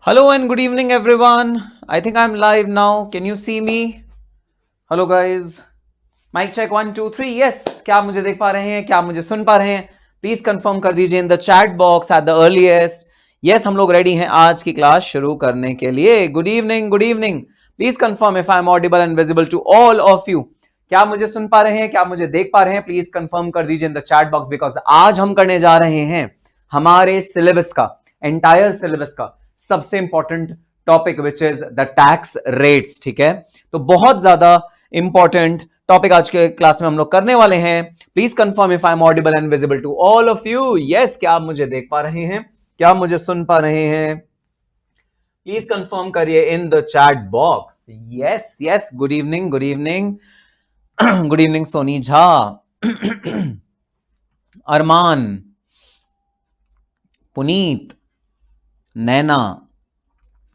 Hello and good evening, everyone. I think I'm live now. Can you see me? Hello, guys. Mic check 1 2 3. Yes. क्या आप मुझे देख पा रहे हैं? क्या आप मुझे सुन पा रहे हैं? प्लीज कंफर्म कर दीजिए in the chat box at the earliest. Yes, हम लोग रेडी हैं आज की क्लास शुरू करने के लिए. Good evening, good evening. Please confirm if I am audible and visible to all of you. क्या आप मुझे सुन पा रहे हैं? क्या आप मुझे देख पा रहे हैं? प्लीज कंफर्म कर दीजिए in the chat box because आज हम करने जा रहे हैं हमारे सिलेबस का, एंटायर सिलेबस का सबसे important topic which is the tax rates. ठीक है, तो बहुत ज्यादा इंपॉर्टेंट टॉपिक आज के क्लास में हम लोग करने वाले हैं. Please confirm if I am audible and visible to all of you. Yes, क्या आप मुझे देख पा रहे हैं? क्या आप मुझे सुन पा रहे हैं? प्लीज कंफर्म करिए in the chat box. Yes yes, good evening, good evening. Good evening Soni Jha, Armaan, Puneet, Naina,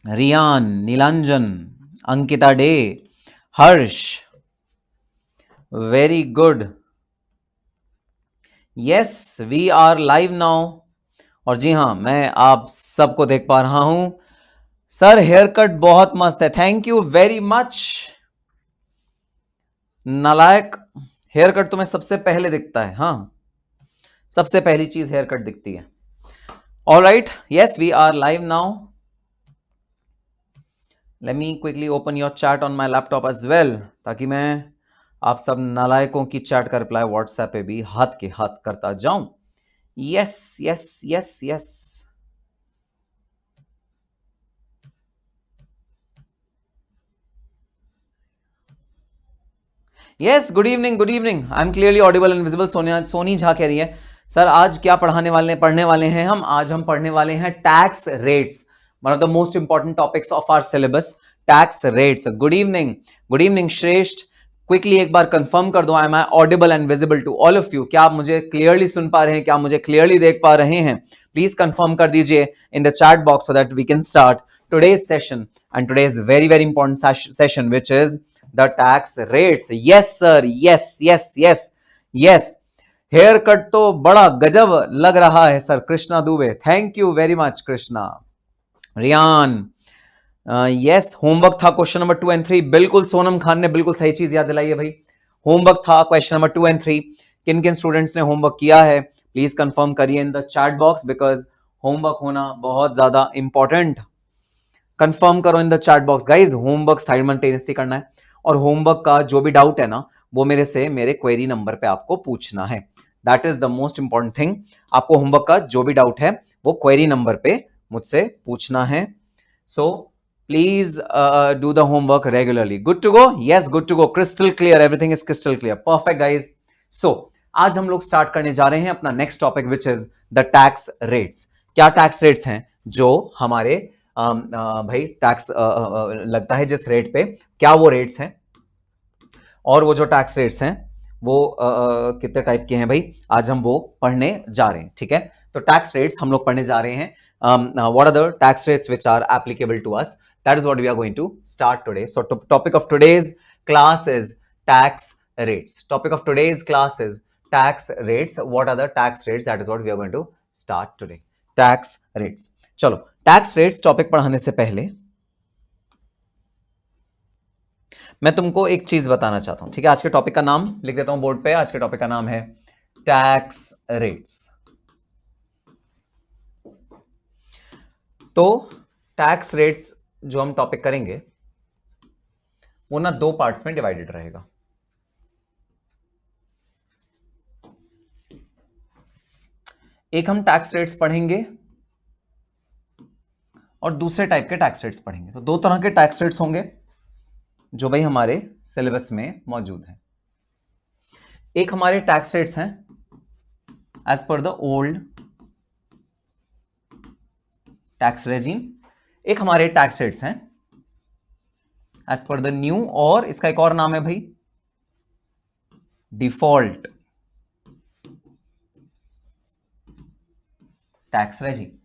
Riyan, Nilanjan, Ankita Dey, Harsh. Very good. Yes, we are live now. और जी हाँ, मैं आप सबको देख पा रहा हूं. सर हेयर कट बहुत मस्त है. Thank you very much. नालायक, हेयर कट तुम्हें सबसे पहले दिखता है. हाँ, सबसे पहली चीज हेयर कट दिखती है. All right, yes, we are live now. Let me quickly open your chat on my laptop as well, ताकि मैं आप सब नालायकों की चैट का रिप्लाई व्हाट्सएप पे भी हाथ के हाथ करता जाऊं. Yes, yes, yes, yes. Yes, good evening, good evening. I'm clearly audible and visible. Soni Jha कह रही है सर आज क्या पढ़ने वाले हैं हम. आज हम पढ़ने वाले हैं tax rates, one of the most important topics of our syllabus, tax rates. Good evening Shreshth. Quickly एक बार कंफर्म कर दो, I am audible and visible to all of you. क्या आप मुझे क्लियरली सुन पा रहे हैं? क्या मुझे क्लियरली देख पा रहे हैं? प्लीज कंफर्म कर दीजिए in the chat box so that we can start today's session. And today's very very important session which is the tax rates. Yes sir, yes yes yes yes. Hair cut तो बड़ा गजब लग रहा है sir. Krishna Dubey, thank you very much Krishna. Riyan, yes, homework था question number 2 and 3. बिल्कुल, सोनम खान ने बिल्कुल सही चीज याद दिलाई है भाई. होमवर्क था क्वेश्चन नंबर 2 एंड 3. किन किन स्टूडेंट्स ने होमवर्क किया है प्लीज कंफर्म करिए in the chat box because homework होना बहुत ज्यादा इंपॉर्टेंट. कंफर्म करो इन the chat box guys. Homework simultaneously करना है और होमवर्क का जो भी डाउट है ना वो मेरे से मेरे क्वेरी नंबर पे आपको पूछना है. That is the most important thing. आपको होमवर्क का जो भी डाउट है वो क्वेरी नंबर पे मुझसे पूछना है. So please do the homework regularly. Good to go? Yes, good to go. Crystal clear, everything is crystal clear. Perfect guys. So आज हम लोग स्टार्ट करने जा रहे हैं अपना next topic which is the tax rates. क्या टैक्स रेट्स हैं जो हमारे भाई टैक्स लगता है जिस रेट पे, क्या वो रेट्स हैं और वो जो टैक्स रेट्स हैं वो कितने टाइप के हैं भाई, आज हम वो पढ़ने जा रहे हैं. ठीक है, तो टैक्स रेट्स हम लोग पढ़ने जा रहे हैं. What are the tax rates which are applicable to us, that is what we are going to start today. So topic of today's class is tax rates. Topic of today's class is tax rates. What are the tax rates, that is what we are going to start today. Tax rates. चलो, tax rates topic पढ़ाने से पहले मैं तुमको एक चीज बताना चाहता हूं. ठीक है, आज के टॉपिक का नाम लिख देता हूं बोर्ड पे. आज के टॉपिक का नाम है टैक्स रेट्स. तो टैक्स रेट्स जो हम टॉपिक करेंगे वो ना दो पार्ट्स में डिवाइडेड रहेगा. एक हम टैक्स रेट्स पढ़ेंगे और दूसरे टाइप के टैक्स रेट्स पढ़ेंगे. तो दो तरह के टैक्स रेट्स होंगे जो भाई हमारे सिलेबस में मौजूद है. एक हमारे टैक्स रेट्स हैं as per the old tax regime. एक हमारे टैक्स रेट्स हैं एज पर द न्यू, और इसका एक और नाम है भाई डिफॉल्ट टैक्स रेजिम.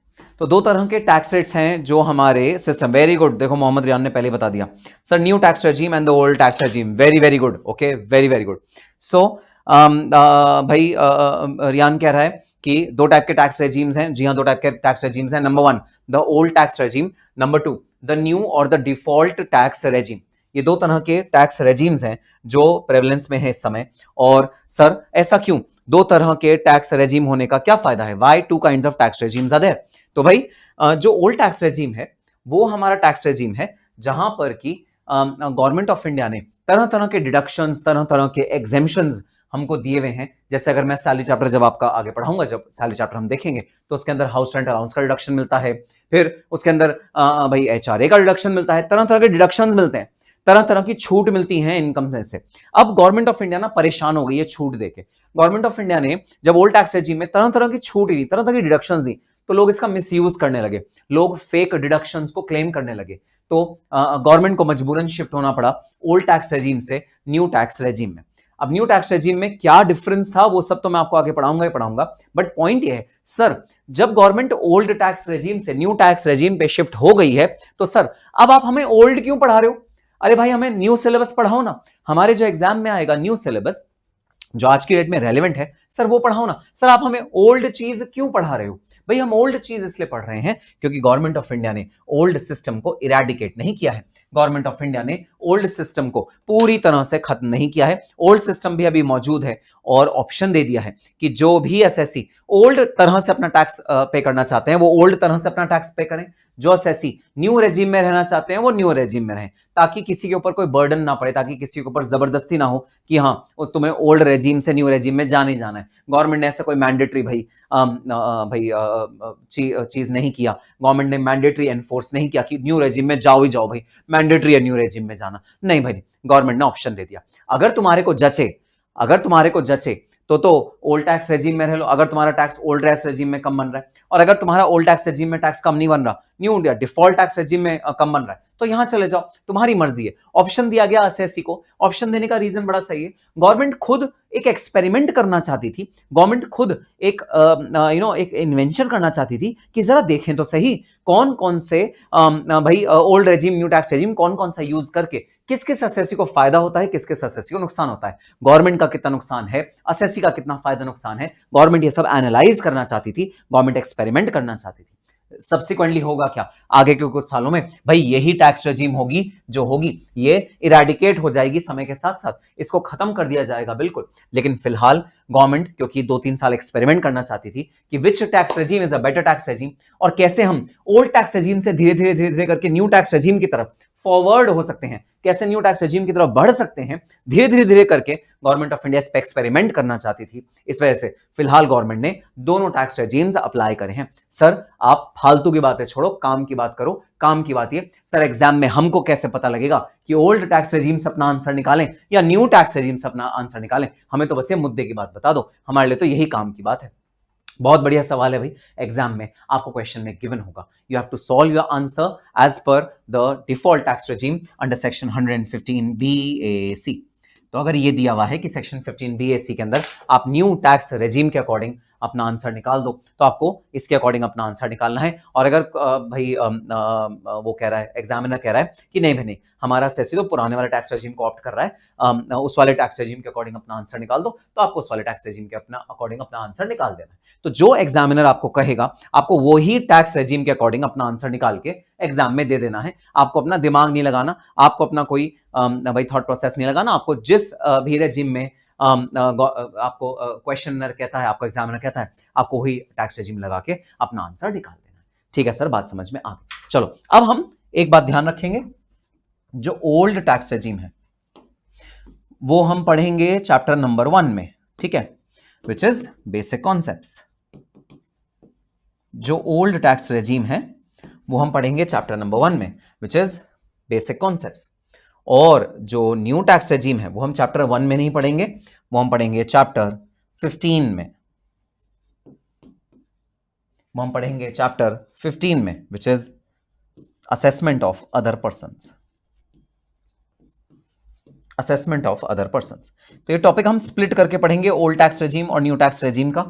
तो दो तरह के टैक्स रेट्स हैं जो हमारे सिस्टम. Very good. देखो मोहम्मद रियान ने पहले बता दिया sir, new tax regime and the old tax regime. Very very good. Okay, very very good. So भाई रियान कह रहा है कि दो टाइप के टैक्स रेजिम्स हैं। जी हाँ, दो टाइप के टैक्स रेजिम्स हैं। Number one, the old tax regime. Number two, the new और द डिफॉल्ट टैक्स रेजिम। ये दो तरह के टैक्स रेजिम्स हैं जो प्रेवलेंस में है इस समय। और सर ऐसा क्यों? दो तरह के टैक्स रेजिम होने का क्या फायदा है? Why two kinds of tax regimes are there? तो भाई जो ओल्ड टैक्स रेजिम है वो हमारा टैक्स रेजिम है जहां पर कि गवर्नमेंट ऑफ इंडिया ने तरह तरह के डिडक्शंस, तरह तरह के एग्जेम्पशंस हमको दिए हुए हैं। जैसे अगर मैं सैलरी चैप्टर जब आपका आगे पढ़ाऊंगा, जब सैलरी चैप्टर हम देखेंगे तो उसके अंदर हाउस रेंट अलाउंस का डिडक्शन मिलता है, फिर उसके अंदर भाई एचआरए का डिडक्शन मिलता है, तरह तरह के डिडक्शंस मिलते हैं, तरह तरह की छूट मिलती है इनकम से। अब गवर्नमेंट ऑफ इंडिया ना परेशान हो गई है छूट देके। गवर्नमेंट ऑफ इंडिया ने जब ओल्ड टैक्स रेजिम में तरह तरह की छूट दी, तरह तरह की डिडक्शंस दी, तो लोग इसका मिसयूज करने लगे, लोग फेक डिडक्शंस को क्लेम करने लगे। तो गवर्नमेंट को मजबूरन शिफ्ट होना पड़ा ओल्ड टैक्स रेजिम से न्यू टैक्स रेजिम में। अब न्यू टैक्स रेजिम में क्या डिफरेंस था वो सब तो मैं आपको आगे पढ़ाऊंगा ही पढ़ाऊंगा, बट पॉइंट ये है सर, जब गवर्नमेंट ओल्ड टैक्स रेजिम से न्यू टैक्स रेजिम पे शिफ्ट हो गई है तो सर अब आप हमें ओल्ड क्यों पढ़ा रहे हो? अरे भाई हमें न्यू सिलेबस पढ़ाओ ना। हमारे जो एग्जाम में आएगा न्यू सिलेबस जो आज की डेट में रेलेवेंट है, सर वो पढ़ाओ ना। सर आप हमें ओल्ड चीज क्यों पढ़ा रहे हो? भाई हम ओल्ड चीज इसलिए पढ़ रहे हैं क्योंकि गवर्नमेंट ऑफ इंडिया ने ओल्ड सिस्टम को इरेडिकेट नहीं किया है। गवर्नमेंट ऑफ इंडिया ने ओल्ड सिस्टम को पूरी तरह से खत्म नहीं किया है। ओल्ड सिस्टम भी अभी मौजूद है और ऑप्शन दे दिया है कि जो भी एसएससी ओल्ड तरह से अपना टैक्स पे करना चाहते हैं वो ओल्ड तरह से अपना टैक्स पे करें, जो एसएससी न्यू रेजिम में रहना चाहते हैं वो न्यू रेजिम में रहें, ताकि किसी के ऊपर कोई बर्डन ना पड़े, ताकि किसी के ऊपर जबरदस्ती ना हो कि हाँ तुम्हें ओल्ड रेजिम से न्यू रेजिम में जाने जाना है। गवर्नमेंट ने ऐसा कोई मैंडेटरी चीज नहीं किया। गवर्नमेंट ने मैंडेटरी एनफोर्स नहीं किया कि न्यू रेजिम में जाओ ही जाओ भाई, मैंडेटरी है न्यू रेजिम में जाना। नहीं भाई, गवर्नमेंट ने ऑप्शन दे दिया। अगर तुम्हारे को जचे तो ओल्ड टैक्स रेजिम में रह लो। अगर तुम्हारा टैक्स ओल्ड टैक्स रेजिम में कम बन रहा है, और अगर तुम्हारा ओल्ड टैक्स रेजिम में टैक्स कम नहीं बन रहा, new India default tax regime में कम बन रहा है, तो यहां चले जाओ, तुम्हारी मर्जी है। ऑप्शन दिया गया एसएससी को। ऑप्शन देने का रीजन बड़ा सही है। गवर्नमेंट खुद एक एक्सपेरिमेंट करना चाहती थी, गवर्नमेंट खुद एक एक इन्वेंशन करना चाहती थी कि जरा देखें तो सही कौन कौन से भाई old regime new tax regime कौन कौन सा यूज करके किस किस एसएससी को फायदा होता है, किस किस एसएससी को नुकसान होता है, गवर्नमेंट का कितना नुकसान है, एसएससी का कितना फायदा नुकसान है। गवर्नमेंट ये सब एनालाइज करना चाहती थी, गवर्नमेंट एक्सपेरिमेंट करना चाहती थी। सब्सिक्वेंटली होगा क्या आगे के कुछ सालों में? भाई यही टैक्स रेजिम होगी जो होगी, ये इरेडिकेट हो जाएगी समय के साथ साथ, इसको खत्म कर दिया जाएगा बिल्कुल। लेकिन फिलहाल गवर्नमेंट क्योंकि 2-3 साल एक्सपेरिमेंट करना चाहती थी कि which tax regime is a better tax regime, और कैसे हम ओल्ड टैक्स रेजिम से धीरे धीरे धीरे धीरे करके न्यू टैक्स रेजिम की तरफ फॉरवर्ड हो सकते हैं, कैसे न्यू टैक्स रेजिम की तरफ बढ़ सकते हैं, धीरे धीरे धीरे करके गवर्नमेंट ऑफ इंडिया इस पे एक्सपेरिमेंट करना चाहती थी। इस वजह से फिलहाल गवर्नमेंट ने दोनों टैक्स रेजिम्स अप्लाई करे हैं। सर आप फालतू की बातें छोड़ो, काम की बात करो। काम की बात ये सर, एग्जाम में हमको कैसे पता लगेगा कि ओल्ड टैक्स रेजिम से अपना आंसर निकालें या न्यू टैक्स रेजिम से अपना आंसर निकालें? हमें तो बस ये मुद्दे की बात बता दो, हमारे लिए तो यही काम की बात है। बहुत बढ़िया सवाल है भाई, एग्जाम में आपको क्वेश्चन में गिवन होगा, you have to solve your answer as per the default tax regime under section 115 BAC। तो अगर ये दिया हुआ है कि सेक्शन 15 BAC के अंदर आप न्यू टैक्स रेजिम के अकॉर्डिंग अपना आंसर निकाल दो, तो आपको इसके अकॉर्डिंग अपना आंसर निकालना है। और अगर भाई वो कह रहा है, एग्जामिनर कह रहा है कि नहीं भाई नहीं, हमारा सेसी तो पुराने वाले टैक्स रेजिम को ऑप्ट कर रहा है, उस वाले टैक्स रेजिम के अकॉर्डिंग अपना आंसर निकाल दो, तो आपको उस वाले टैक्स रेजिम के अकॉर्डिंग अपना आंसर निकाल देना है। तो जो एग्जामिनर आपको कहेगा आपको वही टैक्स रेजिम के अकॉर्डिंग अपना आंसर निकाल के एग्जाम में दे देना है। आपको अपना दिमाग नहीं लगाना, आपको अपना कोई भाई थॉट प्रोसेस नहीं लगाना। आपको जिस भी रेजिम में आपको क्वेश्चनर कहता है, आपको एग्जामिनर कहता है, आपको वही टैक्स रेजिम लगा के अपना आंसर निकाल देना है। ठीक है सर, बात समझ में आ गई। चलो अब हम एक बात ध्यान रखेंगे, जो ओल्ड टैक्स रेजिम है वो हम पढ़ेंगे चैप्टर नंबर 1 में, ठीक है, विच इज बेसिक कॉन्सेप्ट्स। जो ओल्ड टैक्स रेजिम है वो हम पढ़ेंगे चैप्टर नंबर 1 में, विच इज बेसिक कॉन्सेप्ट्स। और जो न्यू टैक्स रेजिम है वो हम चैप्टर 1 में नहीं पढ़ेंगे, वो हम पढ़ेंगे चैप्टर 15 में। वो हम पढ़ेंगे चैप्टर 15 में, which is assessment of other persons. Assessment of other persons. तो ये टॉपिक हम स्प्लिट करके पढ़ेंगे, ओल्ड टैक्स रेजिम और न्यू टैक्स रेजिम का।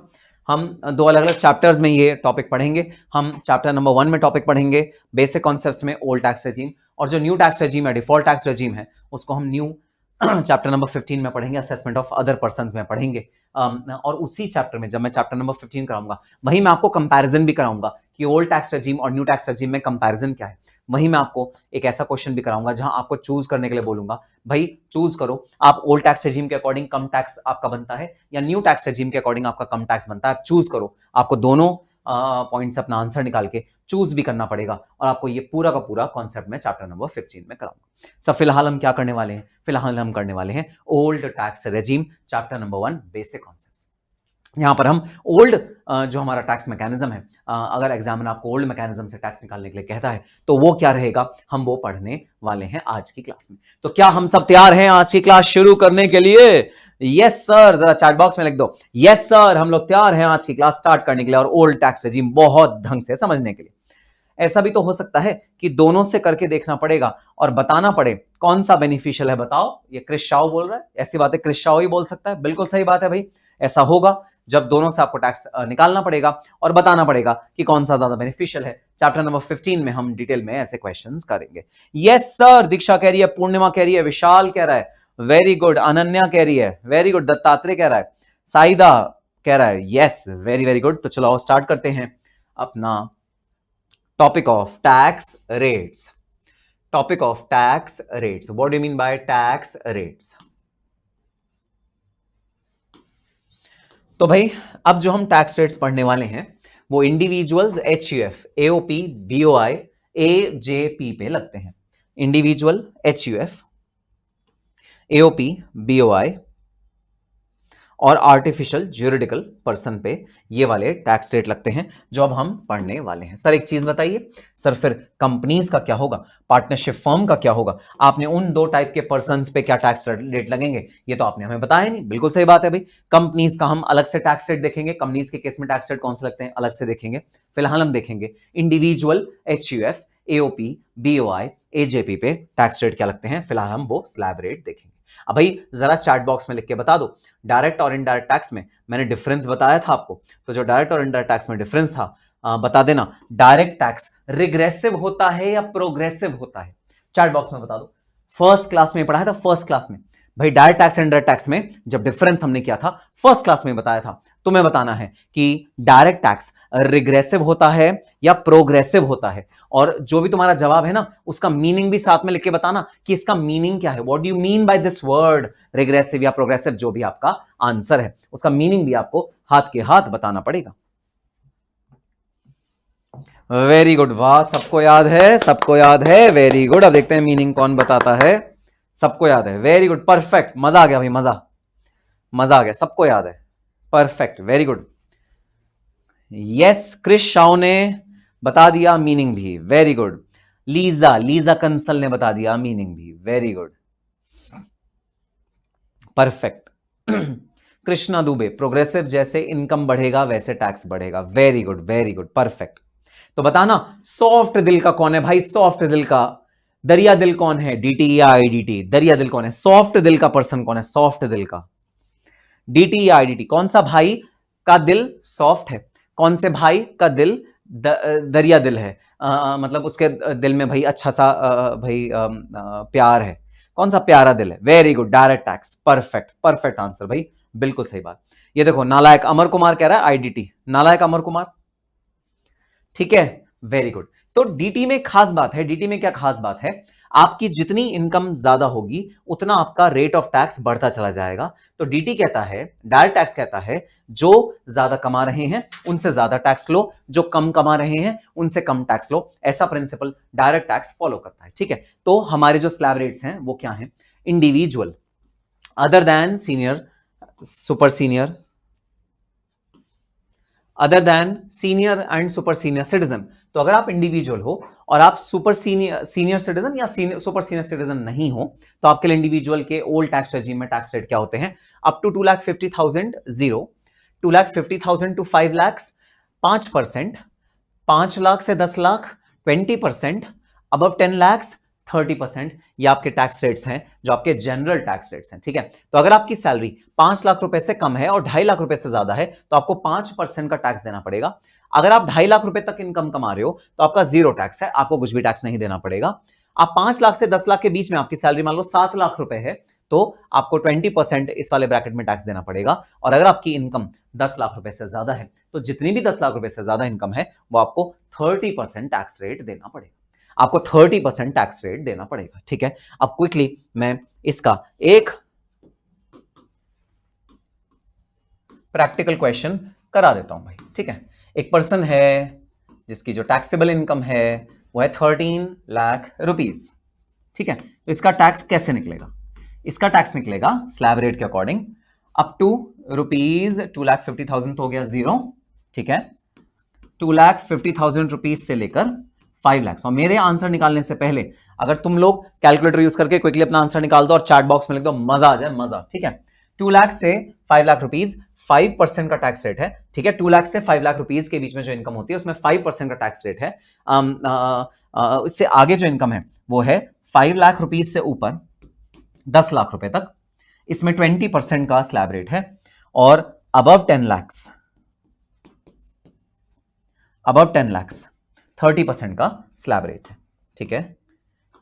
हम दो अलग अलग चैप्टर्स में ये टॉपिक पढ़ेंगे। हम चैप्टर नंबर 1 में टॉपिक पढ़ेंगे बेसिक कॉन्सेप्ट्स में ओल्ड टैक्स रेजिम, और जो न्यू टैक्स रेजिम है, डिफॉल्ट टैक्स रेजिम है, उसको हम न्यू चैप्टर नंबर 15 में पढ़ेंगे, असेसमेंट ऑफ अदर पर्संस में पढ़ेंगे। और उसी चैप्टर में जब मैं चैप्टर नंबर 15 कराऊंगा, वहीं मैं आपको कंपैरिजन भी कराऊंगा कि ओल्ड टैक्स रेजिम और न्यू टैक्स रेजिम में कंपैरिजन क्या है। वहीं मैं आपको एक ऐसा क्वेश्चन भी कराऊंगा जहां आपको चूज करने के लिए बोलूंगा, भाई चूज करो, आप ओल्ड टैक्स रेजिम के अकॉर्डिंग कम टैक्स आपका बनता है या न्यू टैक्स रेजिम के अकॉर्डिंग आपका कम टैक्स बनता है। आप चूज करो, आपको दोनों पॉइंट्स अपना आंसर निकाल के चूज भी करना पड़ेगा, और आपको ये पूरा का पूरा कॉन्सेप्ट में चैप्टर नंबर 15 में कराऊंगा। सब फिलहाल हम क्या करने वाले हैं? फिलहाल हम करने वाले हैं old tax regime chapter number 1 basic concepts. यहां पर हम ओल्ड जो हमारा टैक्स मैकेनिज्म है, अगर एग्जामिनर आपको ओल्ड मैकेनिज्म से टैक्स निकालने के लिए कहता है तो वो क्या रहेगा, हम वो पढ़ने वाले हैं आज की क्लास में। तो क्या हम सब तैयार हैं आज की क्लास शुरू करने के लिए? यस सर, जरा चैट बॉक्स में लिख दो यस सर, हम लोग तैयार हैं आज की क्लास स्टार्ट करने के लिए और ओल्ड टैक्स रेजिम बहुत ढंग से समझने के लिए। ऐसा भी तो हो सकता है कि दोनों से करके देखना पड़ेगा और बताना पड़े कौन सा बेनिफिशियल है। बताओ, ये क्रिश शाओ बोल रहा है, ऐसी बातें क्रिश शाओ ही बोल सकता है। बिल्कुल सही बात है भाई, ऐसा होगा जब दोनों से आपको टैक्स निकालना पड़ेगा और बताना पड़ेगा कि कौन सा ज्यादा बेनिफिशियल है। चैप्टर नंबर 15 में हम डिटेल में ऐसे क्वेश्चंस करेंगे। यस सर, दीक्षा कह रही है, पूर्णिमा कह रही है, विशाल कह रहा है वेरी गुड, अनन्या कह रही है वेरी गुड, दत्तात्रेय कह रहा है, साइदा कह रहा है यस वेरी वेरी गुड। तो चलो आओ स्टार्ट करते हैं अपना topic of tax rates. Topic of tax rates, what do you mean by tax rates? तो भाई अब जो हम टैक्स रेट्स पढ़ने वाले हैं वो individuals HUF, AOP, BOI, AJP पे लगते हैं। इंडिविजुअल HUF, AOP, BOI और आर्टिफिशियल ज्यूरिडिकल पर्सन पे ये वाले टैक्स रेट लगते हैं जो अब हम पढ़ने वाले हैं। सर एक चीज बताइए, सर फिर कंपनीज का क्या होगा, पार्टनरशिप फर्म का क्या होगा? आपने उन दो टाइप के पर्सन्स पे क्या टैक्स रेट लगेंगे ये तो आपने हमें बताया नहीं। बिल्कुल सही बात है भाई, कंपनीज का हम अलग से टैक्स रेट देखेंगे, कंपनीज के केस में टैक्स रेट कौन से लगते हैं अलग से देखेंगे। फिलहाल हम देखेंगे individual HUF, AOP, BOI, AJP पे टैक्स रेट क्या लगते हैं। फिलहाल हम वो स्लैब रेट देखेंगे। अब भाई जरा चैट बॉक्स में लिख के बता दो, डायरेक्ट और इनडायरेक्ट टैक्स में मैंने डिफरेंस बताया था आपको, तो जो डायरेक्ट और इनडायरेक्ट टैक्स में डिफरेंस था बता देना। डायरेक्ट टैक्स रिग्रेसिव होता है या प्रोग्रेसिव होता है? चैट बॉक्स में बता दो। फर्स्ट क्लास में पढ़ाया था, फर्स्ट क्लास में भाई direct tax and indirect tax में जब डिफरेंस हमने किया था फर्स्ट क्लास में बताया था। तुम्हें बताना है कि डायरेक्ट टैक्स रिग्रेसिव होता है या प्रोग्रेसिव होता है, और जो भी तुम्हारा जवाब है ना उसका मीनिंग भी साथ में लिख के बताना कि इसका मीनिंग क्या है। What do you mean by this word, regressive या प्रोग्रेसिव? जो भी आपका आंसर है उसका मीनिंग भी आपको हाथ के हाथ बताना पड़ेगा। वेरी गुड, वाह सबको याद है, सबको याद है, वेरी गुड। अब देखते हैं मीनिंग कौन बताता है। सबको याद है, वेरी गुड, परफेक्ट, मजा आ गया भाई, मजा मजा आ गया, सबको याद है, perfect, very good. Yes, Krish Shaw ने बता दिया मीनिंग भी, वेरी गुड। लीजा कंसल ने बता दिया मीनिंग भी, very good, perfect. Krishna Dubey, progressive जैसे इनकम बढ़ेगा वैसे टैक्स बढ़ेगा, very good very good, perfect. तो बताना सॉफ्ट दिल का कौन है भाई, सॉफ्ट दिल का दरिया दिल कौन है, DT या IDT? दरिया दिल कौन है, सॉफ्ट दिल का पर्सन कौन है, सॉफ्ट दिल का? DT या IDT? कौन सा भाई का दिल सॉफ्ट है, कौन से भाई का दिल दरिया दिल है, मतलब उसके दिल में भाई अच्छा सा भाई प्यार है, कौन सा प्यारा दिल है? Very good, direct tax, perfect perfect answer भाई, बिल्कुल सही बात। ये देखो नालायक अमर कुमार कह रहा है IDT, नालायक अमर कुमार, ठीक है, वेरी गुड। तो DT में खास बात है, DT में क्या खास बात है, आपकी जितनी इनकम ज्यादा होगी उतना आपका रेट ऑफ टैक्स बढ़ता चला जाएगा। तो DT कहता है, डायरेक्ट टैक्स कहता है, जो ज्यादा कमा रहे हैं उनसे ज्यादा टैक्स लो, जो कम कमा रहे हैं उनसे कम टैक्स लो। ऐसा प्रिंसिपल डायरेक्ट टैक्स फॉलो करता है, ठीक है। तो हमारे जो स्लैब रेट्स हैं वो क्या हैं? Individual, other than senior, super senior, other than senior and super senior citizen. तो अगर आप इंडिविजुअल हो और आप सुपर सीनियर सिटीजन या सुपर सीनियर सिटीजन नहीं हो तो आपके लिए इंडिविजुअल के ओल्ड टैक्स रेजिम में टैक्स रेट क्या होते हैं? Up to 2,50,000 0, 2,50,000 to 5 lakh 5%, 5 lakh से 10 लाख 20%, अबव 10 लाख 30%। ये आपके टैक्स रेट्स हैं जो आपके जनरल टैक्स रेट्स हैं, ठीक है। तो अगर आपकी सैलरी 5 लाख रुपए से कम है और 2.5 लाख रुपए से ज्यादा है तो आपको 5% का टैक्स देना पड़ेगा। अगर आप 2.5 लाख रुपए तक इनकम कमा रहे हो तो आपका जीरो टैक्स है, आपको कुछ भी टैक्स नहीं देना पड़ेगा। आप 5 लाख से 10 लाख के बीच में आपकी सैलरी मान लो 7 लाख रुपए है, तो आपको 20% इस वाले ब्रैकेट में टैक्स देना पड़ेगा। और अगर आपकी इनकम 10 लाख रुपए से ज्यादा है तो जितनी भी 10 लाख रुपए से ज्यादा इनकम है वो आपको 30% टैक्स रेट देना पड़ेगा। आपको 30% टैक्स रेट देना पड़ेगा। ठीक है, अब क्विकली मैं इसका एक प्रैक्टिकल क्वेश्चन करा देता हूं भाई। ठीक है, एक पर्सन है जिसकी जो टैक्सेबल इनकम है वो है 13 लाख रुपीज। ठीक है, तो इसका टैक्स कैसे निकलेगा? इसका टैक्स निकलेगा स्लैब रेट के अकॉर्डिंग अप टू रुपीज 2,50,000 तो हो गया जीरो। ठीक है, 2,50,000 रुपीज से लेकर 5 लाख। और मेरे आंसर निकालने से पहले अगर तुम लोग कैलकुलेटर यूज करके क्विकली अपना आंसर निकाल दो और चैट बॉक्स में लिख दो, मजा आ जाए, मजा। ठीक है, 2 लाख से 5 लाख रुपीज 5% का टैक्स रेट है। ठीक है, 2 लाख से 5 लाख रुपीज के बीच में जो इनकम होती है उसमें 5% का टैक्स रेट है। उससे आगे जो इनकम है वो है 5 लाख रुपीज से ऊपर 10 लाख रुपए तक, इसमें 20% का स्लैब रेट है। और अबव 10 लाख 30% का स्लैब रेट है। ठीक है,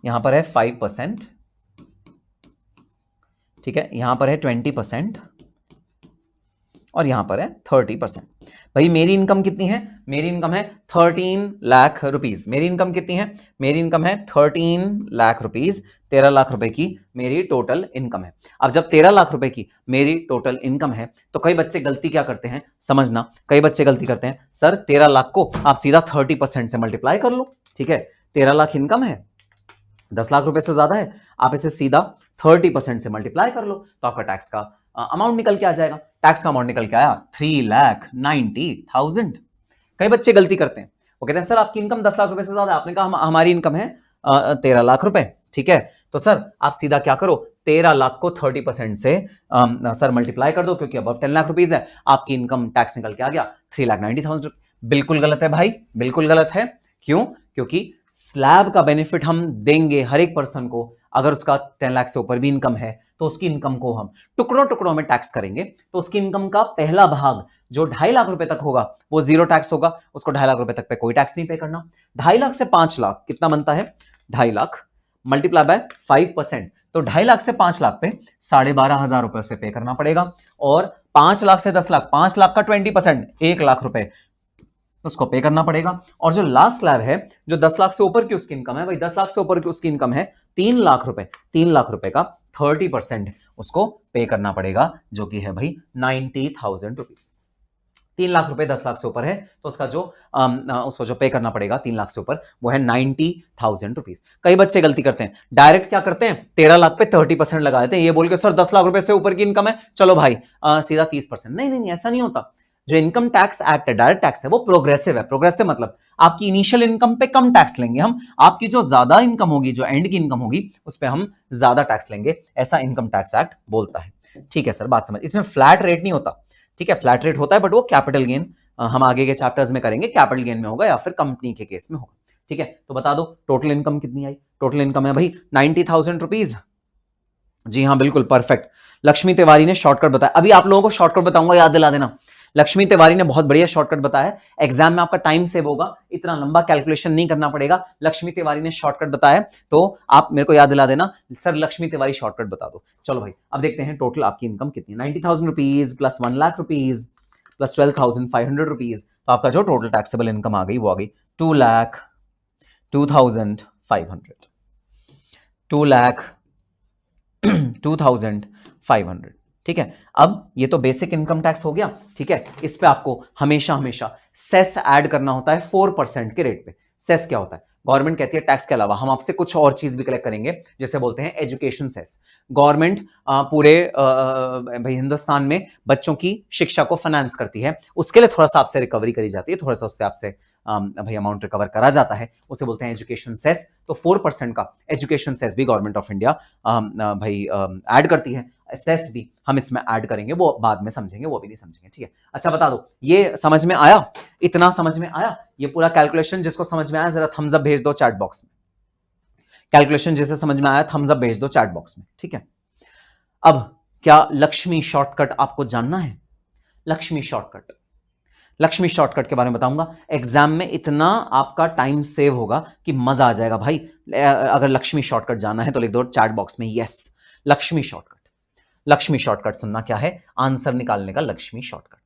यहां पर है 5%, ठीक है, यहां पर है 20% और यहां पर है 30%। भाई मेरी इनकम कितनी है? मेरी इनकम है 13 लाख रुपीज। मेरी इनकम कितनी है? मेरी इनकम है 13 लाख रुपीज। 13 लाख रुपए की मेरी टोटल इनकम है। अब जब 13 लाख रुपए की मेरी टोटल इनकम है तो कई बच्चे गलती क्या करते हैं, समझना, कई बच्चे गलती करते हैं, सर 13 लाख को आप सीधा 30% से मल्टीप्लाई कर लो। ठीक है, 13 लाख इनकम है, 10 लाख रुपए से ज्यादा है, आप इसे सीधा 30% से मल्टीप्लाई कर लो तो आपका टैक्स का अमाउंट निकल के आ जाएगा। टैक्स का अमाउंट निकल के आया 3,90,000। कई बच्चे गलती करते हैं, वो कहते हैं सर आपकी इनकम 10 लाख रुपए से ज्यादा। आपने कहा हमारी इनकम है 13 लाख रुपए। ठीक है, तो सर आप सीधा क्या करो, 13 लाख को 30% से सर मल्टीप्लाई कर दो, क्योंकि अब 10 लाख रुपीज है, आपकी इनकम टैक्स निकल के आ गया 3,90,000। बिल्कुल गलत है भाई, बिल्कुल गलत है। क्यों? क्योंकि स्लैब का बेनिफिट हम देंगे हर एक पर्सन को। अगर उसका 10 लाख से ऊपर भी इनकम है तो उसकी इनकम को हम टुकड़ों टुकड़ों में टैक्स करेंगे। तो उसकी इनकम का पहला भाग जो 2.5 लाख रुपए तक होगा वो जीरो टैक्स होगा, उसको 2.5 लाख रुपए तक पे कोई टैक्स नहीं पे करना। 2.5 लाख से 5 लाख कितना बनता है? 2.5 लाख मल्टीप्लाई बाय 5%, तो 2.5 लाख से 5 लाख पे 12,500 रुपए से पे करना पड़ेगा। और 5 लाख से 10 लाख, 5 लाख का 20% 1 लाख रुपए उसको पे करना पड़ेगा। और जो लास्ट स्लैब है जो 10 लाख से ऊपर की उसकी इनकम है, भाई 10 लाख से ऊपर की उसकी इनकम है 3 लाख रुपए, 3 लाख रुपए का 30% उसको पे करना पड़ेगा, जो कि है भाई 90,000 रुपीज। 3 लाख रुपए 10 लाख से ऊपर है तो उसका जो उसको जो पे करना पड़ेगा 3 लाख से ऊपर वो है 90,000 रुपीज। कई बच्चे गलती करते हैं, डायरेक्ट क्या करते हैं, 13 लाख पे 30% लगा देते हैं, ये बोल के सर 10 लाख रुपए से ऊपर की इनकम है, चलो भाई सीधा 30%। नहीं नहीं नहीं, ऐसा नहीं होता। जो इनकम टैक्स एक्ट है, डायरेक्ट टैक्स है, वो प्रोग्रेसिव है। प्रोग्रेसिव मतलब आपकी इनिशियल इनकम पे कम टैक्स लेंगे हम, आपकी जो ज्यादा इनकम होगी, जो एंड की इनकम होगी, उस पर हम ज्यादा टैक्स लेंगे। ऐसा इनकम टैक्स एक्ट बोलता है। ठीक है सर, बात समझ। इसमें फ्लैट रेट नहीं होता। ठीक है, फ्लैट रेट होता है बट वो कैपिटल गेन हम आगे के चैप्टर्स में करेंगे, कैपिटल गेन में होगा या फिर कंपनी के केस में होगा। ठीक है, तो बता दो टोटल इनकम कितनी आई। टोटल इनकम है भाई 90,000 रुपीज। जी हाँ, बिल्कुल परफेक्ट। लक्ष्मी तिवारी ने शॉर्टकट बताया। अभी आप लोगों को शॉर्टकट बताऊंगा, याद दिला देना। लक्ष्मी तिवारी ने बहुत बढ़िया शॉर्टकट बताया। एग्जाम में आपका टाइम सेव होगा, इतना लंबा कैलकुलेशन नहीं करना पड़ेगा। लक्ष्मी तिवारी ने शॉर्टकट बताया तो आप मेरे को याद दिला देना, सर लक्ष्मी तिवारी शॉर्टकट बता दो। चलो भाई, अब देखते हैं टोटल आपकी इनकम कितनी। 90,000 rupees plus 1 lakh rupees plus 12,500 rupees, तो आपका जो टोटल टैक्सेबल इनकम आ गई वो आ गई 2,02,500। 2,02,500। ठीक है, अब ये तो बेसिक इनकम टैक्स हो गया। ठीक है, इस पे आपको हमेशा हमेशा सेस ऐड करना होता है 4% के रेट पे। सेस क्या होता है? गवर्नमेंट कहती है टैक्स के अलावा हम आपसे कुछ और चीज भी कलेक्ट करेंगे, जैसे बोलते हैं एजुकेशन सेस। गवर्नमेंट पूरे भाई हिंदुस्तान में बच्चों की शिक्षा को फाइनेंस करती है, उसके लिए थोड़ा सा आपसे रिकवरी करी जाती है, थोड़ा सा उससे आपसे भाई अमाउंट रिकवर करा जाता है, उसे बोलते हैं एजुकेशन सेस। तो 4% का एजुकेशन सेस भी गवर्नमेंट ऑफ इंडिया भाई ऐड करती है। सेस भी हम इसमें ऐड करेंगे, वो बाद में समझेंगे, वो भी नहीं समझेंगे। ठीक है, अच्छा बता दो, ये समझ में आया? इतना समझ में आया? ये पूरा कैलकुलेशन जिसको समझ में आया जरा थम्स अप भेज दो चैट बॉक्स में। कैलकुलेशन जैसे समझ में आया थम्स अप भेज दो चैट बॉक्स में। ठीक है, अब क्या लक्ष्मी शॉर्टकट आपको जानना है? लक्ष्मी शॉर्टकट लक्ष्मी शॉर्टकट के बारे में बताऊंगा। एग्जाम में इतना आपका टाइम सेव होगा कि मजा आ जाएगा भाई। अगर लक्ष्मी शॉर्टकट जाना है तो लिख दो चैट बॉक्स में yes Lakshmi shortcut. Lakshmi shortcut सुनना क्या है, आंसर निकालने का लक्ष्मी शॉर्टकट।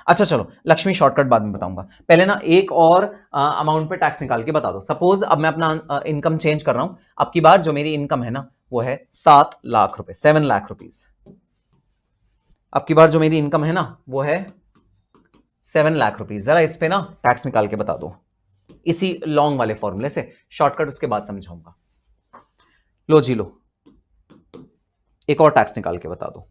अच्छा चलो लक्ष्मी शॉर्टकट बाद में बताऊंगा, पहले ना एक और अमाउंट पे टैक्स निकाल के बता दो। सपोज अब मैं अपना इनकम चेंज कर रहा हूं, अब की बार जो मेरी इनकम है ना वो है 7 लाख रुपए, 7 लाख रुपीज। अब की बार जो मेरी इनकम है ना वो है 7 लाख रुपीज। जरा इस पे ना टैक्स निकाल के बता दो, इसी लॉन्ग वाले फॉर्मूले से। शॉर्टकट उसके बाद समझाऊंगा। लो जी लो, एक और टैक्स निकाल के बता दो।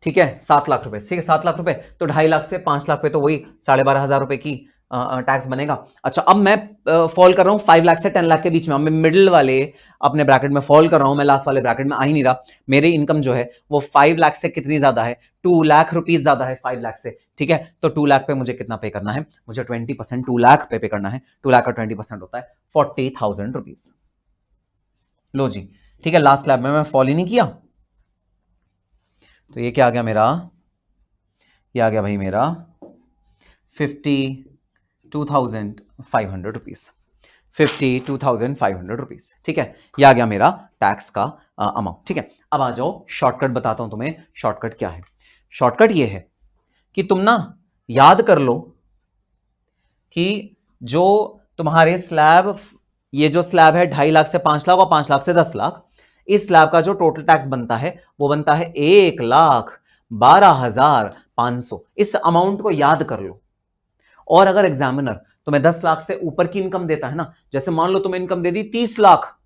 ठीक है 7 लाख रुपए, ठीक है 7 लाख रुपए तो 2.5 लाख से 5 लाख पे तो वही 12,500 रुपए की टैक्स बनेगा। अच्छा अब मैं फॉल कर रहा हूं 5 लाख से 10 लाख के बीच में, मैं मिडिल वाले अपने ब्रैकेट में फॉल कर रहा हूं, मैं लास्ट वाले ब्रैकेट में आ ही नहीं रहा। मेरी इनकम जो है वो 5 लाख से कितनी ज्यादा है, 2 लाख रुपीज ज्यादा है 5 लाख से। ठीक है तो 2 लाख पे मुझे कितना पे करना है, मुझे 20% 2 लाख पे करना है। 2 लाख का 20% होता है 40,000 रुपीज। लो जी ठीक है, लास्ट स्लैब में मैं फॉल ही नहीं किया तो ये क्या आ गया मेरा, ये आ गया भाई मेरा 52,500 रुपीज। 52,500 रुपीज। ठीक है ये आ गया मेरा टैक्स का अमाउंट। ठीक है अब आ जाओ शॉर्टकट बताता हूं तुम्हें। शॉर्टकट क्या है, शॉर्टकट ये है कि तुम ना याद कर लो कि जो तुम्हारे स्लैब, ये जो स्लैब है 2.5 लाख से 5 लाख और 5 लाख से 10 लाख, इस स्लैब का जो टोटल टैक्स बनता है वो बनता है 1,12,500। इस अमाउंट को याद कर लो। और अगर एग्जामिनर तुम्हें 10 लाख से ऊपर की इनकम देता है ना, जैसे मान लो तुम्हें इनकम दे दी 30 लाख,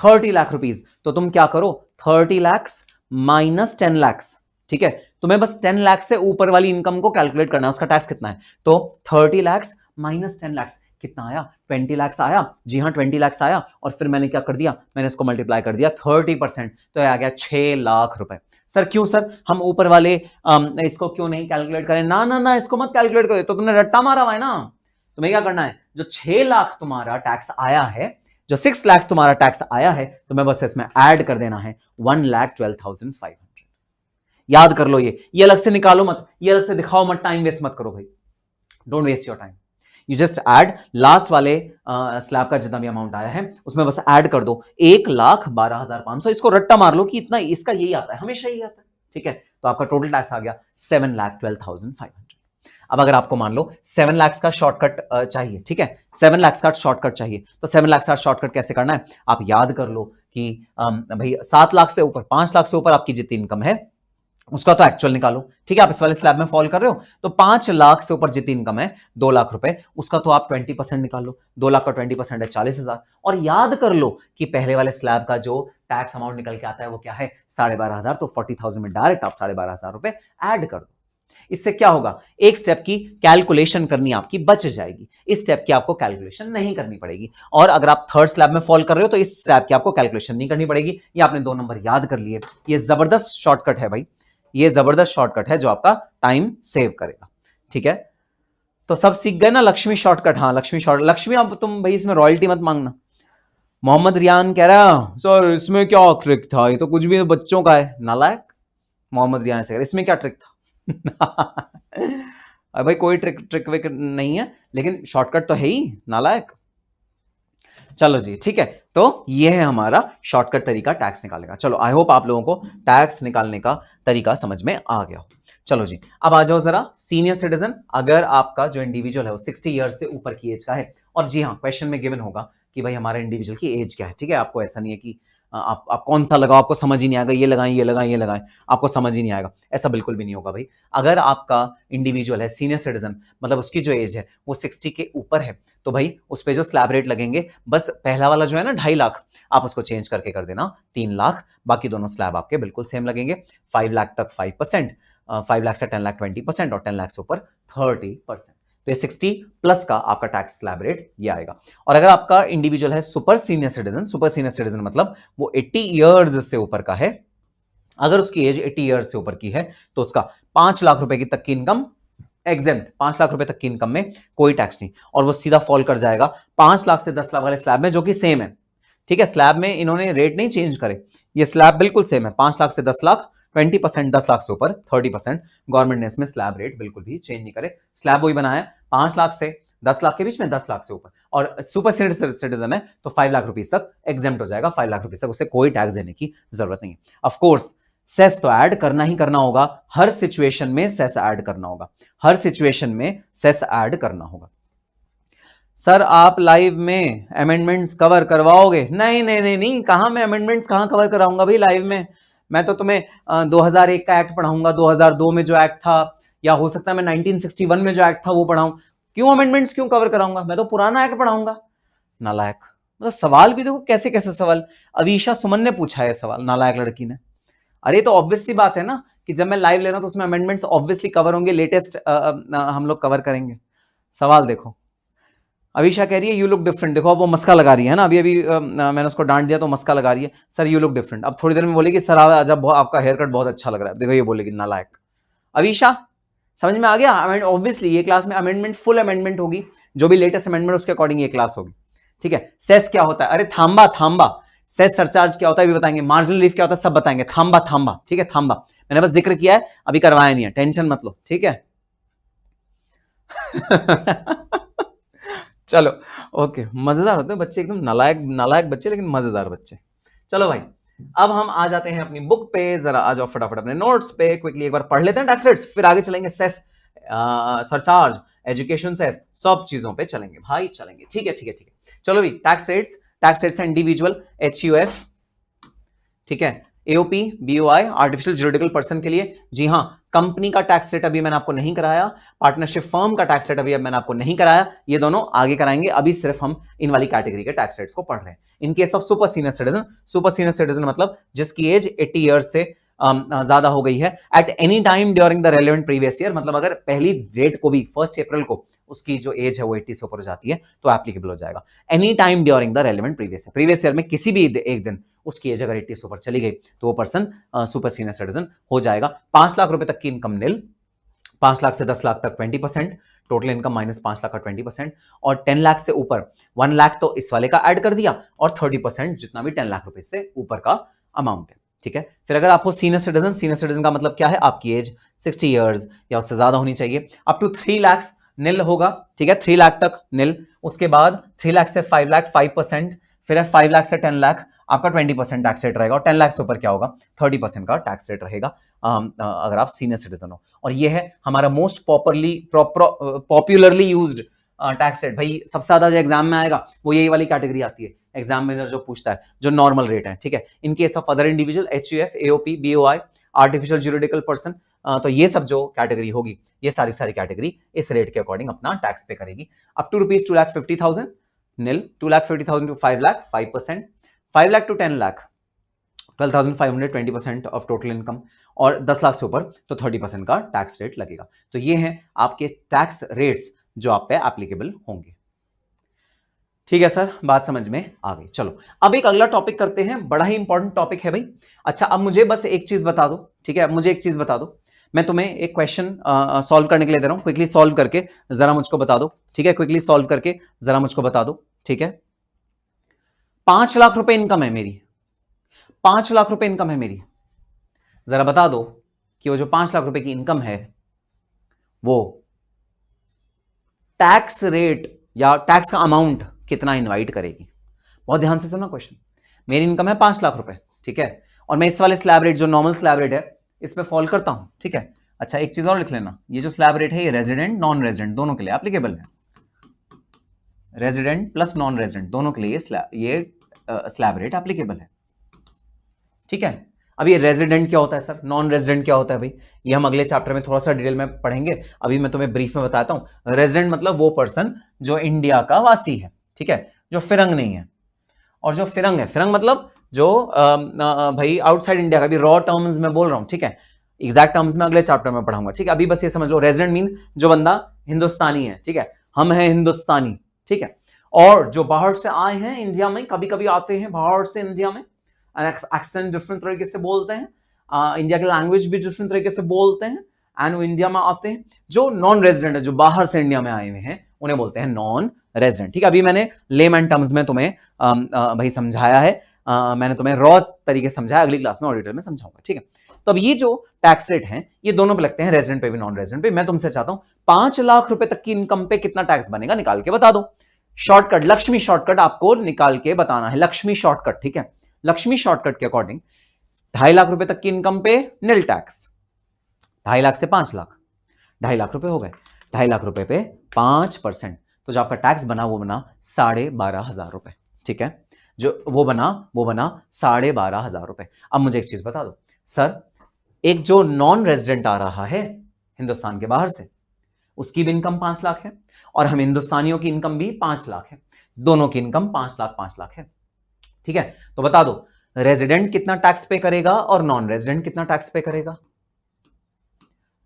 30 लाख रुपीज, तो तुम क्या करो 30 लाख माइनस 10 लाख। ठीक है तुम्हें बस 10 लाख से ऊपर वाली इनकम को कैलकुलेट करना है, उसका टैक्स कितना है। तो 30 लाख माइनस 10 लाख कितना आया, 20 लाख आया। जी हाँ 20 लाख आया और फिर मैंने क्या कर दिया, मैंने इसको मल्टीप्लाई कर दिया 30%, तो आ गया 6 लाख रुपए। सर क्यों सर, हम ऊपर वाले इसको क्यों नहीं कैलकुलेट करें? ना ना ना इसको मत कैलकुलेट करो, तो तुमने रट्टा मारा हुआ है ना। तुम्हें क्या करना है, जो 6 लाख तुम्हारा टैक्स आया है, जो 6 लाख तुम्हारा टैक्स आया है, तुम्हें बस इसमें ऐड कर देना है 1,12,500। याद कर लो, ये अलग से निकालो मत, ये अलग से दिखाओ मत, टाइम वेस्ट मत करो भाई, don't waste your time. You just add last वाले स्लैब का जितना भी अमाउंट आया है उसमें बस ऐड कर दो 1,12,500। इसको रट्टा मार लो कि इतना, इसका यही आता है, हमेशा यही आता है। ठीक है तो आपका टोटल टैक्स आ गया 7,12,500। अब अगर आपको मान लो 7 लाख का शॉर्टकट चाहिए, ठीक है 7 लाख का शॉर्टकट चाहिए, तो 7 लाख का शॉर्टकट कैसे करना है, आप याद कर लो कि भाई 7 लाख से ऊपर, 5 लाख से ऊपर आपकी जितनी इनकम है उसका तो एक्चुअल निकालो। ठीक है आप इस वाले स्लैब में फॉल कर रहे हो तो 5 लाख से ऊपर जितनी इनकम है 2 लाख रुपए, उसका तो आप 20% निकालो। 2 लाख का 20% है 40,000। और याद कर लो कि पहले वाले स्लैब का जो टैक्स अमाउंट निकल के आता है वो क्या है 12,500, तो 40,000 में डायरेक्ट आप 12,500 रुपए ऐड कर दो। इससे क्या होगा, एक स्टेप की कैलकुलेशन करनी आपकी बच जाएगी, इस स्टेप की आपको कैलकुलेशन नहीं करनी पड़ेगी। और अगर आप थर्ड स्लैब में फॉल कर रहे हो तो इस स्लैब की आपको कैलकुलेशन नहीं करनी पड़ेगी। ये आपने 2 नंबर याद कर लिए। ये जबरदस्त शॉर्टकट है भाई, ये जबरदस्त शॉर्टकट है जो आपका टाइम सेव करेगा। ठीक है तो सब सीख गए ना लक्ष्मी शॉर्टकट। हाँ लक्ष्मी शॉर्टकट, लक्ष्मी अब तुम भाई इसमें रॉयल्टी मत मांगना। मोहम्मद रियान कह रहा है सर इसमें क्या ट्रिक था, ये तो कुछ भी बच्चों का है। नालायक मोहम्मद रियान से कह रहा इसमें क्या ट्रिक था अरे भाई कोई ट्रिक विक नहीं है, लेकिन शॉर्टकट तो है ही नालायक। चलो जी ठीक है तो ये है हमारा शॉर्टकट तरीका टैक्स निकालने का। चलो आई होप आप लोगों को टैक्स निकालने का तरीका समझ में आ गया हो। चलो जी अब आ जाओ जरा सीनियर सिटीजन। अगर आपका जो इंडिविजुअल है वो 60 ईयर से ऊपर की एज का है, और जी हाँ क्वेश्चन में गिवन होगा कि भाई हमारे इंडिविजुअल की एज क्या है। ठीक है आपको ऐसा नहीं है कि आप कौन सा लगाओ, आपको समझ ही नहीं आएगा, ये लगाएं ये लगाएं ये लगाएं, आपको समझ ही नहीं आएगा, ऐसा बिल्कुल भी नहीं होगा भाई। अगर आपका इंडिविजुअल है सीनियर सिटीजन, मतलब उसकी जो एज है वो 60 के ऊपर है, तो भाई उस पर जो स्लैब रेट लगेंगे, बस पहला वाला जो है ना 2.5 लाख, आप उसको चेंज करके कर देना 3 लाख, बाकी दोनों स्लैब आपके बिल्कुल सेम लगेंगे। 5 लाख तक 5%, 5 लाख से 10 लाख 20%, और 10 लाख से ऊपर 30%। तो ये 60 प्लस का आपका टैक्स स्लैब रेट ये आएगा। और अगर आपका इंडिविजुअल है सुपर सीनियर सिटीजन मतलब वो 80 इयर्स से ऊपर का है, अगर उसकी एज 80 इयर्स से ऊपर की है तो उसका 5 लाख रुपए की तक की इनकम एग्जेम्प्ट, 5 लाख रुपए तक की इनकम में कोई टैक्स नहीं, और वो सीधा फॉल कर जाएगा 5 लाख से 10 लाख वाले स्लैब में, जो कि सेम है। ठीक है स्लैब में इन्होंने रेट नहीं चेंज करे, ये स्लैब बिल्कुल सेम है, 5 लाख से 10 लाख 20%, 10 लाख से ऊपर 30%। गवर्नमेंट ने इसमें स्लैब रेट बिल्कुल भी चेंज नहीं करे, स्लैब वही बनाया 5 लाख से 10 लाख के बीच में, 10 लाख से ऊपर। और सुपर सीनियर सिटीजन है तो 5 लाख रुपीज तक एग्जेम्प्ट हो जाएगा, 5 लाख रुपीज तक उसे कोई टैक्स देने की जरूरत नहीं है। ऑफकोर्स सेस तो ऐड करना ही करना होगा, हर सिचुएशन में सेस ऐड करना होगा, हर सिचुएशन में सेस ऐड करना होगा। सर आप लाइव में अमेंडमेंट्स कवर करवाओगे? नहीं नहीं नहीं नहीं, कहां मैं अमेंडमेंट्स कहां कवर कराऊंगा भाई लाइव में। मैं तो तुम्हें 2001 का एक्ट पढ़ाऊंगा, 2002 में जो एक्ट था, या हो सकता है मैं 1961 में जो एक्ट था वो पढ़ाऊं। क्यों अमेंडमेंट्स क्यों कवर कराऊंगा? मैं तो पुराना एक्ट पढ़ाऊंगा। नालायक, मतलब सवाल भी देखो कैसे कैसे सवाल। अवीशा सुमन ने पूछा है सवाल, नालायक लड़की ने। अरे तो ऑब्वियस सी बात है ना कि जब मैं लाइव ले रहा हूं तो उसमें अमेंडमेंट्स ऑब्वियसली कवर होंगे, लेटेस्ट हम लोग कवर करेंगे। सवाल देखो, अवीशा कह रही है यू लुक डिफरेंट। देखो अब वो मस्का लगा रही है ना, अभी मैंने उसको डांट दिया तो मस्का लगा रही है, सर यू लुक डिफरेंट। अब थोड़ी देर में बोलेगी सर आज आपका हेयर कट बहुत अच्छा लग रहा है। देखो ये बोलेगी नालायक। अवीशा समझ में आ गया? ऑब्वियसली ये क्लास में अमेंडमेंट, फुल अमेंडमेंट होगी, जो भी लेटेस्ट अमेंडमेंट उसके अकॉर्डिंग ये क्लास होगी। ठीक है, सेस क्या होता है? अरे थांबा थांबा, सेस सरचार्ज क्या होता है भी बताएंगे, मार्जिनल लीफ क्या होता है सब बताएंगे। थांबा थांबा, ठीक है थांबा, मैंने बस जिक्र किया है, अभी करवाया नहीं है, टेंशन मत लो, ठीक है। चलो ओके, मजेदार होते हैं बच्चे, एकदम नालायक नालायक बच्चे लेकिन मजेदार बच्चे। चलो भाई अब हम आ जाते हैं अपनी बुक पे, जरा आ जाओ फटाफट अपने नोट्स पे, क्विकली एक बार पढ़ लेते हैं टैक्स रेट्स, फिर आगे चलेंगे सेस, सरचार्ज, एजुकेशन सेस, सब चीजों पे चलेंगे भाई, चलेंगे। ठीक है ठीक है ठीक है, चलो भाई टैक्स रेट्स है इंडिविजुअल, HUF, ठीक है, AOP, BOI, artificial juridical person के लिए। जी हाँ, कंपनी का टैक्स रेट अभी मैंने आपको नहीं कराया, पार्टनरशिप फर्म का टैक्स रेट अभी मैंने आपको नहीं कराया, ये दोनों आगे कराएंगे, अभी सिर्फ हम इन वाली कैटेगरी के टैक्स रेट्स को पढ़ रहे हैं। इन case of super senior citizen मतलब जिसकी एज 80 ईयर्स से ज्यादा हो गई है, at any time during the relevant previous year, मतलब अगर पहली डेट को भी 1 अप्रैल को उसकी जो एज है वो 80 से ऊपर हो जाती है तो एप्लीकेबल हो जाएगा। Any time during the relevant previous year में किसी भी एक दिन उसकी एज अगर 80 से ऊपर चली गई तो वो पर्सन सुपर सीनियर सिटीजन हो जाएगा। 5 लाख रुपए तक की इनकम निल, 5 लाख से 10 लाख तक 20%, टोटल इनकम माइनस 5 लाख का 20%, और 10 लाख से ऊपर 1 लाख तो इस वाले का ऐड कर दिया, और 30% जितना भी 10 लाख रुपए से ऊपर का अमाउंट है। ठीक है, फिर अगर आपको सीनियर सिटीजन का मतलब क्या है, आपकी एज 60 ईयर्स या उससे ज्यादा होनी चाहिए, अप टू 3 लाख निल होगा। ठीक है, 3 लाख तक निल, उसके बाद 3 लाख से 5 लाख 5%, फिर 5 लाख से 10 लाख आपका 20% टैक्स रेट रहेगा, और 10 लाख से ऊपर क्या होगा 30% का टैक्स रेट रहेगा अगर आप सीनियर सिटीजन हो। और ये है हमारा most popularly used tax rate. भाई सबसे ज्यादा जो एग्जाम में आएगा वो यही वाली कैटेगरी आती है, एग्जामिनर जो पूछता है, जो नॉर्मल रेट है। ठीक है, इन case of other individual HUF, AOP, BOI, artificial juridical person, तो ये सब जो कैटेगरी होगी, ये सारी कैटेगरी इस रेट के अकॉर्डिंग अपना टैक्स पे करेगी। Up to rupees 2,50,000 nil, 2,50,000 to 5 lakh 5%, 5 lakh to 10 lakh 12,500 20% of total income, और 10 लाख से ऊपर तो 30% का टैक्स रेट लगेगा। तो ये हैं आपके टैक्स रेट्स जो आप पे एप्लीकेबल होंगे। ठीक है सर, बात समझ में आ गई। चलो अब एक अगला टॉपिक करते हैं, बड़ा ही इंपॉर्टेंट टॉपिक है भाई। अच्छा अब मुझे बस एक चीज बता दो, ठीक है, मुझे एक चीज बता दो, मैं तुम्हें एक क्वेश्चन सॉल्व करने के लिए दे रहा हूं, क्विकली सॉल्व करके जरा मुझको बता दो। ठीक है, क्विकली सॉल्व करके जरा मुझको बता दो। ठीक है, 5 लाख रुपए इनकम है मेरी, 5 लाख रुपए इनकम है मेरी, जरा बता दो कि वो जो 5 लाख रुपए की इनकम है वो टैक्स रेट या टैक्स का अमाउंट कितना इनवाइट करेगी। बहुत ध्यान से सुनना क्वेश्चन। मेरी इनकम है 5 लाख रुपए, ठीक है, और मैं इस वाले स्लैब रेट जो नॉर्मल स्लैब रेट है इसमें फॉल करता हूं। ठीक है, अच्छा एक चीज और लिख लेना, ये जो स्लैब रेट है ये रेजिडेंट नॉन रेजिडेंट दोनों के लिए एप्लीकेबल है, रेजिडेंट प्लस नॉन रेजिडेंट दोनों के लिए ये स्लैब रेट एप्लीकेबल है। ठीक है, अब ये रेजिडेंट क्या होता है सर, नॉन रेजिडेंट क्या होता है भाई, ये हम अगले चैप्टर में थोड़ा सा डिटेल में पढ़ेंगे, अभी मैं तुम्हें ब्रीफ में बताता हूं। रेजिडेंट मतलब वो पर्सन जो इंडिया का वासी है, ठीक है, जो फिरंग नहीं है, और जो फिरंग है, फिरंग मतलब जो भाई आउटसाइड इंडिया का, भी रॉ टर्म्स में बोल रहा हूं, ठीक है, एग्जैक्ट टर्म्स में अगले चैप्टर में पढ़ाऊंगा। ठीक है, अभी बस ये समझ लो, रेजिडेंट मीन जो बंदा हिंदुस्तानी है, ठीक है, हम हैं हिंदुस्तानी, ठीक है, और जो बाहर से आए हैं इंडिया में, कभी कभी आते हैं बाहर से इंडिया में, एक्सेंट डिफरेंट तरीके से बोलते हैं, इंडिया की लैंग्वेज भी डिफरेंट तरीके से बोलते हैं, एंड वो इंडिया में आते हैं। जो नॉन रेजिडेंट है, जो बाहर से इंडिया में आए हुए हैं, उन्हें बोलते हैं नॉन रेजिडेंट। ठीक है, अभी मैंने लेमैन टर्म्स में तुम्हें भाई समझाया है, मैंने तुम्हें रॉ तरीके समझाया, अगली क्लास में और डिटेल में समझाऊंगा। ठीक है, तो अब ये जो टैक्स रेट है ये दोनों पे लगते हैं, रेजिडेंट पे भी नॉन रेजिडेंट पे। मैं तुमसे चाहता हूं 5 लाख रुपए तक की इनकम पे कितना टैक्स बनेगा निकाल के बता दो। शॉर्टकट, लक्ष्मी शॉर्टकट आपको निकाल के बताना है, लक्ष्मी शॉर्टकट, ठीक है। लक्ष्मी शॉर्टकट के अकॉर्डिंग 2.5 लाख रुपए तक की इनकम पे नील टैक्स, 2.5 लाख से 5 लाख, 2.5 लाख रुपए हो गए, 2.5 लाख रुपए पे 5%, तो जो आपका टैक्स बना वो बना 12,500 रुपए, ठीक है। जो वो बना 12,500 रुपए। अब मुझे एक चीज बता दो सर, एक जो नॉन रेजिडेंट आ रहा है हिंदुस्तान के बाहर से, उसकी भी इनकम 5 लाख है और हम हिंदुस्तानियों की इनकम भी 5 लाख है, दोनों की इनकम 5 लाख है, ठीक है। तो बता दो रेजिडेंट कितना टैक्स पे करेगा और नॉन रेजिडेंट कितना टैक्स पे करेगा।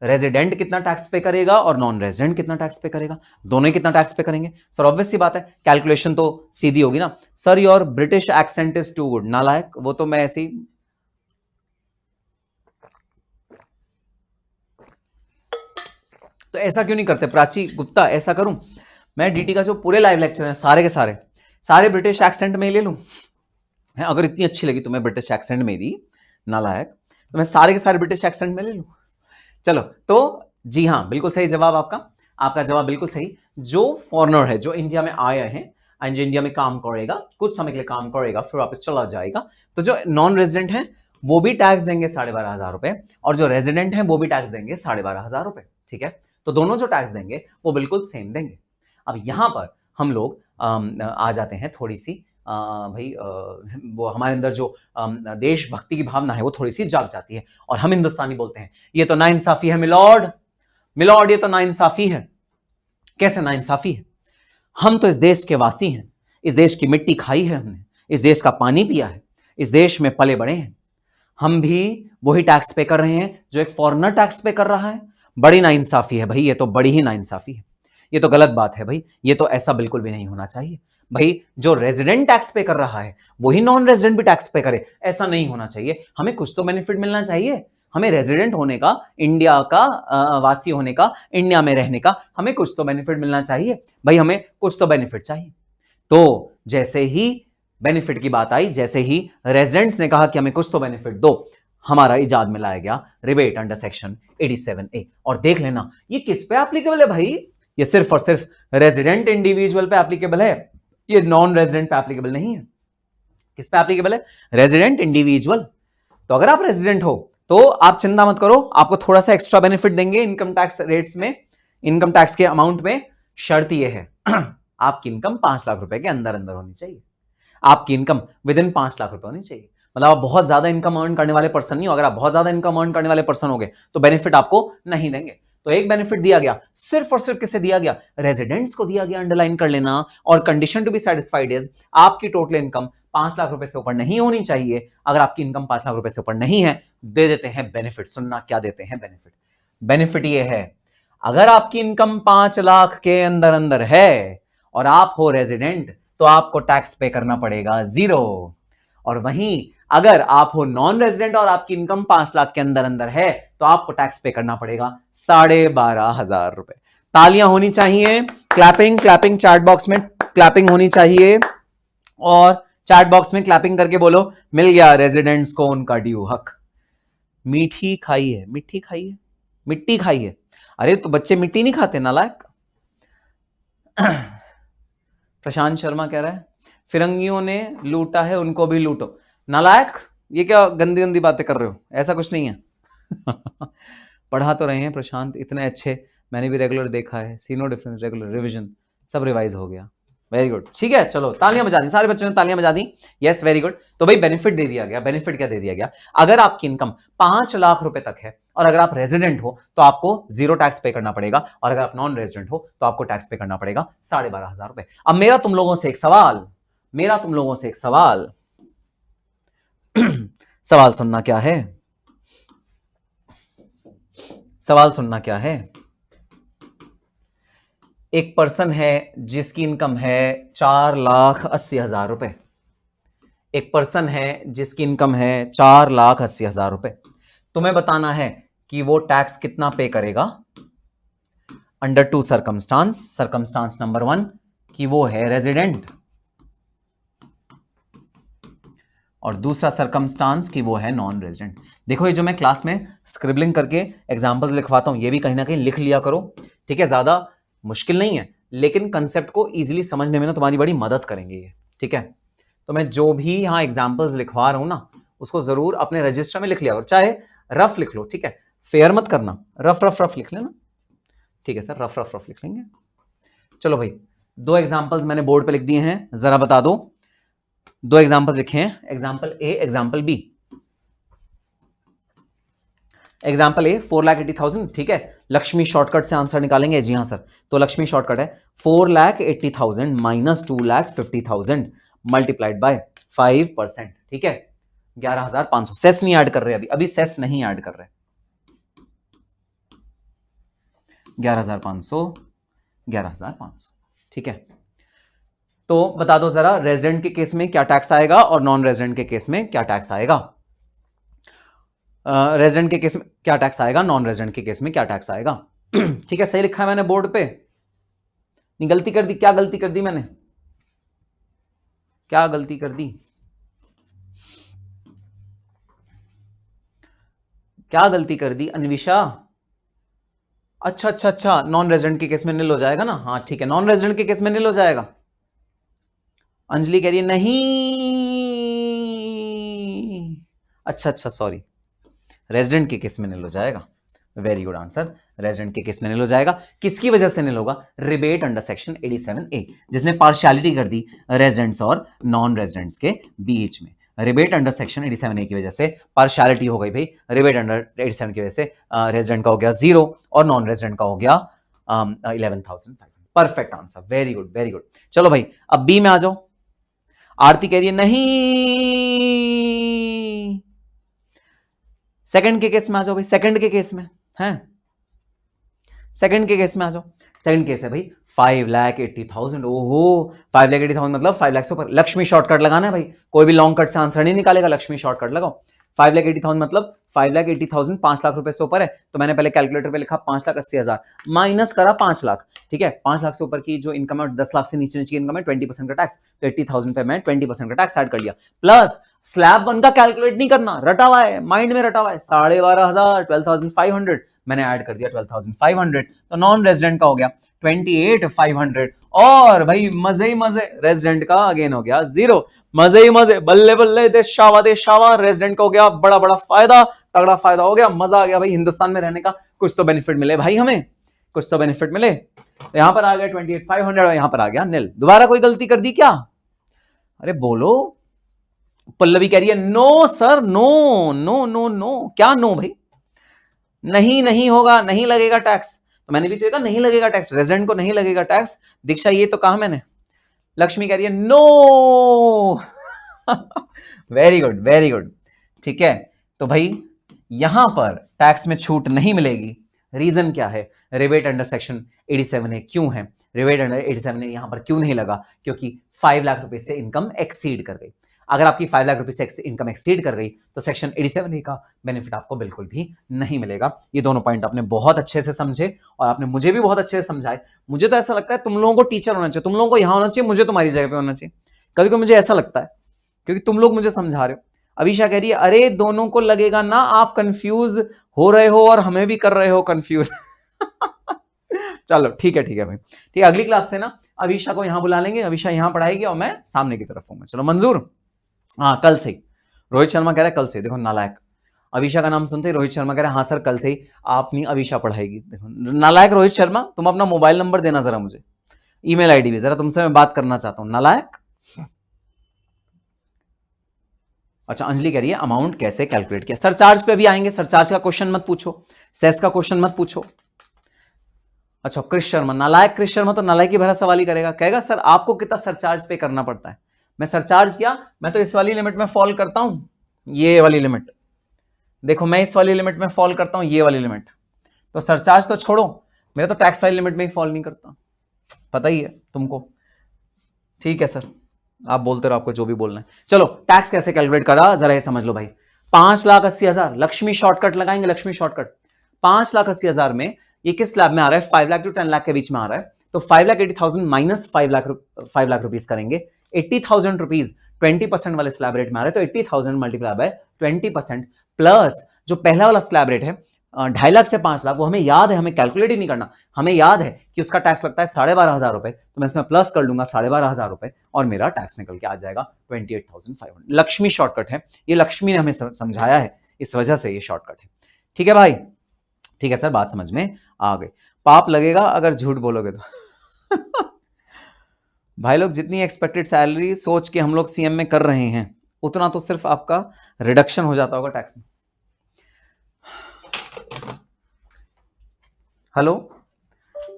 रेजिडेंट कितना टैक्स पे करेगा और नॉन रेजिडेंट कितना टैक्स पे करेगा, दोनों ही कितना टैक्स पे करेंगे। सर ऑब्वियस सी बात है, कैलकुलेशन तो सीधी होगी ना। Sir your British accent is too good, नालायक, वो तो मैं ऐसे ही, तो ऐसा क्यों नहीं करते प्राची गुप्ता, ऐसा करूं मैं डीटी का जो पूरे लाइव लेक्चर हैं सारे के सारे ब्रिटिश एक्सेंट में ही ले लूं, अगर इतनी अच्छी लगी तुम्हें ब्रिटिश एक्सेंट मेरी नालायक, तो मैं सारे के सारे ब्रिटिश एक्सेंट में ले लूं। चलो तो जी हाँ, बिल्कुल सही जवाब आपका जवाब बिल्कुल सही। जो फॉरेनर है, जो इंडिया में आया है एंड जो इंडिया में काम करेगा, कुछ समय के लिए काम करेगा फिर वापस चला जाएगा, तो जो नॉन रेजिडेंट है वो भी टैक्स देंगे 12,500 रुपए और जो रेजिडेंट है वो भी टैक्स देंगे 12,500 रुपए, ठीक है। तो दोनों जो टैक्स देंगे वो बिल्कुल सेम देंगे। अब यहां पर हम लोग आ जाते हैं थोड़ी सी भाई वो हमारे अंदर जो देशभक्ति की भावना है वो थोड़ी सी जाग जाती है और हम हिंदुस्तानी बोलते हैं ये तो नाइंसाफी है मिलॉर्ड, मिलॉर्ड ये तो नाइंसाफी है। कैसे नाइंसाफी है, हम तो इस देश के वासी हैं, इस देश की मिट्टी खाई है हमने, इस देश का पानी पिया है, इस देश में पले बड़े हैं, हम भी वही टैक्स पे कर रहे हैं जो एक फॉरेनर टैक्स पे कर रहा है। बड़ी नाइंसाफी है भाई, ये तो बड़ी ही नाइंसाफी है, ये तो गलत बात है भाई, ये तो ऐसा बिल्कुल भी नहीं होना चाहिए भाई। जो रेजिडेंट टैक्स पे कर रहा है वही नॉन रेजिडेंट भी टैक्स पे करे, ऐसा नहीं होना चाहिए। हमें कुछ तो बेनिफिट मिलना चाहिए, हमें रेजिडेंट होने का, इंडिया का वासी होने का, इंडिया में रहने का हमें कुछ तो बेनिफिट मिलना चाहिए भाई, हमें कुछ तो बेनिफिट चाहिए। तो जैसे ही बेनिफिट की बात आई, जैसे ही रेजिडेंट्स ने कहा कि हमें कुछ तो बेनिफिट दो, हमारा इजाद में लाया गया रिबेट अंडर सेक्शन 87A। और देख लेना ये किस पे एप्लीकेबल है भाई, ये सिर्फ और सिर्फ रेजिडेंट इंडिविजुअल पे एप्लीकेबल है, ये नॉन रेजिडेंट पे एप्लीकेबल नहीं है। किस पे एप्लीकेबल है, रेजिडेंट इंडिविजुअल। तो अगर आप रेजिडेंट हो तो आप चिंता मत करो, आपको थोड़ा सा एक्स्ट्रा बेनिफिट देंगे इनकम टैक्स रेट्स में, इनकम टैक्स के अमाउंट में। शर्त यह है आपकी इनकम 5 लाख रुपए के अंदर अंदर होनी चाहिए, आपकी इनकम विद इन 5 लाख रुपए होनी चाहिए। मतलब आप बहुत ज्यादा इनकम अर्न करने वाले पर्सन नहीं हो, अगर आप बहुत ज्यादा इनकम अर्न करने वाले पर्सन हो गए तो बेनिफिट आपको नहीं देंगे। तो एक बेनिफिट दिया गया, सिर्फ और सिर्फ किसे दिया गया, रेजिडेंट्स को दिया गया, अंडरलाइन कर लेना। और condition to be satisfied is आपकी टोटल इनकम 5 लाख रुपए से ऊपर नहीं होनी चाहिए। अगर आपकी इनकम 5 लाख रुपए से ऊपर नहीं है, दे देते हैं बेनिफिट। सुनना क्या देते हैं बेनिफिट, बेनिफिट ये है अगर आपकी इनकम 5 लाख के अंदर अंदर है और आप हो रेजिडेंट तो आपको टैक्स पे करना पड़ेगा 0। और वहीं अगर आप हो नॉन रेजिडेंट और आपकी इनकम 5 लाख के अंदर अंदर है तो आपको टैक्स पे करना पड़ेगा 12,500 रुपए। तालियां होनी चाहिए, क्लैपिंग क्लैपिंग, चैट बॉक्स में क्लैपिंग होनी चाहिए और चैट बॉक्स में क्लैपिंग करके बोलो मिल गया रेजिडेंट्स को उनका ड्यू हक। मीठी खाई है, मिट्टी खाई है, मिट्टी खाई है। अरे तो बच्चे मिट्टी नहीं खाते नालायक। प्रशांत शर्मा कह रहा है फिरंगियों ने लूटा है उनको भी लूटो। नालायक, ये क्या गंदी गंदी बातें कर रहे हो, ऐसा कुछ नहीं है। पढ़ा तो रहे हैं प्रशांत इतने अच्छे, मैंने भी रेगुलर देखा है, सी नो डिफरेंस, रेगुलर रिवीजन सब रिवाइज हो गया। वेरी गुड, ठीक है, चलो तालियां बजा दी, सारे बच्चों ने तालियां बजा दी। Yes very good. तो भाई बेनिफिट दे दिया गया। बेनिफिट क्या दे दिया गया, अगर आपकी इनकम 5 लाख रुपए तक है और अगर आप रेजिडेंट हो तो आपको 0 टैक्स पे करना पड़ेगा और अगर आप नॉन रेजिडेंट हो तो आपको टैक्स पे करना पड़ेगा 12,500 रुपए। अब मेरा तुम लोगों से एक सवाल, सवाल सुनना क्या है, सवाल सुनना क्या है। एक पर्सन है जिसकी इनकम है 4,80,000 रुपए, एक पर्सन है जिसकी इनकम है 4,80,000 रुपए। तुम्हें बताना है कि वो टैक्स कितना पे करेगा अंडर 2 सर्कमस्टांस। सर्कमस्टांस नंबर 1 कि वो है रेजिडेंट, और दूसरा सरकमस्टांस की वो है नॉन रेजिडेंट। देखो ये जो मैं क्लास में स्क्रिबलिंग करके एग्जांपल्स लिखवाता हूं, ये भी कहीं ना कहीं लिख लिया करो, ठीक है। ज्यादा मुश्किल नहीं है, लेकिन कंसेप्ट को इजीली समझने में ना तुम्हारी बड़ी मदद करेंगे ये, ठीक है। तो मैं जो भी यहाँ एग्जाम्पल्स लिखवा रहा हूं ना, उसको जरूर अपने रजिस्टर में लिख लिया करो, चाहे रफ लिख लो, ठीक है, फेयर मत करना, रफ रफ रफ लिख लेना, ठीक है सर, रफ रफ रफ लिख लेंगे। चलो भाई, दो एग्जाम्पल्स मैंने बोर्ड पे लिख दिए हैं, जरा बता दो। दो एग्जाम्पल्स लिखे हैं, एग्जाम्पल ए, एग्जाम्पल बी। एग्जाम्पल ए 4,80,000, ठीक है। लक्ष्मी शॉर्टकट से आंसर निकालेंगे, जी हाँ सर। तो लक्ष्मी शॉर्टकट है 4,80,000 माइनस 2,50,000 मल्टीप्लाइड बाय 5%, ठीक है, 11,500। सेस नहीं ऐड कर रहे, अभी सेस नहीं ऐड कर रहे। 11,500, 11,500, ठीक है। तो बता दो जरा, रेजिडेंट के केस में क्या टैक्स आएगा और नॉन रेजिडेंट के केस में क्या टैक्स आएगा। रेजिडेंट के केस में क्या टैक्स आएगा, नॉन रेजिडेंट के केस में क्या टैक्स आएगा। ठीक है, सही लिखा है मैंने बोर्ड पे, नहीं गलती कर दी? क्या गलती कर दी मैंने, क्या गलती कर दी, क्या गलती कर दी अन्विशा? अच्छा अच्छा अच्छा, नॉन रेजिडेंट के केस में निल हो जाएगा ना, हाँ ठीक है, नॉन रेजिडेंट के केस में निल हो जाएगा। अंजलि कह रही है नहीं, अच्छा अच्छा सॉरी, रेजिडेंट के केस में निल हो जाएगा। वेरी गुड आंसर, रेजिडेंट के केस में निल हो जाएगा। किसकी वजह से निल होगा? रिबेट अंडर सेक्शन 87A, जिसने पार्शियलिटी कर दी रेजिडेंट्स और नॉन रेजिडेंट्स के बीच में। रिबेट अंडर सेक्शन 87A की वजह से पार्शियलिटी हो गई भाई, रिबेट अंडर 87 की वजह से रेजिडेंट का हो गया 0 और नॉन रेजिडेंट का हो गया 11,500। Perfect answer, very good very good. चलो भाई, अब बी में आ जाओ। आरती कह रही है नहीं, सेकंड के केस में आ जाओ भाई, सेकंड के केस में है, सेकंड के केस में आ जाओ। सेकंड केस है भाई 5,80,000, ओहो 5,80,000 मतलब 5 लाख से ऊपर। लक्ष्मी शॉर्टकट लगाना है भाई, कोई भी लॉन्ग कट से आंसर नहीं निकालेगा, लक्ष्मी शॉर्टकट लगाओ। 5,80,000 मतलब 5,80,000 5 लाख रुपए से ऊपर है, तो मैंने पहले कैलकुलेटर पे लिखा 5,80,000 माइनस करा 5 लाख, ठीक है। 5 लाख से ऊपर की जो इनकम है, 10 लाख से नीचे की इनकम है 20% का टैक्स, तो 80,000 पे मैं 20% का टैक्स ऐड कर लिया। प्लस स्लैब 1 का कैलकुलेट नहीं करना, रटा हुआ है, माइंड में रटा हुआ है, 12,500, 12,500 मैंने ऐड कर दिया 12,500, तो नॉन रेजिडेंट का हो गया 28,500, और भाई मजे ही मजे, रेजिडेंट का अगेन हो गया 0। मजे ही मजे, बल्ले बल्ले दे शावा, रेजिडेंट का हो गया बड़ा बड़ा फायदा, तगड़ा फायदा हो गया, मजा आ गया भाई, हिंदुस्तान में रहने का कुछ तो बेनिफिट मिले भाई, हमें कुछ तो बेनिफिट मिले। तो यहां पर आ गया 28,500 और यहां पर आ गया निल। दोबारा कोई गलती कर दी क्या? अरे बोलो। पल्लवी कह रही है no sir, no no no no, क्या नो भाई? नहीं नहीं होगा, नहीं लगेगा टैक्स, तो मैंने भी तो कहा नहीं लगेगा टैक्स, रेजिडेंट को नहीं लगेगा टैक्स। दीक्षा ये तो कहा मैंने। लक्ष्मी कह रही है no. Very good very good, ठीक है। तो भाई यहां पर टैक्स में छूट नहीं मिलेगी, रीजन क्या है? रिबेट अंडर सेक्शन 87A क्यों है? रिबेट अंडर 87A यहां पर क्यों नहीं लगा? क्योंकि 5 लाख रुपए से इनकम एक्सीड कर गई। अगर आपकी 5 लाख रुपए से इनकम एक्सीड कर गई तो सेक्शन 87A का बेनिफिट आपको बिल्कुल भी नहीं मिलेगा। ये दोनों पॉइंट आपने बहुत अच्छे से समझे और आपने मुझे भी बहुत अच्छे से समझाए। मुझे तो ऐसा लगता है तुम लोगों को टीचर होना चाहिए, तुम लोगों को यहां होना चाहिए, मुझे तुम्हारी जगह पे होना चाहिए। कभी कभी मुझे ऐसा लगता है, क्योंकि तुम लोग मुझे समझा रहे हो। अभिषा कह रही है अरे दोनों को लगेगा ना, आप कंफ्यूज हो रहे हो और हमें भी कर रहे हो कंफ्यूज। चलो ठीक है भाई, ठीक है। अगली क्लास से ना अभिषा को यहां बुला लेंगे, अभिषा यहां पढ़ाएगी और मैं सामने की तरफ हूं। चलो मंजूर? हाँ कल से ही। रोहित शर्मा कह रहा है कल से, देखो नालायक। अभिषा का नाम सुनते ही रोहित शर्मा कह रहा है हाँ सर कल से ही आपनी अभिषा पढ़ाएगी। देखो नालायक रोहित शर्मा, तुम अपना मोबाइल नंबर देना जरा मुझे, ईमेल आईडी भी, जरा तुमसे मैं बात करना चाहता हूं, नालायक। अच्छा अंजलि कह रही है अमाउंट कैसे कैलकुलेट किया? सरचार्ज पे भी आएंगे, सरचार्ज का क्वेश्चन मत पूछो, सेस का क्वेश्चन मत पूछो। अच्छा क्रिश शर्मा, नालायक क्रिश शर्मा तो नालायक ही भरा सवाल ही करेगा, कहेगा सर आपको कितना सरचार्ज पे करना पड़ता है। मैं सरचार्ज किया, मैं तो इस वाली लिमिट में फॉल करता हूं, ये वाली लिमिट देखो, मैं इस वाली लिमिट में फॉल करता हूं, ये वाली लिमिट। तो सरचार्ज तो छोड़ो, मेरा तो टैक्स वाली लिमिट में ही फॉल नहीं करता, पता ही है तुमको। ठीक है सर, आप बोलते रहो, आपको जो भी बोलना है। चलो टैक्स कैसे कैलकुलेट करा जरा ये समझ लो भाई। 5,80,000 लक्ष्मी शॉर्टकट लगाएंगे, लक्ष्मी शॉर्टकट। 5,80,000 में ये किस स्लैब में आ रहा है? 5 लाख टू 10 लाख के बीच में आ रहा है, तो 5,80,000 माइनस 5 लाख रुपीज करेंगे, 80,000 रुपीज 20% वाले स्लैब रेट में आ रहे, तो 80,000 मल्टीप्लाई बाय 20% प्लस जो पहला वाला स्लैब रेट है 2.5 लाख से 5 लाख, वो हमें याद है, हमें कैलकुलेट ही नहीं करना, हमें याद है कि उसका टैक्स लगता है 12,500 रुपए, तो मैं इसमें प्लस कर लूंगा 12,500 रुपए और मेरा टैक्स निकल के आ जाएगा 28,500। लक्ष्मी शॉर्टकट है, ये लक्ष्मी ने हमें समझाया है, इस वजह से ये शॉर्टकट है। ठीक है भाई, ठीक है सर, बात समझ में आ गई। पाप लगेगा अगर झूठ बोलोगे तो। भाई लोग, जितनी एक्सपेक्टेड सैलरी सोच के हम लोग सीएम में कर रहे हैं, उतना तो सिर्फ आपका रिडक्शन हो जाता होगा टैक्स में। हेलो,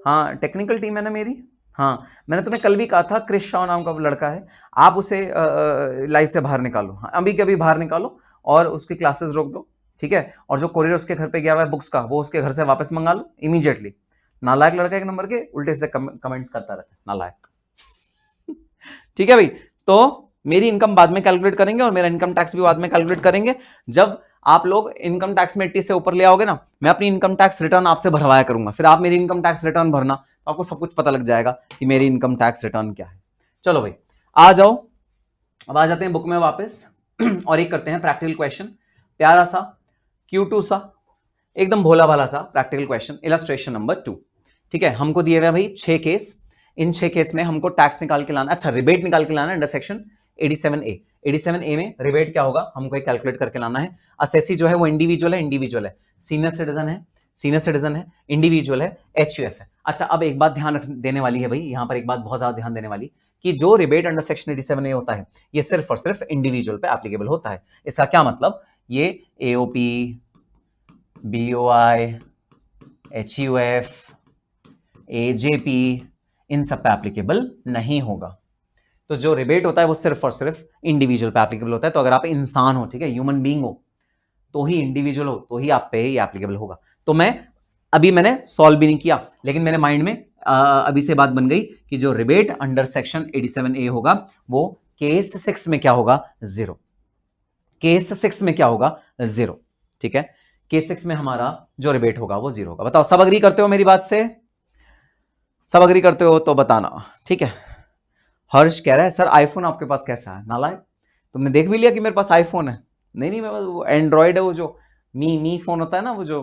हाँ टेक्निकल टीम है ना मेरी। हाँ, मैंने तुम्हें कल भी कहा था, क्रिश शाह नाम का लड़का है, आप उसे लाइफ से बाहर निकालो, हाँ, अभी के अभी बाहर निकालो और उसकी क्लासेस रोक दो, ठीक है। और जो कोरियर उसके घर पे गया हुआ है बुक्स का, वो उसके घर से वापस मंगा लो इमीडिएटली। नालायक लड़का, एक नंबर के, उल्टे से कमेंट्स करता रहता है, नालायक। ठीक है भाई, तो मेरी इनकम बाद में कैलकुलेट करेंगे और मेरा इनकम टैक्स भी बाद में कैलकुलेट करेंगे। जब आप लोग इनकम टैक्स में 80 से ऊपर ले आओगे ना, मैं अपनी इनकम टैक्स रिटर्न आपसे भरवाया करूंगा, फिर आप मेरी इनकम टैक्स रिटर्न भरना, तो आपको सब कुछ पता लग जाएगा कि मेरी इनकम टैक्स रिटर्न क्या है। चलो भाई, आ जाओ, अब आ जाते हैं बुक में वापस और एक करते हैं प्रैक्टिकल क्वेश्चन, प्यारा सा, Q2 सा, एकदम भोला भाला सा प्रैक्टिकल क्वेश्चन, इलस्ट्रेशन नंबर 2। ठीक है, हमको दिए हुए भाई 6 केस, इन 6 केस में हमको टैक्स निकाल के लाना, अच्छा रिबेट निकाल के लाना अंडर सेक्शन 87A। 87A में रिबेट क्या होगा हमको एक कैलकुलेट करके लाना है। असेसी जो है वो इंडिविजुअल है, सीनियर सिटीजन है, इंडिविजुअल है, HUF है। अच्छा, अब एक बात ध्यान देने वाली है भाई, यहां पर एक बात बहुत ज्यादा ध्यान देने वाली, कि जो रिबेट अंडर सेक्शन 87A होता है, ये सिर्फ और सिर्फ इंडिविजुअल पे एप्लीकेबल होता है। इसका क्या मतलब, ये AOP, BOI, HUF, AJP, इन सब पे एप्लीकेबल नहीं होगा। तो जो रिबेट होता है वो सिर्फ और सिर्फ इंडिविजुअल पे एप्लीकेबल होता है। तो अगर आप इंसान हो, ठीक है, ह्यूमन बीइंग हो, तो ही इंडिविजुअल हो, तो ही आप पे ये एप्लीकेबल होगा। तो मैंने सॉल्व भी नहीं किया, लेकिन मेरे माइंड में अभी से बात बन गई कि जो रिबेट अंडर सेक्शन 87A होगा वो केस 6 में क्या होगा, 0। केस 6 में क्या होगा, 0। ठीक है, केस 6 में हमारा जो रिबेट होगा वो 0 होगा। बताओ, सब अग्री करते हो मेरी बात से? सब अग्री करते हो तो बताना, ठीक है। हर्ष कह रहा है सर आईफोन आपके पास कैसा है? नालायक, तुमने देख भी लिया कि मेरे पास आईफोन है? नहीं, मेरे पास वो एंड्रॉइड है, वो जो मी फोन होता है ना, वो जो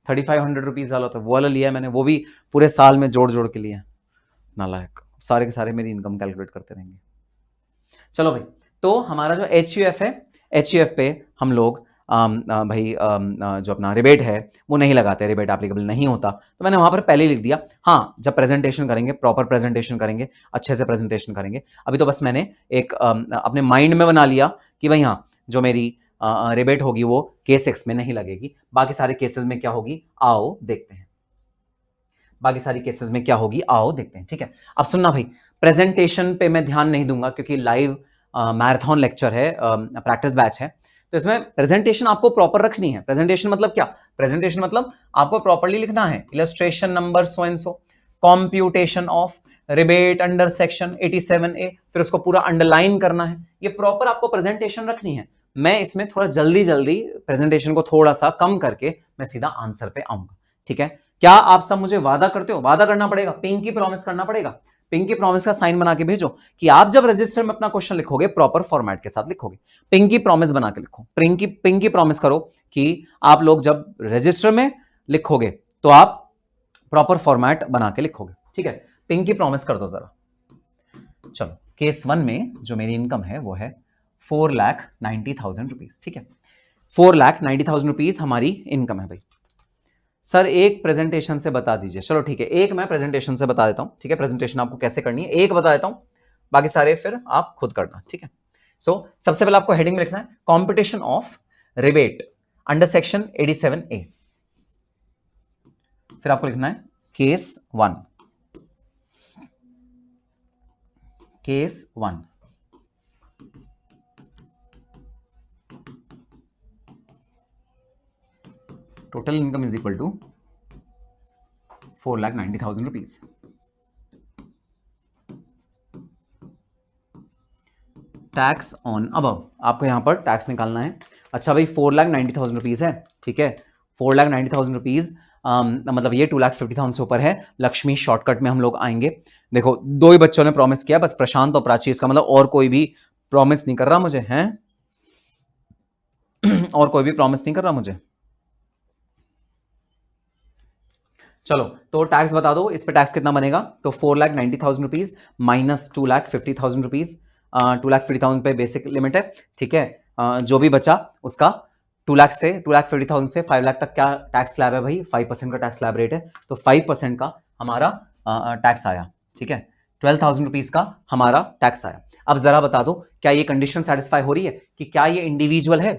3500 रुपीज वाला होता है, वो वाला लिया है मैंने, वो भी पूरे साल में जोड़ जोड़ के लिया। नालायक, सारे के सारे मेरी इनकम कैलकुलेट करते रहेंगे। चलो भाई, तो हमारा जो HUF है, HUF पे हम लोग जो अपना रिबेट है वो नहीं लगाते, रिबेट एप्लीकेबल नहीं होता, तो मैंने वहां पर पहले ही लिख दिया। हाँ, जब प्रेजेंटेशन करेंगे, प्रॉपर प्रेजेंटेशन करेंगे, अच्छे से प्रेजेंटेशन करेंगे। अभी तो बस मैंने एक अपने माइंड में बना लिया कि भाई हाँ, जो मेरी रिबेट होगी वो केस 6 में नहीं लगेगी, बाकी सारे केसेस में क्या होगी, आओ देखते हैं। बाकी सारी केसेस में क्या होगी, आओ देखते हैं। ठीक है, अब सुनना भाई, प्रेजेंटेशन पे मैं ध्यान नहीं दूंगा क्योंकि लाइव मैराथन लेक्चर है, प्रैक्टिस बैच है, तो इसमें प्रेजेंटेशन आपको प्रॉपर रखनी है। प्रेजेंटेशन मतलब क्या, प्रेजेंटेशन मतलब आपको प्रॉपर्ली लिखना है, illustration number so and so, computation of rebate under section 87A, फिर उसको पूरा अंडरलाइन करना है। ये प्रॉपर आपको प्रेजेंटेशन रखनी है। मैं इसमें थोड़ा जल्दी प्रेजेंटेशन को थोड़ा सा कम करके मैं सीधा आंसर पे आऊंगा। ठीक है, क्या आप सब मुझे वादा करते हो? वादा करना पड़ेगा, पिंकी प्रॉमिस करना पड़ेगा, पिंकी प्रॉमिस का साइन बना के भेजो कि आप जब रजिस्टर में अपना क्वेश्चन लिखोगे प्रॉपर फॉर्मेट के साथ लिखोगे। पिंकी प्रॉमिस बना के लिखो, पिंकी प्रॉमिस करो कि आप लोग जब रजिस्टर में लिखोगे तो आप प्रॉपर फॉर्मेट बना के लिखोगे। ठीक है, पिंकी प्रॉमिस कर दो जरा। चलो, केस 1 में जो मेरी इनकम है वो है 4,90,000 रुपीज। ठीक है, 4,90,000 रुपीज हमारी इनकम है भाई। सर एक प्रेजेंटेशन से बता दीजिए। चलो ठीक है, एक मैं प्रेजेंटेशन से बता देता हूं। ठीक है, प्रेजेंटेशन आपको कैसे करनी है एक बता देता हूं, बाकी सारे फिर आप खुद करना। ठीक है, सो सबसे पहले आपको हेडिंग में लिखना है competition of rebate under section 87A, फिर आपको लिखना है case 1। Case 1, total income is equal to 4,90,000 rupees. Tax on above, आपको यहां पर टैक्स निकालना है। अच्छा भाई, 4,90,000 रुपीज है, ठीक है, 4,90,000 रुपीज मतलब ये 2,50,000 से ऊपर है। लक्ष्मी शॉर्टकट में हम लोग आएंगे। देखो, दो ही बच्चों ने प्रॉमिस किया, बस प्रशांत और प्राची, इसका मतलब और कोई भी प्रॉमिस नहीं कर रहा मुझे, हैं? और कोई भी प्रॉमिस नहीं कर रहा मुझे। चलो, तो टैक्स बता दो, इस पे टैक्स कितना बनेगा? तो 4,90,000 रुपीज माइनस 2,50,000 रुपीज। 2,50,000 पे बेसिक लिमिट है, ठीक है। जो भी बचा उसका 2,50,000 से 5 लाख तक क्या टैक्स स्लैब है भाई? 5% का टैक्स स्लैब रेट है, तो 5% का हमारा टैक्स आया, ठीक है। 12,000 रुपीज का हमारा टैक्स आया। अब जरा बता दो, क्या ये कंडीशन सेटिस्फाई हो रही है कि क्या ये इंडिविजुअल है?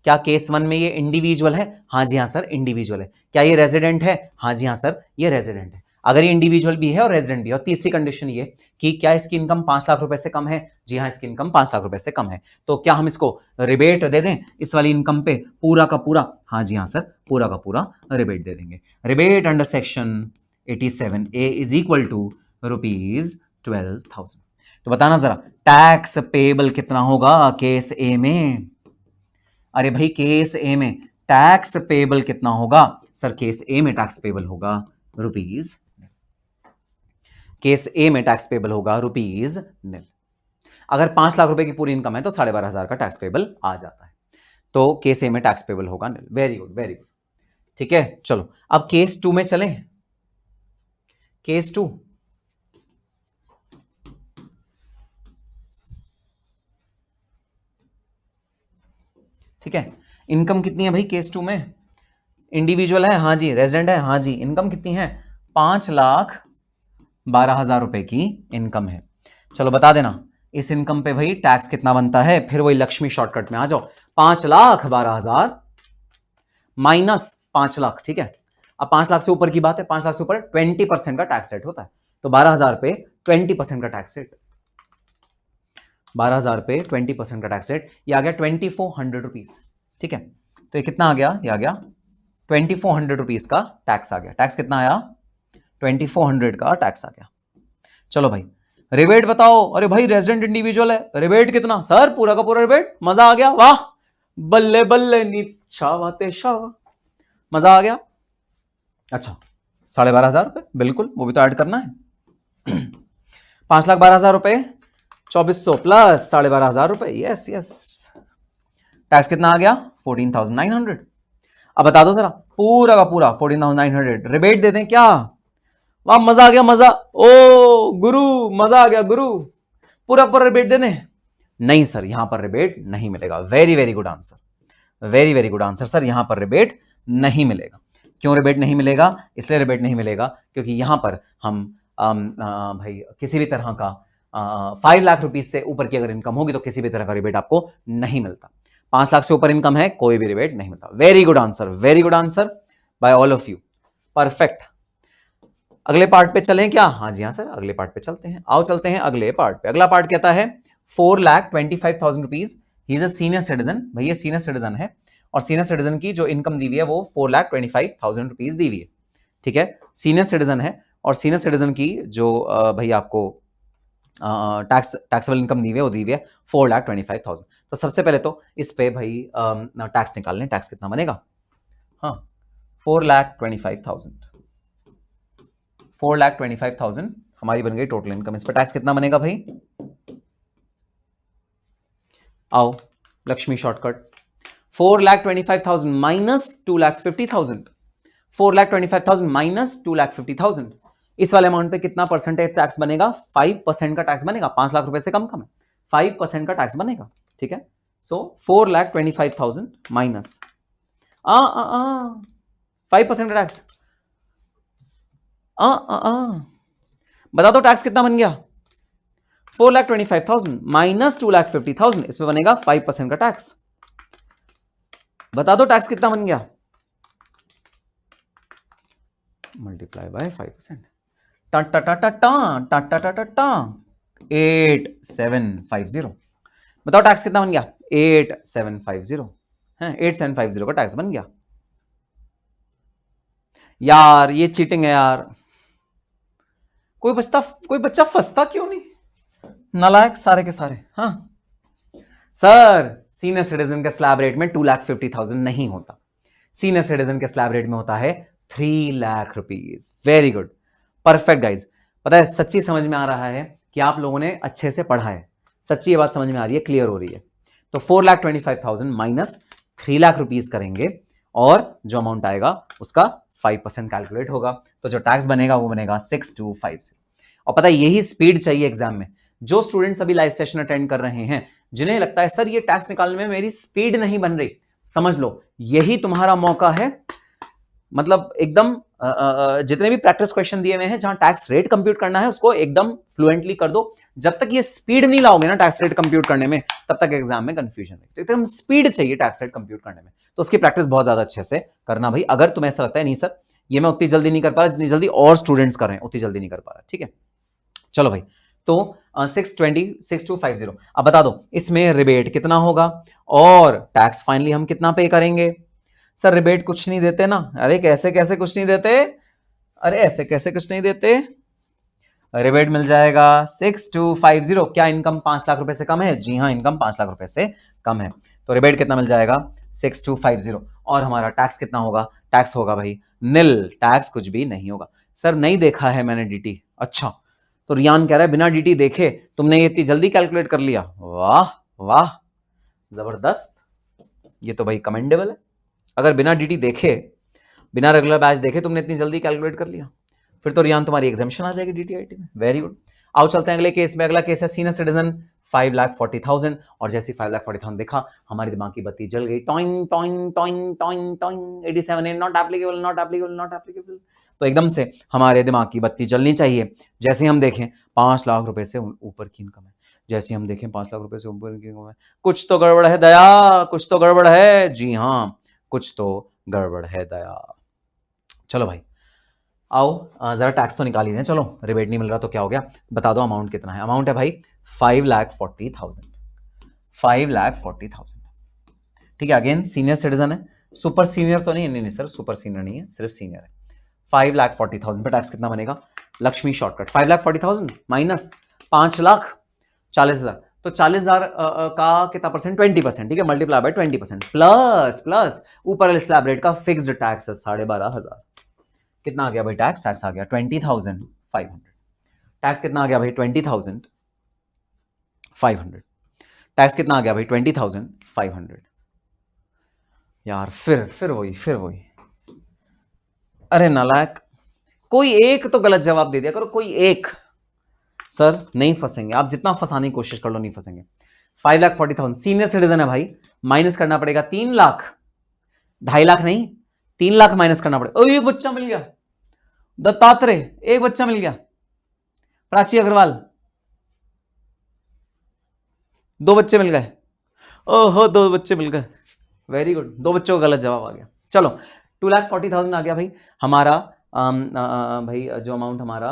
क्या केस 1 में ये इंडिविजुअल है? हाँ जी हाँ सर, इंडिविजुअल है। क्या ये रेजिडेंट है? हाँ जी हाँ सर, ये रेजिडेंट है। अगर ये इंडिविजुअल भी है और रेजिडेंट भी है, और तीसरी कंडीशन ये कि क्या इसकी इनकम 5 लाख रुपए से कम है? जी हाँ, इसकी इनकम 5 लाख रुपए से कम है। तो क्या हम इसको रिबेट दे दें इस वाली इनकम पे पूरा का पूरा? हाँ जी हाँ सर, पूरा का पूरा रिबेट दे देंगे। Rebate under section 87A is equal to ₹12,000। तो बताना जरा, टैक्स पेबल कितना होगा केस ए में? अरे भाई, केस ए में टैक्स पेबल कितना होगा? सर, केस ए में टैक्स पेबल होगा रुपीज, केस ए में टैक्स पेबल होगा रुपीज निल। अगर 5 लाख रुपए की पूरी इनकम है तो 12,500 का टैक्स पेबल आ जाता है, तो केस ए में टैक्स पेबल होगा निल। वेरी गुड, वेरी गुड, ठीक है। चलो, अब केस 2 में चलें। केस 2, ठीक है। इनकम कितनी है भाई केस 2 में? इंडिविजुअल है, हाँ जी। रेजिडेंट है, हाँ जी। इनकम कितनी है? 5,12,000 रुपए की इनकम है। चलो बता देना, इस इनकम पे भाई टैक्स कितना बनता है? फिर वही लक्ष्मी शॉर्टकट में आ जाओ। 5,12,000 माइनस 5 लाख, ठीक है। अब 5 लाख से ऊपर की बात है, 5 लाख से ऊपर 20% का टैक्स रेट होता है, तो 12,000 पे 20% का टैक्स रेट, 12,000 पे 20% का टैक्स रेट, ये आ गया 2,400 रुपीज, ठीक है। तो ये कितना आ गया? ये आ गया 2,400 रुपीज का टैक्स आ गया। टैक्स कितना आया? 2,400 का टैक्स आ गया। चलो भाई, रिबेट बताओ। अरे भाई, रेजिडेंट इंडिविजुअल है, रिबेट कितना? सर, पूरा का पूरा रिबेट। मजा आ गया, वाह, बल्ले बल्ले नी शावा, मजा आ गया। अच्छा, 12,500 रुपए, बिल्कुल, वो भी तो ऐड करना है। 5,12,000 रुपए, 2,400 प्लस 12,500 रुपए, यस यस। टैक्स कितना आ गया? 14,900। अब बता दो जरा, पूरा का पूरा 14,900 रिबेट दे दें क्या? वाह, मजा आ गया, मजा। ओ गुरु, मजा आ गया गुरु, पूरा पूरा रिबेट दे दें? नहीं सर, यहां पर रिबेट नहीं मिलेगा। Very very good answer, very very good answer sir, यहां पर रिबेट नहीं मिलेगा। क्यों रिबेट नहीं मिलेगा? इसलिए रिबेट नहीं मिलेगा क्योंकि यहां पर हम भाई किसी भी तरह का 5 लाख रुपीज से ऊपर की अगर इनकम होगी तो किसी भी तरह का रिबेट आपको नहीं मिलता। 5 लाख से ऊपर इनकम है, कोई भी रिबेट नहीं मिलता। Very good answer, very good answer by all of you, perfect. अगले पार्ट पे चलें क्या? हाँ जी हाँ सर, अगले पार्ट पे चलते हैं। आओ चलते हैं अगले पार्ट पे। अगला पार्ट कहता है 4,25,000 rupees, he is a senior citizen. भैया सीनियर सिटीजन है, और सीनियर सिटीजन की जो इनकम दी हुई है वो 4,25,000 रुपीज दी हुई है, ठीक है। सीनियर सिटीजन है, और सीनियर सिटीजन की जो भाई आपको टैक्सेबल इनकम दी हुई है वो दी हुई है 4,25,000। तो सबसे पहले तो इस पे भाई टैक्स निकाल लें। टैक्स कितना बनेगा? हाँ, 4,25,000, 4,25,000 हमारी बन गई टोटल इनकम। इस पर टैक्स कितना बनेगा भाई? आओ, लक्ष्मी शॉर्टकट। 4,25,000 माइनस 2,50,000, 4,25,000 माइनस 2,50,000, इस वाले अमाउंट पे कितना परसेंटेज टैक्स बनेगा? 5% का टैक्स बनेगा। 5 लाख रुपए से कम कम है, 5% का टैक्स बनेगा, ठीक है। सो 4,25,000 माइनस 5% का टैक्स, बता दो टैक्स कितना बन गया? 4,25,000 माइनस 2,50,000, इसमें बनेगा 5% का टैक्स। बता दो टैक्स कितना बन गया? Multiply by 5%, 8750। बताओ टैक्स कितना बन गया? 8750 है, 8750 का टैक्स बन गया। यार ये चीटिंग है यार, कोई बच्चा फंसता क्यों नहीं? नालायक सारे के सारे। हाँ सर, सीनियर सिटीजन के स्लैब रेट में 2,50,000 नहीं होता, सीनियर सिटीजन के स्लैब रेट में होता है 3 lakh rupees. Very good, perfect guys. पता है सच्ची समझ में आ रहा है कि आप लोगों ने अच्छे से पढ़ा है, सच्ची ये बात समझ में आ रही है, क्लियर हो रही है। तो 4,25,000 माइनस 3 लाख रुपीज करेंगे और जो अमाउंट आएगा उसका 5% कैलकुलेट होगा, तो जो टैक्स बनेगा वो बनेगा 6250। और पता है यही स्पीड चाहिए एग्जाम में। जो स्टूडेंट्स अभी लाइव सेशन अटेंड कर रहे हैं, जिन्हें लगता है सर ये टैक्स निकालने में मेरी स्पीड नहीं बन रही, समझ लो यही तुम्हारा मौका है। मतलब एकदम जितने भी प्रैक्टिस क्वेश्चन दिए हुए हैं जहां टैक्स रेट कंप्यूट करना है उसको एकदम फ्लुएंटली कर दो। जब तक ये स्पीड नहीं लाओगे ना टैक्स रेट कंप्यूट करने में, तब तक एग्जाम में कंफ्यूजन है। तो एकदम स्पीड चाहिए टैक्स रेट कंप्यूट करने में, तो उसकी प्रैक्टिस बहुत ज्यादा अच्छे से करना भाई। अगर तुम्हें ऐसा लगता है नहीं सर ये मैं उतनी जल्दी नहीं कर पा रहा जितनी जल्दी और स्टूडेंट्स कर रहे हैं, उतनी जल्दी नहीं कर पा रहा, ठीक है। चलो भाई, तो 6250। अब बता दो इसमें रिबेट कितना होगा और टैक्स फाइनली हम कितना पे करेंगे। सर रिबेट कुछ नहीं देते ना। अरे कैसे कैसे कुछ नहीं देते, अरे ऐसे कैसे कुछ नहीं देते। रिबेट मिल जाएगा 6250। क्या इनकम 5 लाख रुपए से कम है? जी हाँ, इनकम 5 लाख रुपए से कम है, तो रिबेट कितना मिल जाएगा 6250। और हमारा टैक्स कितना होगा? टैक्स होगा भाई निल, टैक्स कुछ भी नहीं होगा। सर नहीं देखा है मैंने डीटी। अच्छा, तो रियान कह रहा है बिना डीटी देखे तुमने ये इतनी जल्दी कैलकुलेट कर लिया। वाह वाह, जबरदस्त, ये तो भाई कमेंडेबल है। अगर बिना डीटी देखे, बिना रेगुलर बैच देखे तुमने इतनी जल्दी कैलकुलेट कर लिया, फिर तो रियान तुम्हारी एग्जामिशन आ जाएगी डीटीआईटी में। Very good. आओ चलते हैं अगले केस में। अगला केस है सीनियर सिटीजन 5,40,000। और जैसे 5,40,000 देखा हमारी दिमाग की बत्ती जल गई, toing toing toing toing toing, 87 not applicable not applicable not applicable. तो एकदम से हमारे दिमाग की बत्ती जलनी चाहिए जैसे हम देखें 5 लाख रुपए से ऊपर की इनकम है। जैसे हम देखें 5 लाख रुपए से ऊपर की इनकम है, कुछ तो गड़बड़ है दया, कुछ तो गड़बड़ है। जी हाँ, कुछ तो गड़बड़ है दया। चलो भाई आओ जरा टैक्स तो निकाल ही दें। चलो रिबेट नहीं मिल रहा तो क्या हो गया, बता दो अमाउंट कितना है। अमाउंट है भाई 5,40,000। 5,40,000, ठीक है। अगेन सीनियर सिटीजन है, सुपर सीनियर तो नहीं, नहीं सर सुपर सीनियर नहीं है, सिर्फ सीनियर है। 5,40,000 पे टैक्स कितना बनेगा? लक्ष्मी शॉर्टकट, 5,40,000 माइनस 5,40,000, तो 40,000 का कितना परसेंट? 20%, ठीक है। मल्टीप्लाई बाय 20% प्लस प्लस ऊपर स्लैब रेट का फिक्स्ड टैक्स है 12,500। कितना आ गया भाई टैक्स? टैक्स आ गया 20,500। टैक्स कितना आ गया भाई? 20,500। टैक्स कितना आ गया भाई? 20,500। यार फिर वही। अरे नालायक, कोई एक तो गलत जवाब दे दिया करो, कोई एक। सर नहीं फंसेंगे, आप जितना फंसाने की कोशिश कर लो नहीं फंसेंगे। 5,40,000 सीनियर सिटीजन है भाई, माइनस करना पड़ेगा 3 लाख, 2.5 लाख नहीं 3 लाख माइनस करना पड़ेगा। ओ ये बच्चा मिल गया दत्तात्रेय, एक बच्चा मिल गया। प्राची अग्रवाल, 2 बच्चे मिल गए। ओहो 2 बच्चे मिल गए, वेरी गुड। 2 बच्चों का गलत जवाब आ गया। चलो 2,40,000 आ गया भाई हमारा। भाई जो अमाउंट हमारा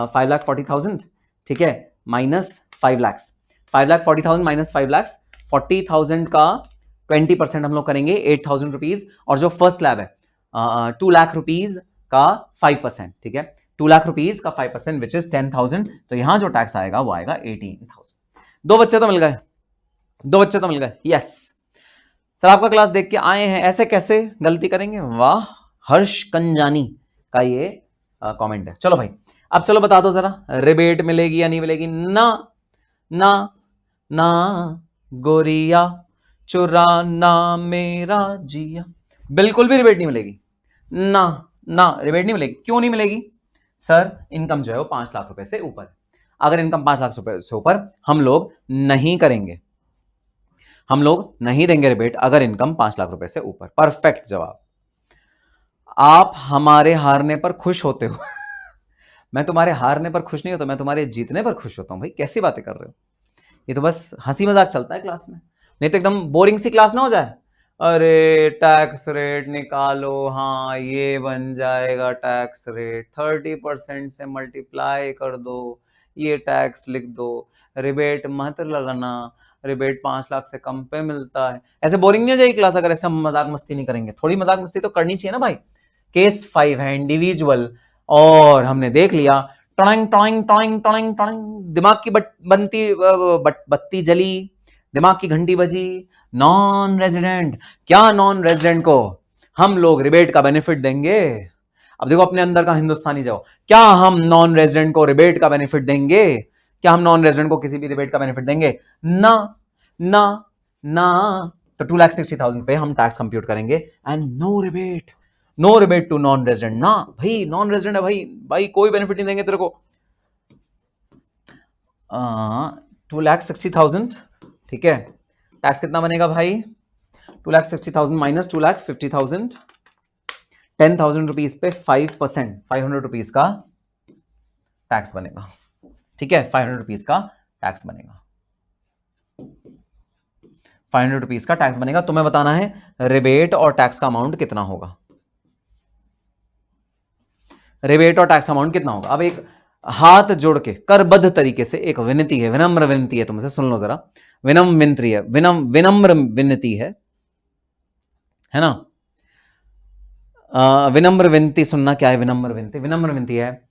5,40,000, ठीक है, माइनस 5 लाख। 5,40,000 माइनस 5 लाख, 40,000 का 20% हम लोग करेंगे 8,000 रुपीज। और जो फर्स्ट स्लैब है 2 लाख रुपीज का 5%, ठीक है। 2 लाख रुपीज का 5% विच इज 10,000। तो यहां जो टैक्स आएगा वो आएगा 18,000। 2 बच्चे तो मिल गए, 2 बच्चे तो मिल गए, यस। सर आपका क्लास देख के आए हैं, ऐसे कैसे गलती करेंगे? वाह, हर्ष कंजानी का ये कमेंट है। चलो भाई अब चलो बता दो जरा, रिबेट मिलेगी या नहीं मिलेगी? ना ना ना गोरिया चुराना मेरा जिया, बिल्कुल भी रिबेट नहीं मिलेगी। ना ना रिबेट नहीं मिलेगी। क्यों नहीं मिलेगी? सर इनकम जो है वो 5 लाख रुपए से ऊपर। अगर इनकम 5 लाख रुपए से ऊपर हम लोग नहीं करेंगे, हम लोग नहीं देंगे रिबेट अगर इनकम 5 लाख रुपए से ऊपर। परफेक्ट जवाब। आप हमारे हारने पर खुश होते हो मैं तुम्हारे हारने पर खुश नहीं होता, मैं तुम्हारे जीतने पर खुश होता हूं। भाई कैसी बातें कर रहे हो, ये तो बस हंसी मजाक चलता है क्लास में, नहीं तो एकदम बोरिंग सी क्लास ना हो जाए। अरे टैक्स रेट निकालो, हाँ ये बन जाएगा टैक्स रेट, 30% से मल्टीप्लाई कर दो, ये टैक्स लिख दो, रिबेट मत लगना, रिबेट 5 लाख से कम पे मिलता है। ऐसे बोरिंग नहीं हो जाएगी क्लास अगर ऐसे हम मजाक मस्ती नहीं करेंगे। थोड़ी मजाक मस्ती तो करनी चाहिए ना भाई। केस 5 है इंडिविजुअल, और हमने देख लिया toing toing toing toing toing, दिमाग की बत्ती जली, दिमाग की घंटी बजी। नॉन रेजिडेंट, क्या नॉन रेजिडेंट को हम लोग रिबेट का बेनिफिट देंगे? अब देखो अपने अंदर का हिंदुस्तानी जाओ, क्या हम नॉन रेजिडेंट को रिबेट का बेनिफिट देंगे? क्या हम नॉन रेजिडेंट को किसी भी रिबेट का बेनिफिट देंगे? ना ना ना। तो 2,60,000 पे हम टैक्स कंप्यूट करेंगे and no rebate, no rebate to non resident. ना भाई, नॉन रेजिडेंट है भाई, भाई कोई बेनिफिट नहीं देंगे तेरे को। 2,60,000, ठीक है, टैक्स कितना बनेगा भाई? 2,60,000 माइनस 2,50,000, 10,000 रुपीज पे 5%, 500 रुपीज का टैक्स बनेगा, ठीक है, 500 रुपीज का टैक्स बनेगा, 500 रुपीज का टैक्स बनेगा। तुम्हें बताना है रिबेट और टैक्स का अमाउंट कितना होगा, रिबेट और टैक्स अमाउंट कितना होगा। अब एक हाथ जोड़ के करबद्ध तरीके से एक विनती है, विनम्र विनती है तुमसे, सुन लो जरा। विनम्र विनती है, विनम्र विनती है ना? विनम्र विनती सुनना। क्या है विनम्र विनती? विनम्र विनती है,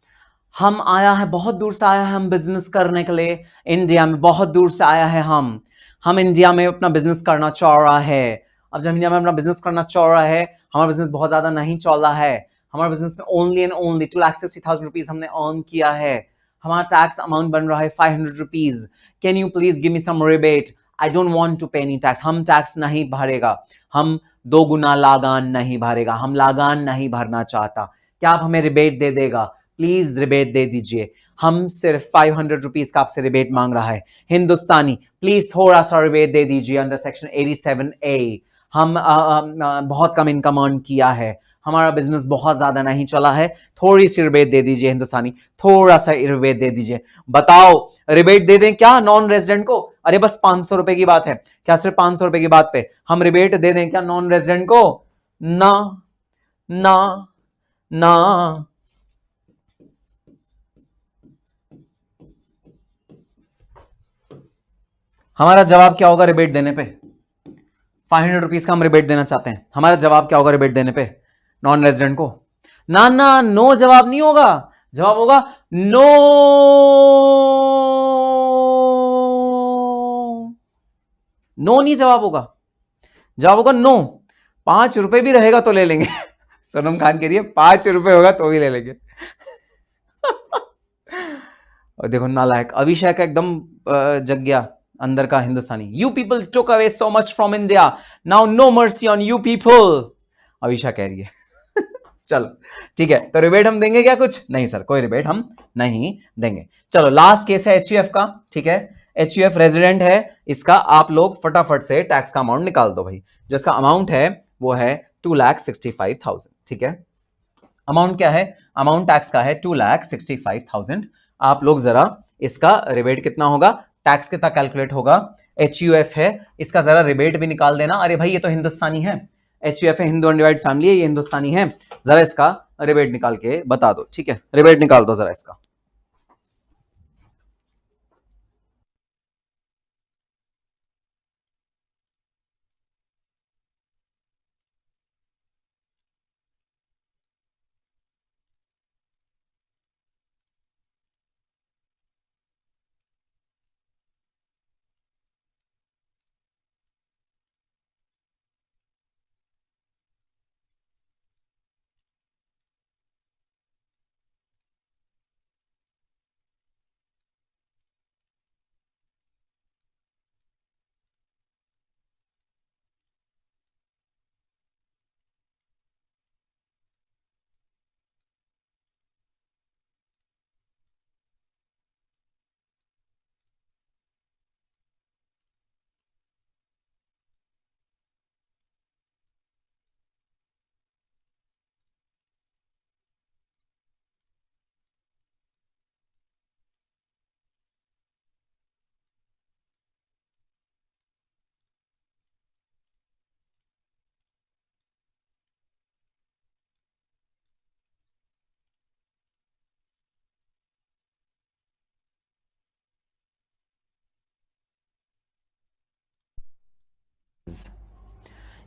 हम आया है, बहुत दूर से आया है हम बिजनेस करने के लिए, इंडिया में बहुत दूर से आया है हम इंडिया में अपना बिजनेस करना चाह रहा है। अब जब इंडिया में अपना बिजनेस करना चाह रहा है, हमारा बिजनेस बहुत ज्यादा नहीं चल रहा है, हमारा बिजनेस में ओनली एंड ओनली 2,60,000 रुपीज हमने अर्न किया है, हमारा टैक्स अमाउंट बन रहा है 500 rupees. Can you please give me some rebate? I don't want to pay any tax. हम टैक्स नहीं भरेगा, हम 2 गुना लागान नहीं भरेगा, हम लागान नहीं भरना चाहता, क्या आप हमें रिबेट दे देगा? प्लीज रिबेट दे दीजिए। हम सिर्फ 500 रुपीज का आपसे रिबेट मांग रहा है, हिंदुस्तानी प्लीज थोड़ा सा रिबेट दे दीजिए अंडर सेक्शन 87A। हम बहुत कम इनकम अर्न किया है, हमारा बिजनेस बहुत ज्यादा नहीं चला है, थोड़ी सी रिबेट दे दीजिए हिंदुस्तानी, थोड़ा सा रिबेट दे दीजिए। बताओ रिबेट दे दें क्या नॉन रेजिडेंट को? अरे बस 500 रुपए की बात है, क्या सिर्फ 500 रुपए की बात पे हम रिबेट दे दें क्या नॉन रेजिडेंट को? ना ना ना। हमारा जवाब क्या होगा रिबेट देने पे? 500 रुपीज का हम रिबेट देना चाहते हैं, हमारा जवाब क्या होगा रिबेट देने पे नॉन रेजिडेंट को? ना ना, नो जवाब नहीं होगा, जवाब होगा नो। नो नहीं जवाब होगा, जवाब होगा नो। 5 रुपए भी रहेगा तो ले लेंगे। सनम खान कह रही है 5 रुपए होगा तो भी ले लेंगे। और देखो नालायक अभिषेक का एकदम जग गया अंदर का हिंदुस्तानी। You people took away so much from India, now no mercy on you people, Abhisha कह रही है। चलो ठीक है, तो रिबेट हम देंगे क्या? कुछ नहीं सर, कोई रिबेट हम नहीं देंगे। चलो लास्ट केस है एचयूएफ का, ठीक है, एचयूएफ रेजिडेंट है, इसका आप लोग फटाफट से टैक्स का अमाउंट निकाल दो भाई। जो इसका अमाउंट है वो है 2,65,000, ठीक है। अमाउंट क्या है? अमाउंट टैक्स का है 2,65,000। आप लोग जरा इसका रिबेट कितना होगा, टैक्स कितना कैलकुलेट होगा? एचयूएफ है, इसका जरा रिबेट भी निकाल देना। अरे भाई ये तो हिंदुस्तानी है, एचयूएफ है, हिंदू अनडिवाइड फैमिली है, ये हिंदुस्तानी है, जरा इसका रिबेट निकाल के बता दो, ठीक है, रिबेट निकाल दो जरा इसका।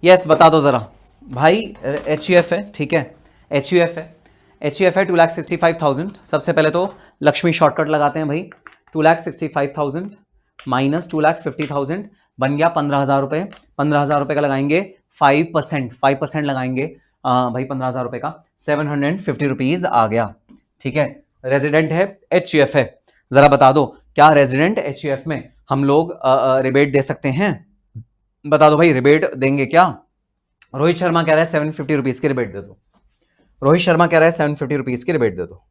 यस बता दो जरा भाई। एचयूएफ है, ठीक है, एचयूएफ है, एचयूएफ है 2,65,000। सबसे पहले तो लक्ष्मी शॉर्टकट लगाते हैं भाई, 2,65,000 माइनस 2,50,000 बन गया 15,000 रुपए। 15,000 रुपए का लगाएंगे 5%, 5% लगाएंगे। भाई 15,000 रुपए का 750 रुपीज आ गया, ठीक है। रेजिडेंट है, HUF है, जरा बता दो क्या रेजिडेंट HUF में हम लोग रिबेट दे सकते हैं? बता दो भाई, रिबेट देंगे क्या? रोहित शर्मा कह रहा है 750 रुपीज की रिबेट दे दो। रोहित शर्मा कह रहा है 750 रुपीज की रिबेट दे दो।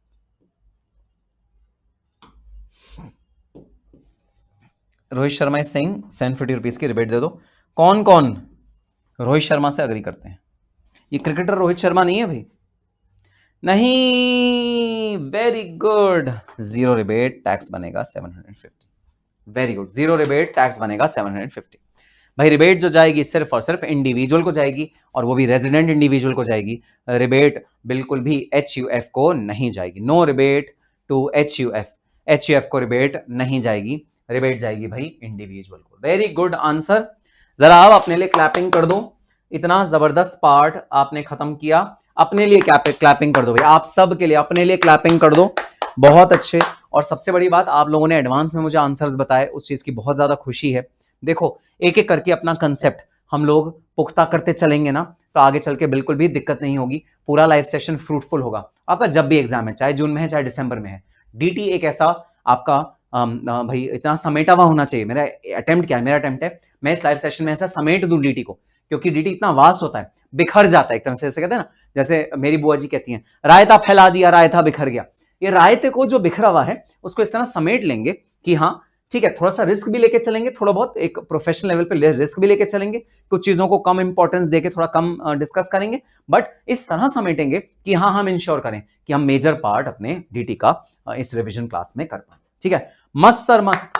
Rohit Sharma is saying 750 rupees की रिबेट दे दो। कौन कौन रोहित शर्मा से अग्री करते हैं? ये क्रिकेटर रोहित शर्मा नहीं है भाई, नहीं। Very good, zero rebate, tax बनेगा 750। Very good, zero rebate, tax बनेगा 750। भाई रिबेट जो जाएगी सिर्फ और सिर्फ इंडिविजुअल को जाएगी, और वो भी रेजिडेंट इंडिविजुअल को जाएगी। रिबेट बिल्कुल भी HUF को नहीं जाएगी। No rebate to HUF, HUF को रिबेट नहीं जाएगी, रिबेट जाएगी भाई इंडिविजुअल को। Very good answer. जरा आप अपने लिए क्लैपिंग कर दो, इतना जबरदस्त पार्ट आपने खत्म किया। अपने लिए क्लैपिंग कर दो भाई, आप सब के लिए अपने लिए क्लैपिंग कर दो, बहुत अच्छे। और सबसे बड़ी बात, आप लोगों ने एडवांस में मुझे आंसर्स बताए, उस चीज की बहुत ज्यादा खुशी है। देखो एक एक करके अपना कंसेप्ट हम लोग पुख्ता करते चलेंगे ना, तो आगे चल के बिल्कुल भी दिक्कत नहीं होगी, पूरा लाइव सेशन फ्रूटफुल होगा आपका। जब भी एग्जाम है, चाहे जून में है चाहे दिसंबर में है, DT एक ऐसा आपका भाई इतना समेटा हुआ होना चाहिए। मेरा अटेम्प्ट क्या है, मेरा अटेम्प्ट है मैं इस लाइव सेशन में ऐसा समेट दूं DT को, क्योंकि DT इतना वास्ट होता है, बिखर जाता है एक तरह से। जैसे कहते हैं ना, जैसे मेरी बुआ जी कहती हैं, रायता फैला दिया, रायता बिखर गया। ये रायते को जो बिखरा हुआ है उसको इस तरह समेट लेंगे कि हाँ ठीक है, थोड़ा सा रिस्क भी लेके चलेंगे, थोड़ा बहुत एक प्रोफेशनल लेवल पे रिस्क भी लेके चलेंगे, कुछ चीजों को कम इंपॉर्टेंस देके थोड़ा कम डिस्कस करेंगे, बट इस तरह समेटेंगे कि हाँ हम इंश्योर करें कि हम मेजर पार्ट अपने DT का इस रिवीजन क्लास में कर पाए। ठीक है, मस्त सर मस्त,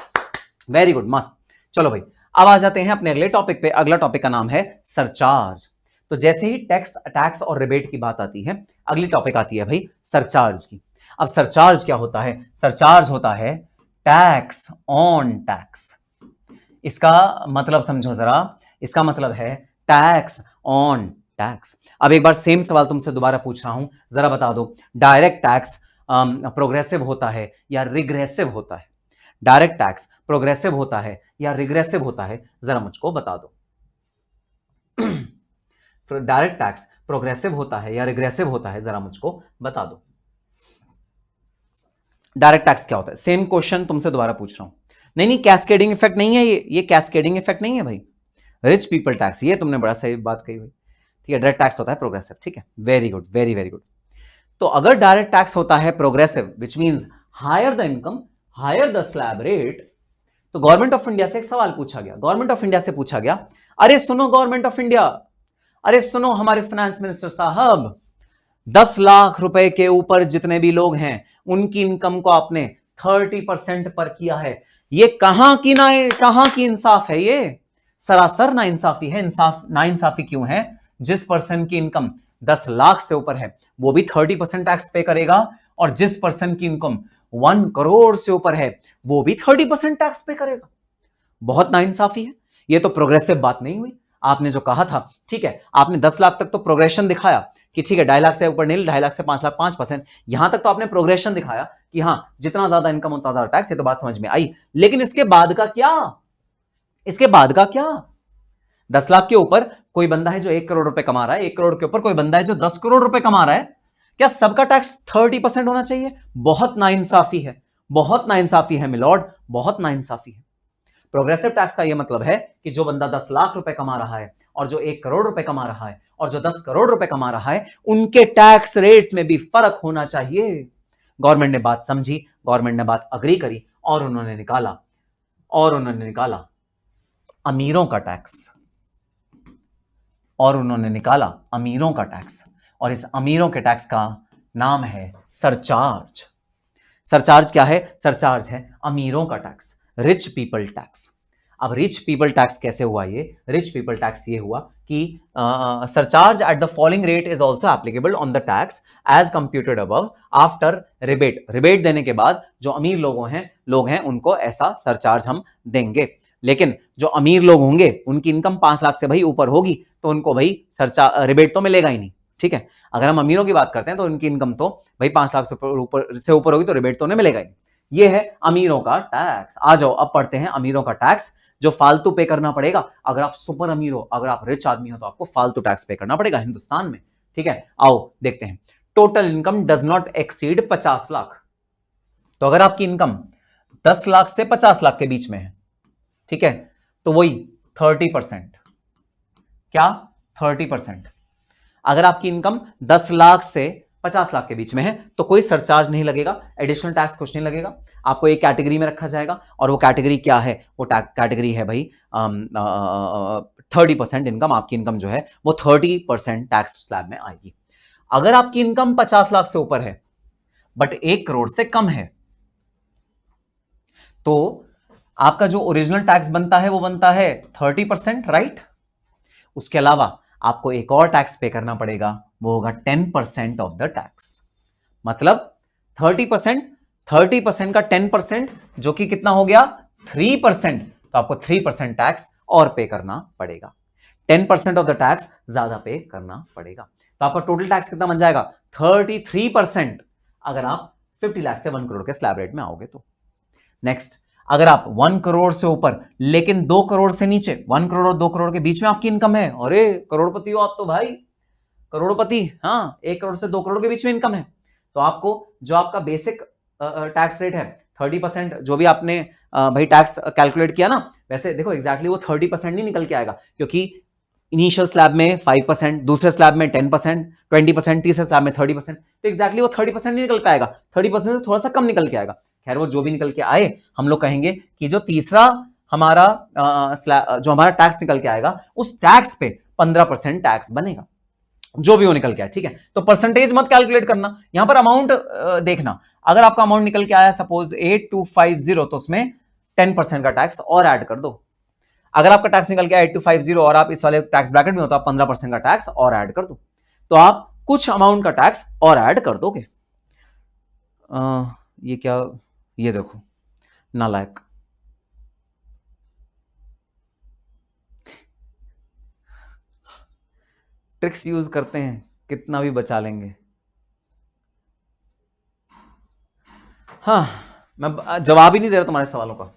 वेरी गुड, मस्त। चलो भाई अब आ जाते हैं अपने अगले टॉपिक पे। अगला टॉपिक का नाम है सरचार्ज। तो जैसे ही टैक्स और रिबेट की बात आती है, अगली टॉपिक आती है भाई सरचार्ज की। अब सरचार्ज क्या होता है? सरचार्ज होता है टैक्स ऑन टैक्स। इसका मतलब समझो जरा, इसका मतलब है टैक्स ऑन टैक्स। अब एक बार सेम सवाल तुमसे दोबारा पूछ रहा हूं, जरा बता दो, डायरेक्ट टैक्स प्रोग्रेसिव होता है या रिग्रेसिव होता है? डायरेक्ट टैक्स प्रोग्रेसिव होता है या रिग्रेसिव होता है, जरा मुझको बता दो। डायरेक्ट टैक्स प्रोग्रेसिव होता है या रिग्रेसिव होता है, जरा मुझको बता दो। डायरेक्ट टैक्स क्या होता है? सेम क्वेश्चन तुमसे दोबारा पूछ रहा हूं। नहीं कैस्केडिंग इफेक्ट नहीं है, ये कैस्केडिंग इफेक्ट नहीं है भाई। रिच पीपल टैक्स, ये तुमने बड़ा सही बात कही भाई। ठीक है, डायरेक्ट टैक्स होता है प्रोग्रेसिव। ठीक है, very good, very very good. तो अगर डायरेक्ट टैक्स होता है progressive, which means higher the income higher the slab rate, तो गवर्नमेंट ऑफ इंडिया से एक सवाल पूछा गया। गवर्नमेंट ऑफ इंडिया से पूछा गया, अरे सुनो गवर्नमेंट ऑफ इंडिया, अरे सुनो हमारे फाइनेंस मिनिस्टर साहब, 10 लाख रुपए के ऊपर जितने भी लोग हैं उनकी इनकम को आपने 30% पर किया है। ये कहां की इंसाफ है? ये सरासर ना इंसाफी है। ना इंसाफी क्यों है? जिस पर्सन की इनकम 10 लाख से ऊपर है वो भी 30% टैक्स पे करेगा, और जिस पर्सन की इनकम 1 करोड़ से ऊपर है वो भी 30% टैक्स पे करेगा। बहुत नाइंसाफी है। ये तो प्रोग्रेसिव बात नहीं हुई। आपने जो कहा था, ठीक है, आपने 10 लाख तक तो प्रोग्रेशन दिखाया कि ठीक है 2.5 लाख से ऊपर नील, 2.5 लाख से 5 लाख 5%, यहां तक तो आपने प्रोग्रेशन दिखाया कि हाँ जितना ज्यादा इनकम उतना ज्यादा टैक्स, ये तो बात समझ में आई। लेकिन इसके बाद का क्या? इसके बाद का क्या? 10 लाख के ऊपर कोई बंदा है जो 1 करोड़ रुपए कमा रहा है, 1 करोड़ के ऊपर कोई बंदा है जो 10 करोड़ रुपए कमा रहा है, क्या सबका टैक्स 30% होना चाहिए? बहुत नाइंसाफी है, बहुत नाइंसाफी है मिलॉर्ड, बहुत नाइंसाफी है। प्रोग्रेसिव टैक्स का यह मतलब है कि जो बंदा 10 लाख रुपए कमा रहा है और जो 1 करोड़ रुपए कमा रहा है और जो 10 करोड़ रुपए कमा रहा है, उनके टैक्स रेट्स में भी फर्क होना चाहिए। गवर्नमेंट ने बात समझी, गवर्नमेंट ने बात अग्री करी, और उन्होंने निकाला अमीरों का टैक्स, और उन्होंने निकाला अमीरों का टैक्स, और इस अमीरों के टैक्स का नाम है सरचार्ज। सरचार्ज क्या है? सरचार्ज है अमीरों का टैक्स, रिच पीपल टैक्स। अब रिच पीपल टैक्स कैसे हुआ? ये रिच पीपल टैक्स ये हुआ कि surcharge at the following rate is also applicable on the tax as computed above after rebate. Rebate देने के बाद जो अमीर लोग हैं उनको ऐसा सरचार्ज हम देंगे। लेकिन जो अमीर लोग होंगे उनकी इनकम 5 लाख से भाई ऊपर होगी, तो उनको भाई रिबेट तो मिलेगा ही नहीं। ठीक है, अगर हम अमीरों की बात करते हैं तो उनकी इनकम तो भाई 5 लाख से ऊपर होगी, तो रिबेट तो उन्हें मिलेगा ही नहीं। ये है अमीरों का टैक्स। आ जाओ अब पढ़ते हैं अमीरों का टैक्स, जो फालतू पे करना पड़ेगा। अगर आप सुपर अमीर हो, अगर आप रिच आदमी हो, तो आपको फालतू टैक्स पे करना पड़ेगा हिंदुस्तान में। ठीक है, आओ देखते हैं। Total income does not exceed 50 lakh. तो अगर आपकी इनकम 10 लाख से 50 लाख के बीच में है, ठीक है, तो वही 30%, क्या 30%। अगर आपकी इनकम 10 लाख से 50 लाख के बीच में है तो कोई सरचार्ज नहीं लगेगा, एडिशनल टैक्स कुछ नहीं लगेगा, आपको एक कैटेगरी में रखा जाएगा। और वो कैटेगरी क्या है? वो कैटेगरी है भाई 30% इनकम। आपकी इनकम जो है वो 30% टैक्स स्लैब में आएगी। अगर आपकी इनकम 50 लाख से ऊपर है बट 1 करोड़ से कम है, तो आपका जो ओरिजिनल टैक्स बनता है वो बनता है 30%, राइट? उसके अलावा आपको एक और टैक्स पे करना पड़ेगा, वो होगा 10% ऑफ द टैक्स। मतलब 30% का 10% जो कि कितना हो गया 3%, तो आपको 3% टैक्स और पे करना पड़ेगा। 10% ऑफ द टैक्स ज्यादा पे करना पड़ेगा, तो आपका टोटल टैक्स कितना बन जाएगा 33%, अगर आप 50 लाख से 1 करोड़ के स्लैब रेट में आओगे तो। नेक्स्ट, अगर आप 1 करोड़ से ऊपर लेकिन 2 करोड़ से नीचे, 1 करोड़ और 2 करोड़ के बीच में आपकी इनकम है, अरे करोड़पति हो आप तो भाई, करोड़पति, हाँ, 1 करोड़ से 2 करोड़ के बीच में इनकम है, तो आपको जो आपका बेसिक टैक्स रेट है 30%, जो भी आपने भाई टैक्स कैलकुलेट किया ना, वैसे देखो एग्जैक्टली वो 30% नहीं निकल के आएगा, क्योंकि इनिशियल स्लैब में 5%, दूसरे स्लैब में 10%, 20%, तीसरे स्लैब में 30%, तो एग्जैक्टली वो 30% नहीं निकल के आएगा, 30% से थोड़ा सा कम निकल के आएगा। खैर वो जो भी निकल के आए, हम लोग कहेंगे कि जो तीसरा हमारा जो हमारा टैक्स निकल के आएगा उस टैक्स पे 15% टैक्स बनेगा, जो भी वो निकल के आए, ठीक है। तो परसेंटेज मत कैलकुलेट करना, यहां पर अमाउंट देखना। अगर आपका अमाउंट निकल के आया सपोज 8250, तो उसमें 10% का टैक्स और ऐड कर दो। अगर आपका टैक्स निकल के आया 8250 और आप इस वाले टैक्स ब्रैकेट में हो, तो आप 15% का टैक्स और ऐड कर दो, तो आप कुछ अमाउंट का टैक्स और ऐड कर दोगे। ये क्या, ये देखो नालायक, ट्रिक्स यूज करते हैं, कितना भी बचा लेंगे। हाँ, मैं जवाब ही नहीं दे रहा तुम्हारे सवालों का।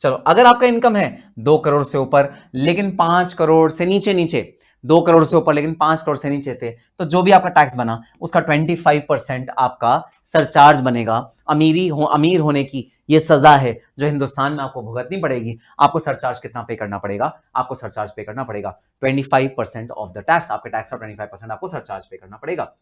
चलो, अगर आपका इनकम है 2 करोड़ से ऊपर लेकिन 5 करोड़ से नीचे, 2 करोड़ से ऊपर लेकिन 5 करोड़ से नीचे थे, तो जो भी आपका टैक्स बना उसका 25% आपका सरचार्ज बनेगा। अमीर होने की ये सजा है जो हिंदुस्तान में आपको भुगतनी पड़ेगी। आपको सरचार्ज कितना पे करना पड़ेगा? आपको सरचार्ज पे करना पड़ेगा 25% ऑफ द टैक्स। आपके टैक्स का 25% आपको सरचार्ज पे करना पड़ेगा।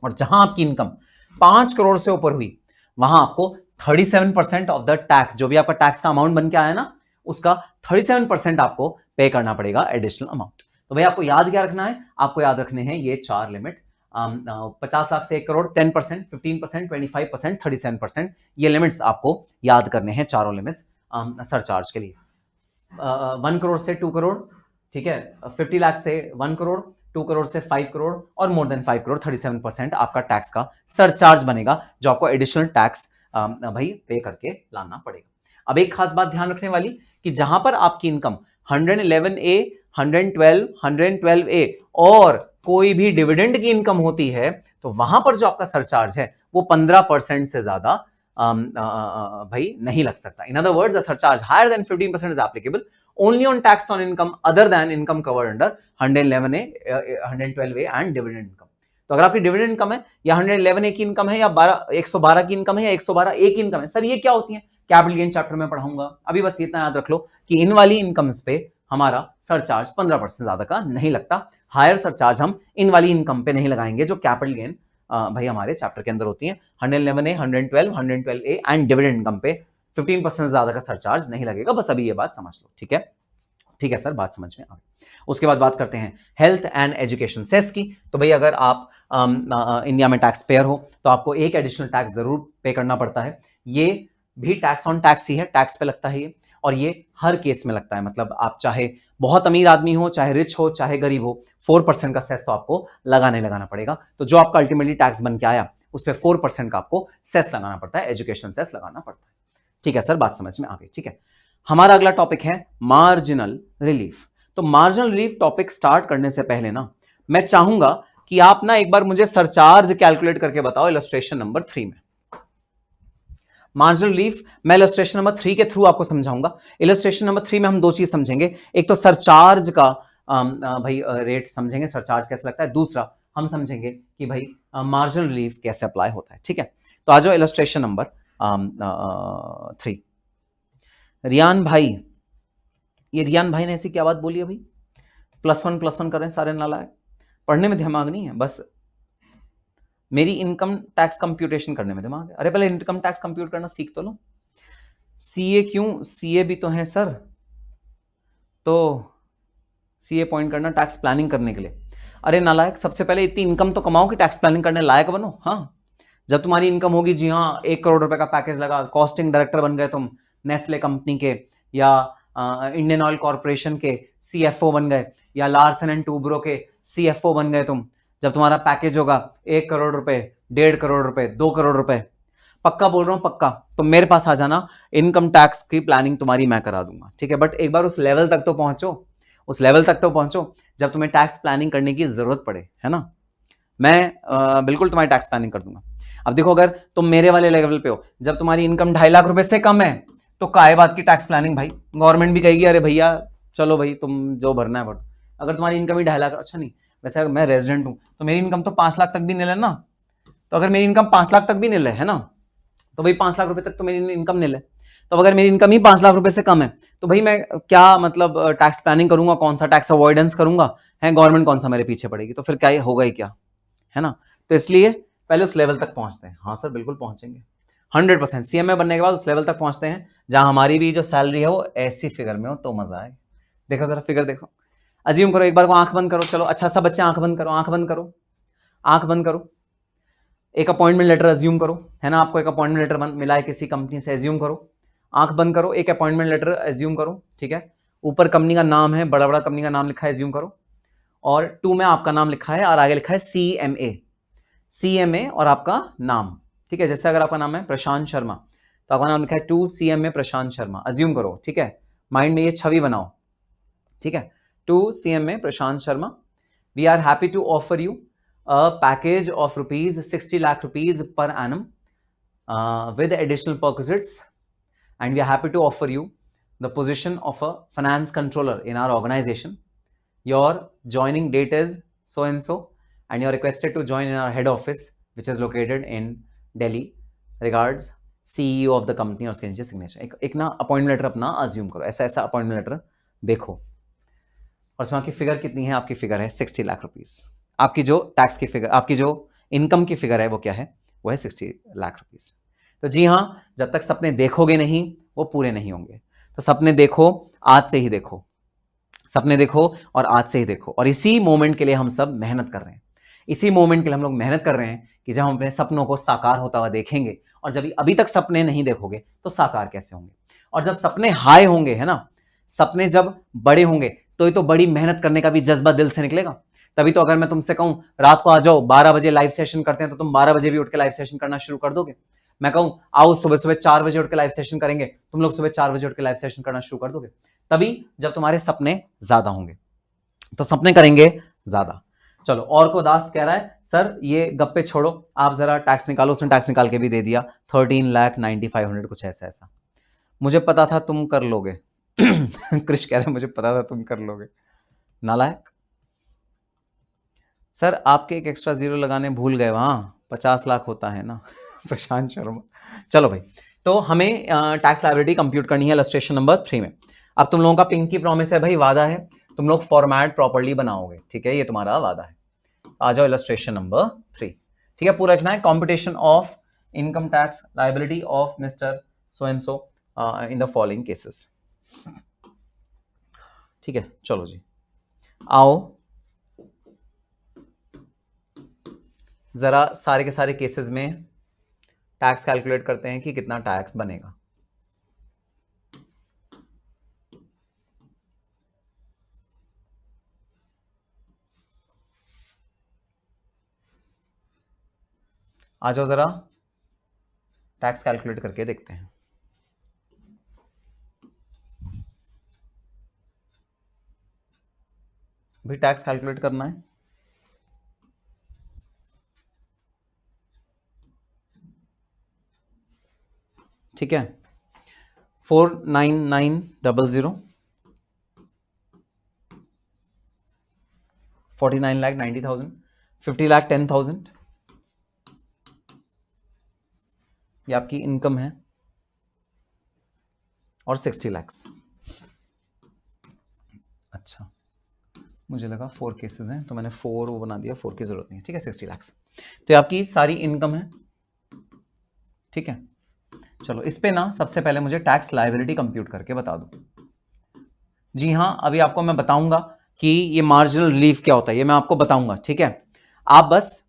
और जहां आपकी इनकम 5 करोड़ से ऊपर हुई, वहां आपको 37% ऑफ द टैक्स, जो भी आपका टैक्स का अमाउंट बन के आया ना, उसका 37% आपको पे करना पड़ेगा एडिशनल अमाउंट। तो भाई आपको याद क्या रखना है? आपको याद रखने हैं ये 4 लिमिट, 50 लाख से 1 करोड़ 10%, 15%, 25%, 37%, ये लिमिट्स आपको याद करने हैं, चारों लिमिट्स सरचार्ज के लिए। 1 करोड़ से 2 करोड़, ठीक है, 50 लाख से 1 करोड़, 2 करोड़ से 5 करोड़ और मोर देन 5 करोड़ 37% आपका टैक्स का सरचार्ज बनेगा, जो आपको एडिशनल टैक्स भाई पे करके लाना पड़ेगा। अब एक खास बात ध्यान रखने वाली कि जहां पर आपकी इनकम 111A, 112, 112A और कोई भी डिविडेंड की इनकम होती है, तो वहां पर जो आपका सरचार्ज है वो 15% से ज्यादा भाई नहीं लग सकता। In other words, the surcharge higher than 15% is applicable only on tax on income other than income covered under 111A, 112A and dividend income. तो अगर आपकी डिविडेंड इनकम है या 111A की इनकम है या 112 की इनकम है या 112A की इनकम है, सर ये क्या होती है? कैपिटल गेन चैप्टर में पढ़ाऊंगा। अभी बस इतना याद रख लो कि इन वाली इनकम्स पे हमारा सरचार्ज 15% ज्यादा का नहीं लगता। हायर सरचार्ज हम इन वाली इनकम पे नहीं लगाएंगे जो कैपिटल गेन भाई हमारे चैप्टर के अंदर होती है। 111A, 112, 112A and dividend income पे 15% ज्यादा का सरचार्ज नहीं लगेगा। बस अभी ये बात समझ लो, ठीक है? ठीक है सर, बात समझ में आ गई। उसके बाद बात करते हैं हेल्थ एंड एजुकेशन सेस की। तो भाई अगर आप इंडिया में टैक्स पेयर हो तो आपको एक एडिशनल टैक्स जरूर पे करना पड़ता है। ये भी टैक्स ऑन टैक्स ही है, टैक्स पे लगता है ये, और ये हर केस में लगता है। मतलब आप चाहे बहुत अमीर आदमी हो, चाहे रिच हो, चाहे गरीब हो, 4% का सेस तो आपको लगाना पड़ेगा। तो जो आपका अल्टीमेटली टैक्स बन के आया उस पर 4% का आपको सेस लगाना पड़ता है, एजुकेशन सेस लगाना पड़ता है। ठीक है सर, बात समझ में आ गई। ठीक है, हमारा अगला टॉपिक है मार्जिनल रिलीफ। तो मार्जिनल रिलीफ टॉपिक स्टार्ट करने से पहले ना मैं चाहूंगा कि आप ना एक बार मुझे सरचार्ज कैलकुलेट करके बताओ इलस्ट्रेशन नंबर 3 में। मार्जिनल रिलीफ मैं इलस्ट्रेशन नंबर 3 के थ्रू आपको समझाऊंगा। इलस्ट्रेशन नंबर 3 में हम दो चीज समझेंगे, एक तो सरचार्ज का भाई रेट समझेंगे, सरचार्ज कैसे लगता है। दूसरा हम समझेंगे कि भाई मार्जिनल रिलीफ कैसे अप्लाई होता है। ठीक है, तो आ जाओ इलस्ट्रेशन नंबर 3। रियान भाई, ये रियान भाई ने ऐसी क्या बात बोली अभी, +1 कर रहे हैं सारे नालायक, पढ़ने में दिमाग नहीं है, बस मेरी इनकम टैक्स कंप्यूटेशन करने में दिमाग है। अरे पहले इनकम टैक्स कंप्यूट करना सीख तो लो। सीए क्यों, सीए भी तो है सर, तो सीए पॉइंट करना टैक्स प्लानिंग करने के लिए। अरे नालायक, सबसे पहले इतनी इनकम तो कमाओ कि टैक्स प्लानिंग करने लायक बनो। हाँ, जब तुम्हारी इनकम होगी, जी हाँ, 1 करोड़ रुपए का पैकेज लगा, कॉस्टिंग डायरेक्टर बन गए तुम नेस्ले कंपनी के, या इंडियन ऑयल कॉर्पोरेशन के सीएफओ बन गए, या लार्सन एंड टूब्रो के सीएफओ बन गए तुम, जब तुम्हारा पैकेज होगा 1 करोड़ रुपए, 1.5 करोड़ रुपए, 2 करोड़ रुपए, पक्का बोल रहा हूं पक्का, तो मेरे पास आ जाना, इनकम टैक्स की प्लानिंग तुम्हारी मैं करा दूंगा। ठीक है, बट एक बार उस लेवल तक तो पहुंचो, उस लेवल तक तो पहुंचो जब तुम्हें टैक्स प्लानिंग करने की जरूरत पड़े, है ना। मैं बिल्कुल तुम्हारी टैक्स प्लानिंग कर दूंगा। अब देखो, अगर तुम मेरे वाले लेवल पे हो, जब तुम्हारी इनकम 2.5 लाख रुपए से कम है, तो काय बात की टैक्स प्लानिंग भाई, गवर्नमेंट भी कहेगी अरे भैया चलो भाई तुम जो भरना है भरो। अगर तुम्हारी इनकम ही 2.5 लाख, अच्छा नहीं, वैसे अगर मैं रेजिडेंट हूं तो मेरी इनकम तो 5 लाख तक भी निल है ना, तो अगर मेरी इनकम 5 लाख तक भी निल है ना, तो भाई 5 लाख रुपए तक तो मेरी इनकम निल है। तो अगर मेरी इनकम ही 5 लाख रुपए से कम है, तो भाई मैं क्या मतलब टैक्स प्लानिंग करूंगा, कौन सा टैक्स अवॉइडेंस करूंगा, है गवर्नमेंट कौन सा मेरे पीछे पड़ेगी, तो फिर क्या होगा ही क्या, है ना। तो इसलिए पहले उस लेवल तक पहुंचते हैं। हाँ सर बिल्कुल पहुंचेंगे, 100%। सीएमए बनने के बाद उस लेवल तक पहुंचते हैं जहां हमारी भी जो सैलरी है वो ऐसी फिगर में हो तो मजा आए। देखो जरा फिगर देखो, अज्यूम करो, एक बार को आंख बंद करो, चलो अच्छा सब बच्चे आंख बंद करो, आंख बंद करो, आंख बंद करो। एक अपॉइंटमेंट लेटर अज्यूम करो, है ना, आपको एक अपॉइंटमेंट लेटर मिला है किसी कंपनी से, अज्यूम करो, आंख बंद करो, एक अपॉइंटमेंट लेटर अज्यूम करो। ठीक है, ऊपर कंपनी का नाम है, बड़ा बड़ा कंपनी का नाम लिखा है, अज्यूम करो, और 2 में आपका नाम लिखा है और आगे लिखा है सीएमए, सीएमए और आपका नाम। ठीक है, जैसे अगर आपका नाम है प्रशांत शर्मा, तो आपका नाम लिखा है 2 सीएमए प्रशांत शर्मा, अज्यूम करो। ठीक है, माइंड में ये छवि बनाओ। ठीक है, 2 CMA Prashant Sharma, we are happy to offer you a package of rupees 60 lakh rupees per annum with additional perquisites, and we are happy to offer you the position of a finance controller in our organization. Your joining date is so and so, and you are requested to join in our head office which is located in Delhi. Regards, CEO of the company, और उसके नीचे signature. एक ना appointment letter अपना assume करो, ऐसा ऐसा appointment letter देखो, और उसमें आपकी फिगर कितनी है, आपकी फिगर है 60 लाख रुपीस। आपकी जो टैक्स की फिगर, आपकी जो इनकम की फिगर है वो क्या है, वो है 60 लाख रुपीस। तो जी हाँ, जब तक सपने देखोगे नहीं वो पूरे नहीं होंगे। तो सपने देखो, आज से ही देखो, सपने देखो और आज से ही देखो, और इसी मोमेंट के लिए हम सब मेहनत कर रहे हैं। इसी मोमेंट के लिए हम लोग मेहनत कर रहे हैं कि जब हम अपने सपनों को साकार होता हुआ देखेंगे, और जब अभी तक सपने नहीं देखोगे तो साकार कैसे होंगे। और जब सपने हाई होंगे, है ना, सपने जब बड़े होंगे, तो ये तो बड़ी मेहनत करने का भी जज्बा दिल से निकलेगा। तभी तो अगर मैं तुमसे कहूं रात को आ जाओ 12 बजे लाइव सेशन करते हैं, तो तुम 12 बजे भी उठ के लाइव सेशन करना शुरू कर दोगे। मैं कहूं आओ सुबह सुबह 4 बजे उठ के लाइव सेशन करेंगे, तुम लोग सुबह 4 बजे उठ के लाइव सेशन करना शुरू कर दोगे। तभी जब तुम्हारे सपने ज्यादा होंगे, तो सपने करेंगे ज्यादा। चलो, और को दास कह रहा है सर ये गप्पे छोड़ो, आप जरा टैक्स निकालो। उसने टैक्स निकाल के भी दे दिया, 13,95,000 कुछ ऐसा ऐसा। मुझे पता था तुम कर लोगे। कृष कह रहे हैं मुझे पता था तुम कर लोगे, नालायक। सर आपके एक एक्स्ट्रा जीरो लगाने भूल गए, वहां 50 लाख होता है ना। प्रशांत शर्मा। चलो भाई, तो हमें टैक्स लायबिलिटी कंप्यूट करनी है इलस्ट्रेशन नंबर 3 में। अब तुम लोगों का पिंकी प्रॉमिस है भाई, वादा है, तुम लोग फॉर्मेट प्रॉपर्ली बनाओगे। ठीक है, ये तुम्हारा वादा है। आ जाओ इलस्ट्रेशन नंबर 3। ठीक है, पूरा रखना है, competition of income tax liability of mister so and so in the following cases. ठीक है, चलो जी, आओ जरा सारे के सारे केसेस में टैक्स कैलकुलेट करते हैं कि कितना टैक्स बनेगा। आ जाओ जरा टैक्स कैलकुलेट करके देखते हैं। भी टैक्स कैलकुलेट करना है। ठीक है, 49900, 49,90,000, 50,10,000 ये आपकी इनकम है, और 60 लाख। अच्छा, मुझे लगा 4 केसेस हैं तो मैंने 4 वो बना दिया, 4 की जरूरत नहीं है, ठीक है। 60 लाख तो ये आपकी सारी इनकम है, ठीक है। चलो इस पे ना सबसे पहले मुझे टैक्स लायबिलिटी कंप्यूट करके बता दो। जी हाँ, अभी आपको मैं बताऊंगा कि ये मार्जिनल रिलीफ क्या होता है, ये मैं आपको बताऊंगा, ठीक है। आप बस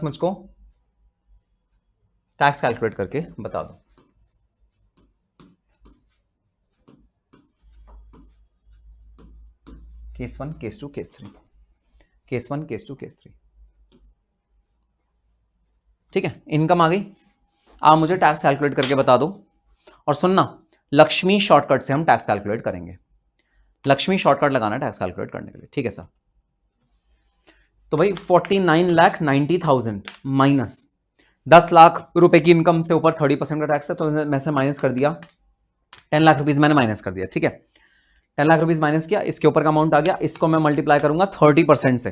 मुझको टैक्स कैलकुलेट करके बता दो। Case 1, case 2, case 3, case 1, case 2, case 3, ठीक है। इनकम आ गई, आप मुझे टैक्स कैलकुलेट करके बता दो। और सुनना, लक्ष्मी शॉर्टकट से हम टैक्स कैलकुलेट करेंगे। लक्ष्मी शॉर्टकट लगाना है टैक्स कैलकुलेट करने के लिए, ठीक है सर। तो भाई 49,90,000 माइनस 10 लाख रुपए की इनकम से ऊपर 30% का टैक्स है, तो मैं से माइनस कर दिया 10 लाख रुपीज मैंने माइनस कर दिया, ठीक है। 10 लाख रुपीज माइनस किया, इसके ऊपर का अमाउंट आ गया, इसको मैं मल्टीप्लाई करूंगा 30% से,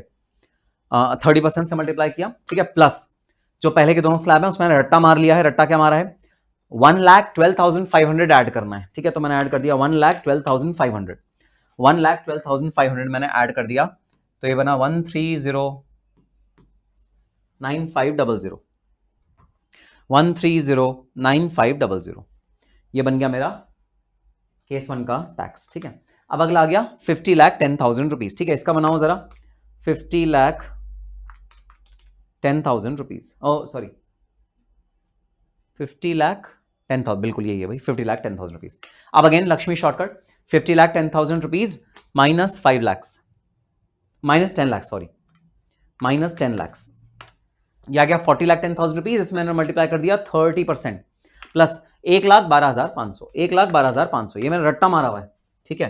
30% से मल्टीप्लाई किया, ठीक है। प्लस जो पहले के दोनों स्लैब है उसमें रट्टा मार लिया है। रट्टा क्या मारा है? 1,12,500 ऐड करना है, ठीक है। तो मैंने ऐड कर दिया 1,12,500, 1,12,500 मैंने ऐड कर दिया, तो ये बना 130,9500, 130,9500, ये बन गया मेरा केस 1 का टैक्स, ठीक है। अब अगला आ गया 50,10,000 रुपीज, ठीक है। इसका बनाओ जरा, 50,10,000 रुपीज, ओ सॉरी 50,10,000, बिल्कुल यही है भाई, 50,10,000 रुपीज। अब again Lakshmi shortcut, 50,10,000 rupees minus 5 lakh, minus 10 lakh, sorry minus 10 lakh, यह आ गया 40,10,000 रुपीज। इसमें मैंने मल्टीप्लाई कर दिया 30% प्लस 1,12,500, 1,12,500, ये मैंने रट्टा मारा हुआ है, ठीक है।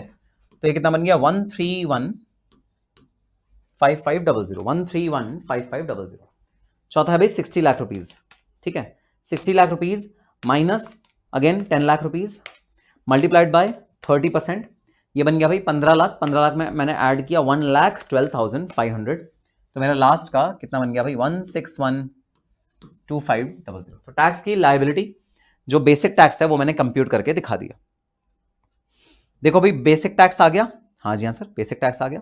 तो ये कितना बन गया? 131,5500, 131,5500। चौथा है भाई 60 लाख रुपीज, ठीक है। 60 lakh rupees minus again 10 lakh rupees multiplied by 30%, ये बन गया भाई 15 लाख। 15 लाख में मैंने ऐड किया 1,12,500, तो मेरा लास्ट का कितना बन गया भाई? 161,2500। तो टैक्स की लायबिलिटी जो बेसिक टैक्स है वो मैंने कंप्यूट करके दिखा दिया। देखो भाई बेसिक टैक्स आ गया, हाँ जी हाँ सर बेसिक टैक्स आ गया।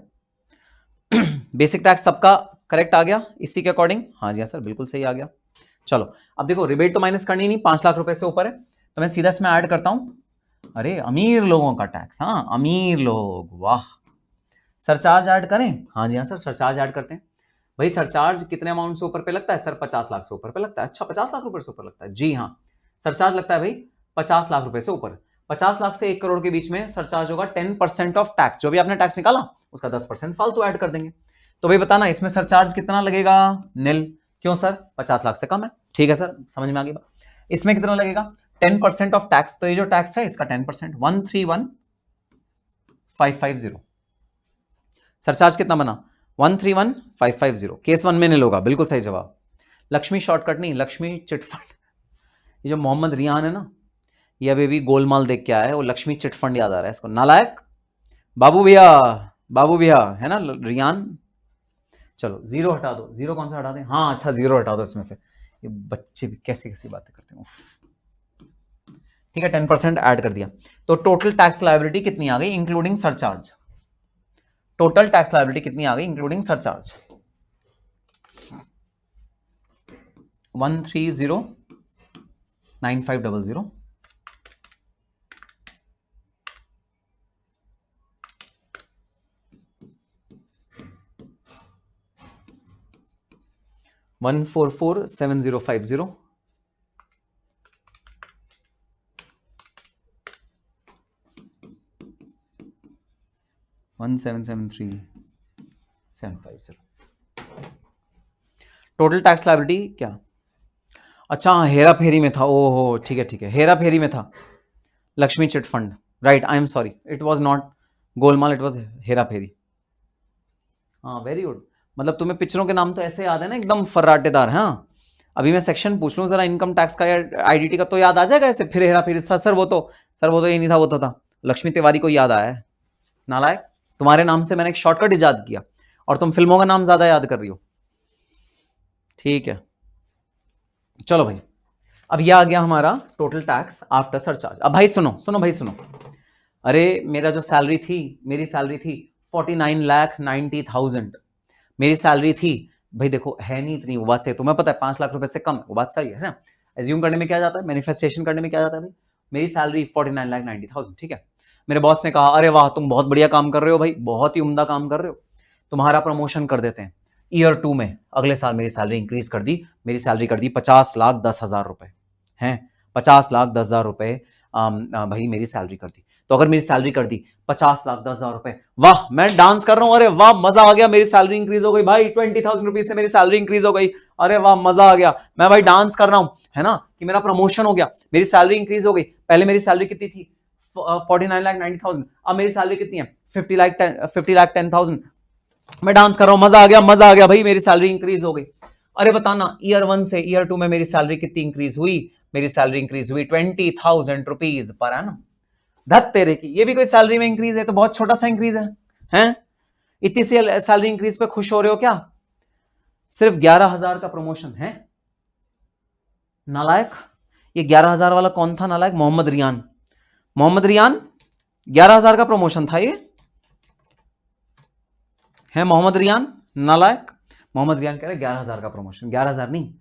बेसिक टैक्स सबका करेक्ट आ गया इसी के अकॉर्डिंग, हाँ जी हाँ सर बिल्कुल सही आ गया। चलो अब देखो रिबेट तो माइनस करनी नहीं, 5 लाख रुपए से ऊपर है तो मैं सीधा इसमें ऐड करता हूं। अरे अमीर लोगों का टैक्स, हाँ अमीर लोग, वाह। सरचार्ज ऐड करें, हाँ जी हाँ सर सरचार्ज ऐड करते हैं। भाई सरचार्ज कितने अमाउंट से ऊपर पे लगता है सर? 50 लाख से ऊपर पे लगता है। अच्छा 50 लाख रुपए से ऊपर लगता है, जी हाँ सरचार्ज लगता है भाई 50 लाख रुपए से ऊपर। 50 लाख से 1 करोड़ के बीच में सरचार्ज होगा 10% ऑफ टैक्स, जो भी आपने टैक्स निकाला उसका 10% फालतू ऐड कर देंगे। तो भाई बताना इसमें सरचार्ज कितना लगेगा? निल। क्यों सर? 50 लाख से कम है, ठीक है सर समझ में आ गई बात। इसमें कितना लगेगा? 10% ऑफ टैक्स, तो ये जो टैक्स है इसका 10%, 131,550। सरचार्ज कितना बना? 131,550। केस 1 में निल होगा, बिल्कुल सही जवाब। लक्ष्मी शॉर्टकट नहीं, लक्ष्मी चिटफंड। ये जो मोहम्मद रियान है ना, ये अभी भी गोलमाल देख के आया है, वो लक्ष्मी चिटफंड याद आ रहा है इसको, नालायक। बाबू भैया, बाबू भैया है ना रियान। चलो जीरो हटा दो, जीरो कौन सा हटा दें? हाँ अच्छा जीरो हटा दो इसमें से, ये बच्चे भी कैसी कैसी बातें करते हैं। ठीक है 10% ऐड कर दिया, तो टोटल टैक्स लायबिलिटी कितनी आ गई including surcharge? Total tax liability कितनी आ गई including surcharge? 130,9500। $144,7050, 1773750। Total tax liability क्या? अच्छा हेरा फेरी में था, ओहो ठीक है ठीक है, हेरा फेरी में था Lakshmi chit fund, right. I am sorry, it was not Golmaal, it was Hera Pheri. हाँ वेरी गुड, मतलब तुम्हें पिक्चरों के नाम तो ऐसे याद है ना एकदम फर्राटेदार। हाँ अभी मैं सेक्शन पूछ लूँ जरा इनकम टैक्स का या आईडीटी का तो याद आ जाएगा ऐसे, फिर हेरा फेरी था। सर वो तो ये नहीं था, वो तो था लक्ष्मी तिवारी को याद आया है। नालायक तुम्हारे नाम से मैंने एक शॉर्टकट इजाद किया और तुम फिल्मों का नाम ज्यादा याद कर रही हो। ठीक है, चलो भाई, अब ये आ गया हमारा टोटल टैक्स आफ्टर सरचार्ज। अब भाई सुनो सुनो भाई सुनो, अरे मेरा जो सैलरी थी, मेरी सैलरी थी 49,90,000 मेरी सैलरी थी भाई। देखो है नहीं इतनी, वो बात सही है, तुम्हें पता है 5 लाख रुपए से कम है, वो बात सही है ना। एज्यूम करने में क्या जाता है, मैनिफेस्टेशन करने में क्या जाता है भाई। मेरी सैलरी 49,90,000, ठीक है। मेरे बॉस ने कहा अरे वाह तुम बहुत बढ़िया काम कर रहे हो भाई, बहुत ही उम्दा काम कर रहे हो, तुम्हारा प्रमोशन कर देते हैं। ईयर 2 में अगले साल मेरी सैलरी इंक्रीज कर दी, मेरी सैलरी कर दी 50,10,000 रुपए हैं, 50,10,000 रुपए भाई मेरी सैलरी कर दी। तो अगर मेरी सैलरी कर दी 50,10,000 रुपए, वाह मैं डांस कर रहा हूं, अरे वाह मजा आ गया, मेरी सैलरी इंक्रीज हो गई भाई, 20,000 रुपीज से मेरी सैलरी इंक्रीज हो गई, अरे वाह मजा आ गया, मैं भाई डांस कर रहा हूं, है ना, कि मेरा प्रमोशन हो गया, मेरी सैलरी इंक्रीज हो गई। पहले मेरी सैलरी कितनी थी 49,90,000, अब मेरी सैलरी कितनी है 50,10,000। मैं डांस कर रहा हूं, मजा आ गया, मजा आ गया भाई, मेरी सैलरी इंक्रीज हो गई। अरे बताना ईयर 1 से ईयर 2 में मेरी सैलरी कितनी इंक्रीज हुई, मेरी सैलरी इंक्रीज हुई 20,000 रुपीज पर एनम। धत तेरे की, ये भी कोई सैलरी में इंक्रीज है तो बहुत छोटा सा इंक्रीज है, हैं? इतनी सी सैलरी इंक्रीज पे खुश हो रहे हो क्या? सिर्फ 11,000 का प्रमोशन है, नालायक। ये 11,000 वाला कौन था नालायक? मोहम्मद रियान। मोहम्मद रियान 11,000 का प्रमोशन था, ये है मोहम्मद रियान नालायक। मोहम्मद रियान कह रहे 11,000 का प्रमोशन, 11,000 नहीं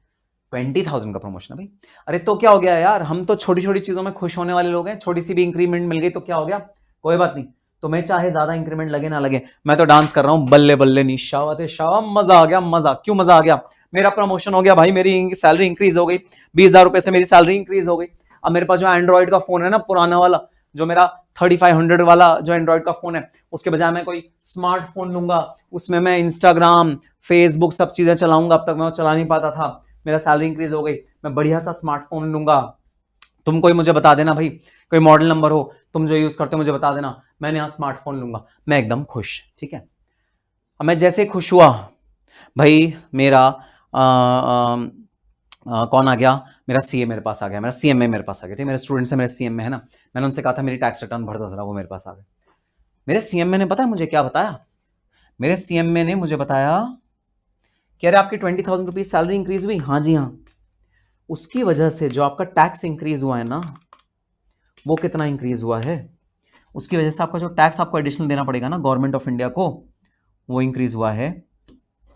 20,000 का प्रमोशन है भाई। अरे तो क्या हो गया यार, हम तो छोटी छोटी चीजों में खुश होने वाले लोग हैं, छोटी सी भी इंक्रीमेंट मिल गई तो क्या हो गया, कोई बात नहीं, तुम्हें चाहे ज्यादा इंक्रीमेंट लगे ना लगे, मैं तो डांस कर रहा हूं बल्ले बल्ले निशावते शाह, मजा आ गया, मजा क्यों मजा आ गया, मेरा प्रमोशन हो गया भाई, मेरी सैलरी इंक्रीज हो गई, 20,000 रुपए से मेरी सैलरी इंक्रीज हो गई। अब मेरे पास जो एंड्रॉइड का फोन है ना, पुराना वाला जो मेरा 3500 वाला जो एंड्रॉइड का फोन है, उसके बजाय मैं कोई स्मार्टफोन लूंगा, उसमें मैं इंस्टाग्राम फेसबुक सब चीजें चलाऊंगा, अब तक मैं वो चला नहीं पाता था, मेरा सैलरी इंक्रीज हो गई, मैं बढ़िया सा स्मार्टफोन लूंगा। तुम कोई मुझे बता देना भाई, कोई मॉडल नंबर हो तुम जो यूज करते हो मुझे बता देना, मैंने यहां स्मार्टफोन लूंगा, मैं एकदम खुश, ठीक है। अब मैं जैसे खुश हुआ भाई, मेरा कौन आ गया, मेरा सीए मेरे पास आ गया, मेरा सीएमए मेरे पास आ गया, ठीक है, मेरे स्टूडेंट से मेरे सीएमए है ना, मैंने उनसे कहा था मेरी टैक्स रिटर्न भर दो जरा, वो मेरे पास आ गए। मेरे सीएमए ने पता है मुझे क्या बताया, मेरे सीएमए ने मुझे बताया कि अरे आपकी 20,000 रुपीज सैलरी इंक्रीज हुई, हाँ जी हाँ, उसकी वजह से जो आपका टैक्स इंक्रीज हुआ है ना, वो कितना इंक्रीज हुआ है, उसकी वजह से आपका जो टैक्स आपको एडिशनल देना पड़ेगा ना गवर्नमेंट ऑफ इंडिया को, वो इंक्रीज हुआ है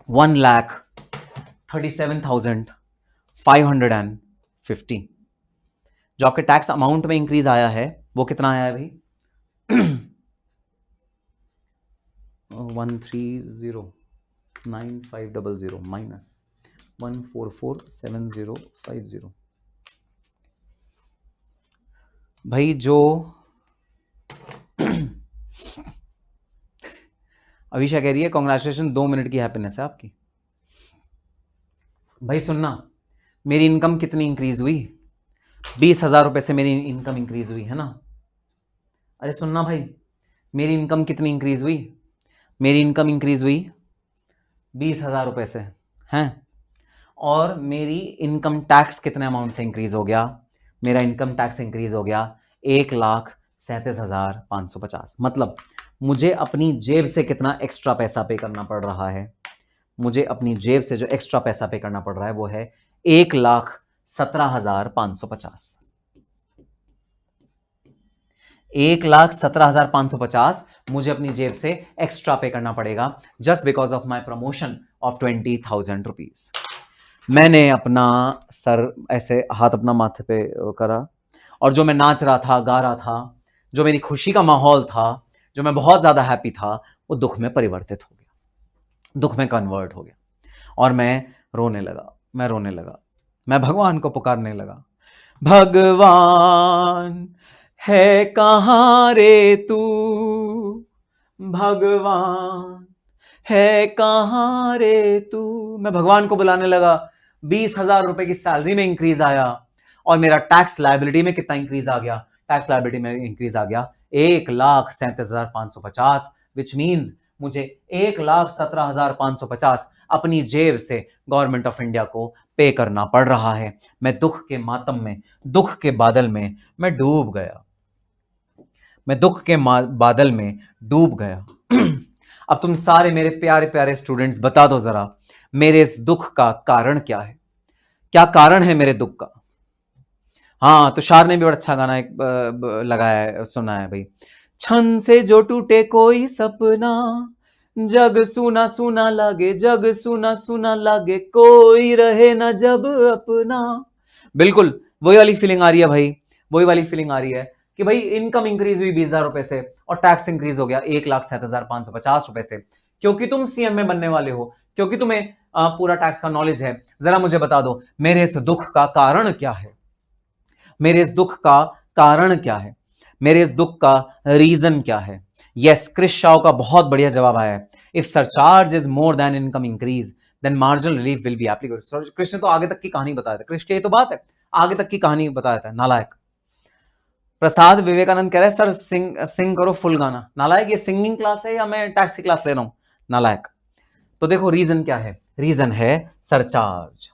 1,37,550। जो आपके टैक्स अमाउंट में इंक्रीज आया है वो कितना आया है भाई 130,9500 माइनस 1447050। भाई जो अभिषा कह रही है कांग्रेचुलेशन, 2 मिनट की हैप्पीनेस है आपकी। भाई सुनना, मेरी इनकम कितनी इंक्रीज हुई, 20,000 रुपए से मेरी इनकम इंक्रीज हुई है ना। अरे सुनना भाई, मेरी इनकम कितनी इंक्रीज हुई, मेरी इनकम इंक्रीज हुई 20,000 रुपए से हैं, और मेरी इनकम टैक्स कितने अमाउंट से इंक्रीज हो गया, मेरा इनकम टैक्स इंक्रीज हो गया 1,37,550। मतलब मुझे अपनी जेब से कितना एक्स्ट्रा पैसा पे करना पड़ रहा है, मुझे अपनी जेब से जो एक्स्ट्रा पैसा पे करना पड़ रहा है वो है 1,17,550। 1,17,550 मुझे अपनी जेब से एक्स्ट्रा पे करना पड़ेगा just because of my promotion of 20,000 rupees. मैंने अपना सर ऐसे हाथ अपना माथे पे करा, और जो मैं नाच रहा था, गा रहा था, जो मेरी खुशी का माहौल था, जो मैं बहुत ज्यादा हैप्पी था, वो दुख में परिवर्तित हो गया, दुख में कन्वर्ट हो गया, और मैं रोने लगा, मैं रोने लगा, मैं भगवान को पुकारने लगा, भगवान है कहाँ रे तू, भगवान है कहाँ रे तू। मैं भगवान को बुलाने लगा, 20,000 रुपए की सैलरी में इंक्रीज आया, और मेरा टैक्स लायबिलिटी में कितना इंक्रीज आ गया, टैक्स लायबिलिटी में इंक्रीज आ गया 1,37,550, विच मीन्स मुझे 1,17,550 अपनी जेब से गवर्नमेंट ऑफ इंडिया को पे करना पड़ रहा है। मैं दुख के मातम में, दुख के बादल में मैं डूब गया, मैं दुख के बादल में डूब गया। अब तुम सारे मेरे प्यारे प्यारे स्टूडेंट्स बता दो जरा, मेरे इस दुख का कारण क्या है? क्या कारण है मेरे दुख का? हाँ, तुषार ने भी बड़ा अच्छा गाना एक लगाया है, सुना है भाई। छन से जो टूटे कोई सपना, जग सुना सुना लागे, जग सुना सुना लागे, कोई रहे ना जब अपना। बिल्कुल वही वाली फीलिंग आ रही है भाई, वही वाली फीलिंग आ रही है कि भाई इनकम इंक्रीज हुई 20,000 रुपए से और टैक्स इंक्रीज हो गया 1,07,550 रुपए से, क्योंकि तुम सीएम में बनने वाले हो, क्योंकि तुम्हें पूरा टैक्स का नॉलेज है। जरा मुझे बता दो, मेरे इस दुख का कारण क्या है? मेरे इस दुख का कारण क्या है? मेरे इस दुख का रीजन क्या है? यस, क्रिश शाह का बहुत बढ़िया जवाब आया है। If surcharge is more than income increase then marginal relief will be applicable. Krishna ने तो आगे तक की कहानी बताया था, कृष्ण की तो बात है, आगे तक की कहानी बताया था। नालायक। प्रसाद विवेकानंद कह रहे हैं सर सिंग करो फुल गाना। नालायक, ये सिंगिंग क्लास है या मैं टैक्स की क्लास ले रहा हूं? नालायक। तो देखो रीजन क्या है, रीजन है सरचार्ज।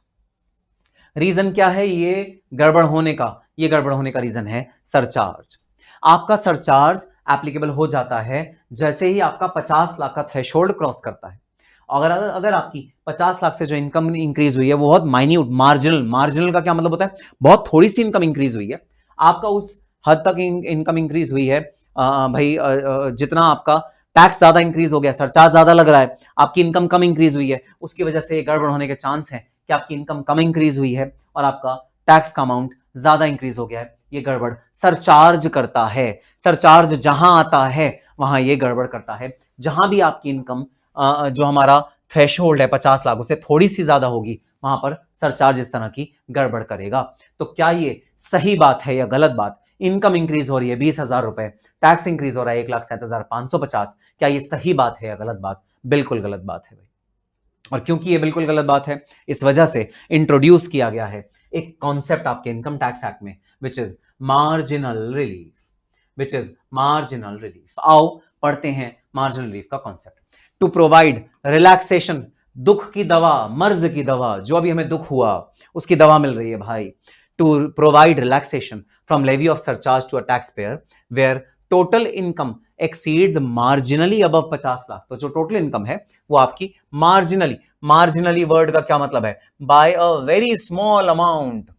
रीजन क्या है ये गड़बड़ होने का? ये गड़बड़ होने का रीजन है सरचार्ज। आपका सरचार्ज एप्लीकेबल हो जाता है जैसे ही आपका 50 लाख का थ्रेशोल्ड क्रॉस करता है। अगर अगर आपकी 50 लाख से जो इनकम इंक्रीज हुई है वो बहुत माइन्यूट, मार्जिनल, मार्जिनल का क्या मतलब होता है? बहुत थोड़ी सी इनकम इंक्रीज हुई है, आपका उस हद तक इनकम इंक्रीज हुई है भाई, जितना आपका टैक्स ज्यादा इंक्रीज हो गया, सरचार्ज ज्यादा लग रहा है, आपकी इनकम कम इंक्रीज हुई है, उसकी वजह से गड़बड़ होने के चांस है कि आपकी इनकम कम इंक्रीज हुई है और आपका टैक्स का अमाउंट ज्यादा इंक्रीज हो गया है। ये गड़बड़ सरचार्ज करता है। सरचार्ज जहां आता है वहां ये गड़बड़ करता है। जहां भी आपकी इनकम जो हमारा थ्रेशोल्ड है 50 लाख उससे थोड़ी सी ज्यादा होगी, वहां पर सरचार्ज इस तरह की गड़बड़ करेगा। तो क्या ये सही बात है या गलत बात? इनकम इंक्रीज हो रही है 20,000 रुपए, टैक्स इंक्रीज हो रहा है 1,07,550, क्या ये सही बात है या गलत बात? बिल्कुल गलत बात है भाई। और क्योंकि ये बिल्कुल गलत बात है, इस वजह से इंट्रोड्यूस किया गया है एक कॉन्सेप्ट आपके इनकम टैक्स एक्ट में, which is marginal relief, which is marginal relief. आओ पढ़ते हैं मार्जिनल रिलीफ का कॉन्सेप्ट। टू प्रोवाइड रिलैक्सेशन, दुख की दवा, मर्ज की दवा, जो अभी हमें दुख हुआ उसकी दवा मिल रही है भाई। To provide relaxation from levy of surcharge to a tax payer where total income exceeds marginally above 50 lakh. तो जो टोटल इनकम है वो आपकी मार्जिनली, मार्जिनली वर्ड का क्या मतलब है? By a very small amount.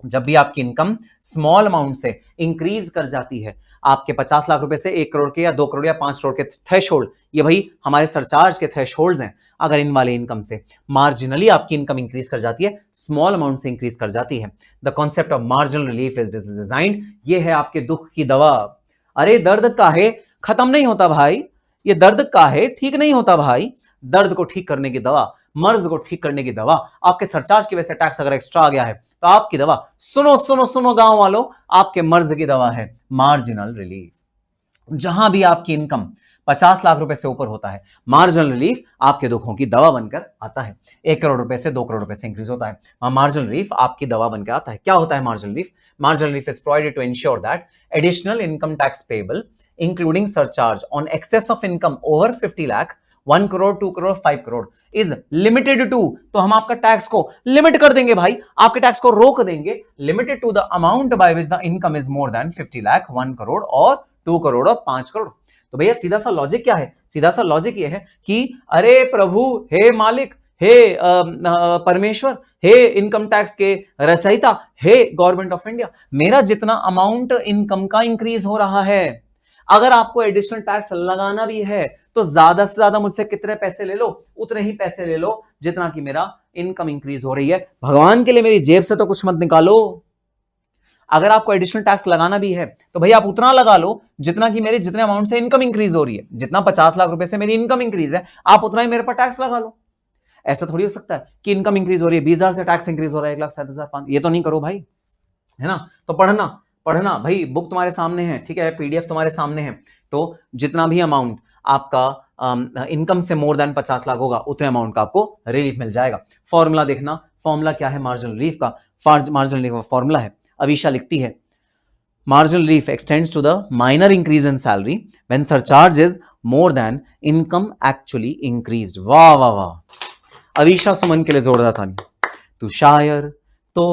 जब भी आपकी इनकम स्मॉल अमाउंट से इंक्रीज कर जाती है, आपके 50 लाख रुपए से 1 करोड़ के या 2 करोड़ या 5 करोड़ के थ्रेशोल्ड, ये भाई हमारे सरचार्ज के थ्रेशोल्ड्स हैं, अगर इन वाले इनकम से मार्जिनली आपकी इनकम इंक्रीज कर जाती है, स्मॉल अमाउंट से इंक्रीज कर जाती है, the concept of marginal relief is designed, ये है आपके दुख की दवा। अरे दर्द काहे खत्म नहीं होता भाई, ये दर्द काहे ठीक नहीं होता भाई? दर्द को ठीक करने की दवा, मर्ज को ठीक करने की दवा, आपके सरचार्ज की वजह से टैक्स अगर एक्स्ट्रा आ गया है तो आपकी दवा, सुनो सुनो सुनो गांव वालों, आपके मर्ज की दवा है मार्जिनल रिलीफ। जहां भी आपकी इनकम 50 लाख रुपए से ऊपर होता है, मार्जिनल रिलीफ आपके दुखों की दवा बनकर आता है। 1 करोड़ रुपए से 2 करोड़ रुपए से इंक्रीज होता है, मार्जिनल रिलीफ आपकी दवा बनकर आता है। क्या होता है marginal relief? Marginal relief is provided to ensure that additional income tax payable including surcharge on excess of income over 50 lakh, 1 crore, 2 crore, 5 crore is limited to, तो हम आपका टैक्स को लिमिट कर देंगे भाई, आपके टैक्स को रोक देंगे, limited to the amount by which the income is more than 50 lakh, 1 crore और 2 करोड़ और 5 करोड़। तो भैया सीधा सा लॉजिक क्या है? सीधा सा लॉजिक ये है कि अरे प्रभु, हे मालिक, हे परमेश्वर, हे इनकम टैक्स के रचयिता, हे गवर्नमेंट ऑफ इंडिया, मेरा जितना अमाउंट इनकम का इंक्रीज हो रहा है, अगर आपको एडिशनल टैक्स लगाना भी है तो ज्यादा से ज्यादा मुझसे कितने पैसे ले लो? उतने ही पैसे ले लो जितना कि मेरा इनकम इंक्रीज हो रही है। भगवान के लिए मेरी जेब से तो कुछ मत निकालो। अगर आपको एडिशनल टैक्स लगाना भी है तो भैया आप उतना लगा लो जितना कि मेरे जितने अमाउंट से इनकम इंक्रीज हो रही है। जितना 50 लाख रुपए से मेरी इनकम इंक्रीज है, आप उतना ही मेरे पर टैक्स लगा लो। ऐसा थोड़ी हो सकता है कि इनकम इंक्रीज हो रही है 20,000 से टैक्स इंक्रीज हो रहा है 1,07,500, ये तो नहीं करो भाई, है ना? तो पढ़ना पढ़ना भाई, बुक तुम्हारे सामने है, ठीक है, पीडीएफ तुम्हारे सामने है। तो जितना भी अमाउंट आपका इनकम से मोर देन 50 लाख होगा उतने अमाउंट का आपको रिलीफ मिल जाएगा। फॉर्मूला देखना, फॉर्मूला क्या है मार्जिनल रिलीफ का? मार्जिनल रिलीफ का फॉर्मूला है, अवीशा लिखती है, marginal relief extends to the minor increase in salary when surcharge is more than income actually increased। वाह वाह वाह, अवीशा सुमन के लिए जोरदार ताली। तू शायर तो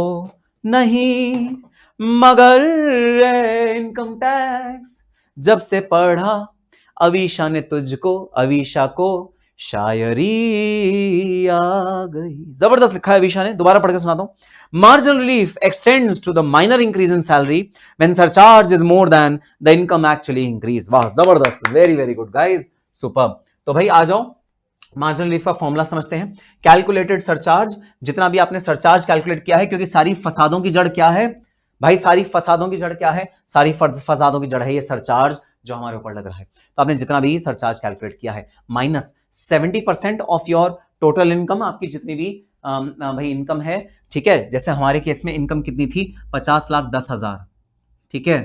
नहीं मगर इनकम टैक्स जब से पढ़ा अवीशा ने तुझको, अवीशा को शायरी आ गई। जबरदस्त लिखा है अवीशा ने, दोबारा पढ़ के सुनाता हूं। Marginal relief extends to the minor increase in salary when surcharge is more than the income actually increase. वाह जबरदस्त, very very good guys, superb. तो भाई आ जाओ, मार्जिनल रिलीफ का फॉर्मूला समझते हैं। कैलकुलेटेड सरचार्ज, जितना भी आपने सरचार्ज कैलकुलेट किया है, क्योंकि सारी फसादों की जड़ क्या है भाई, सारी फसादों की जड़ क्या है, सारी फसादों की जड़ है ये सरचार्ज जो हमारे ऊपर लग रहा है। तो आपने जितना भी सरचार्ज कैलकुलेट किया है minus 70% of your total income, आपकी जितनी भी भाई इनकम है, ठीक है। जैसे हमारे केस में इनकम कितनी थी, 50,10,000, ठीक है,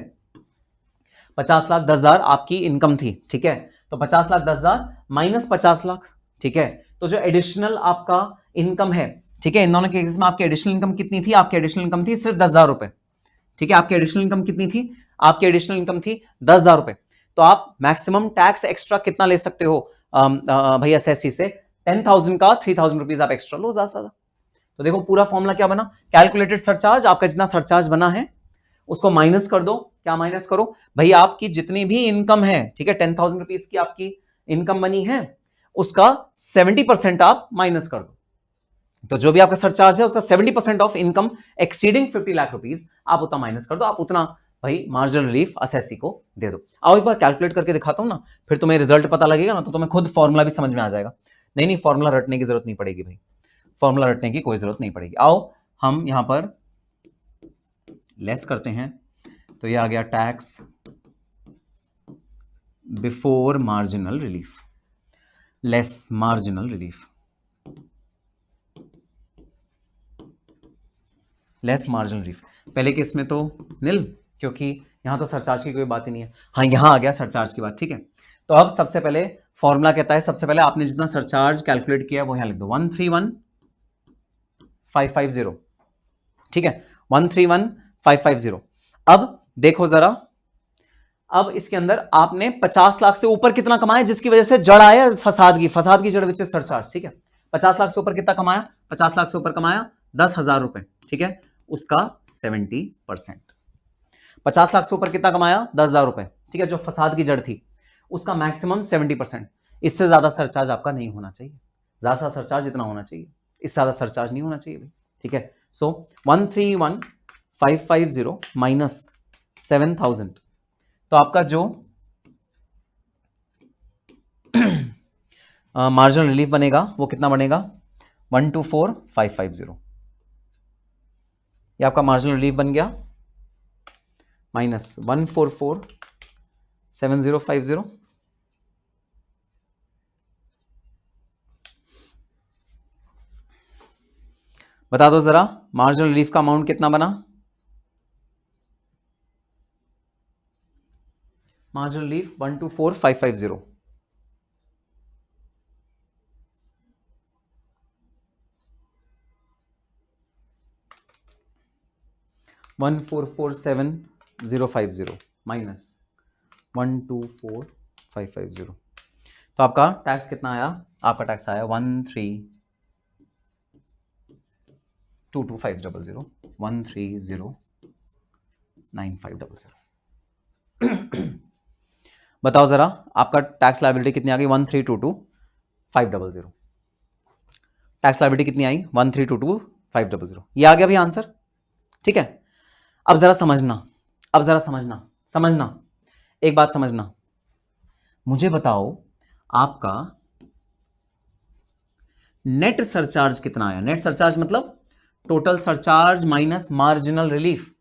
50,10,000 आपकी इनकम थी, ठीक है। तो 50,10,000 माइनस 50 लाख, ठीक है। तो जो एडिशनल आपका इनकम है, ठीक है, इन दोनों के केस में आपकी एडिशनल इनकम कितनी थी, आपकी एडिशनल इनकम थी सिर्फ 10,000 रुपए, ठीक है। आपकी एडिशनल इनकम कितनी थी, आपकी एडिशनल इनकम थी 10,000 रुपए। तो आप मैक्सिमम टैक्स एक्स्ट्रा कितना ले सकते हो भाई एसएससी से, 10,000 का 3,000 रुपीज आप एक्स्ट्रा लो ज्यादा। तो देखो पूरा फॉर्मूला क्या बना, कैलकुलेटेड सरचार्ज, आपका जितना सरचार्ज बना है उसको माइनस कर दो। क्या माइनस करो भाई, आपकी जितनी भी इनकम है, ठीक है, 10,000 रुपीज की आपकी इनकम बनी है, उसका 70% आप माइनस कर दो। तो जो भी आपका सरचार्ज है उसका 70% of income exceeding 50 lakh rupees आप उतना माइनस कर दो, आप उतना भाई मार्जिनल रिलीफ एसएससी को दे दो। आओ एक बार कैलकुलेट करके दिखाता हूं ना, फिर तुम्हें रिजल्ट पता लगेगा ना, तो तुम्हें खुद फॉर्मूला भी समझ में आ जाएगा। नहीं फॉर्मूला रटने की जरूरत नहीं पड़ेगी भाई, फॉर्मूला रटने की कोई जरूरत नहीं पड़ेगी। आओ हम यहां पर लेस करते हैं, तो ये आ गया tax before marginal relief, less marginal relief, less marginal relief. पहले केस में तो निल, क्योंकि यहां तो सरचार्ज की कोई बात ही नहीं है। हाँ यहां आ गया सरचार्ज की बात, ठीक है। तो अब सबसे पहले फॉर्मूला कहता है, सबसे पहले आपने जितना सरचार्ज कैलकुलेट किया वो यहां लिख दो, 131,550, ठीक है, 131,550। अब देखो जरा, अब इसके अंदर आपने 50 लाख से ऊपर कितना कमाया, जिसकी वजह से जड़ आया फसाद की जड़ विच सरचार्ज, ठीक है। 50 लाख से ऊपर कितना कमाया, 50 लाख से ऊपर कमाया 10,000 रुपए, ठीक है, उसका 70%। 50 लाख से ऊपर कितना कमाया, 10,000 रुपए, ठीक है, जो फसाद की जड़ थी, उसका मैक्सिमम 70%। इससे ज्यादा सरचार्ज आपका नहीं होना चाहिए, ज्यादा सरचार्ज इतना होना चाहिए, इससे ज्यादा सरचार्ज नहीं होना चाहिए भाई, ठीक है। सो 131,550 माइनस 7,000, तो आपका जो मार्जिनल रिलीफ बनेगा वो कितना बनेगा, 124,550। ये आपका मार्जिनल रिलीफ बन गया, माइनस 144,7050। बता दो जरा मार्जिनल रिलीफ का अमाउंट कितना बना, मार्जिनल रिलीफ 124,550। $144,750 माइनस 124,550। तो आपका टैक्स कितना आया, आपका टैक्स आया 1322500, 1309500। बताओ जरा आपका टैक्स लायबिलिटी कितनी आ गई, 1322500। टैक्स लायबिलिटी कितनी आई, 1322500। ये आ गया भी आंसर, ठीक है। अब जरा समझना, समझना एक बात समझना, मुझे बताओ आपका नेट सरचार्ज कितना आया। नेट सरचार्ज मतलब total surcharge minus marginal relief.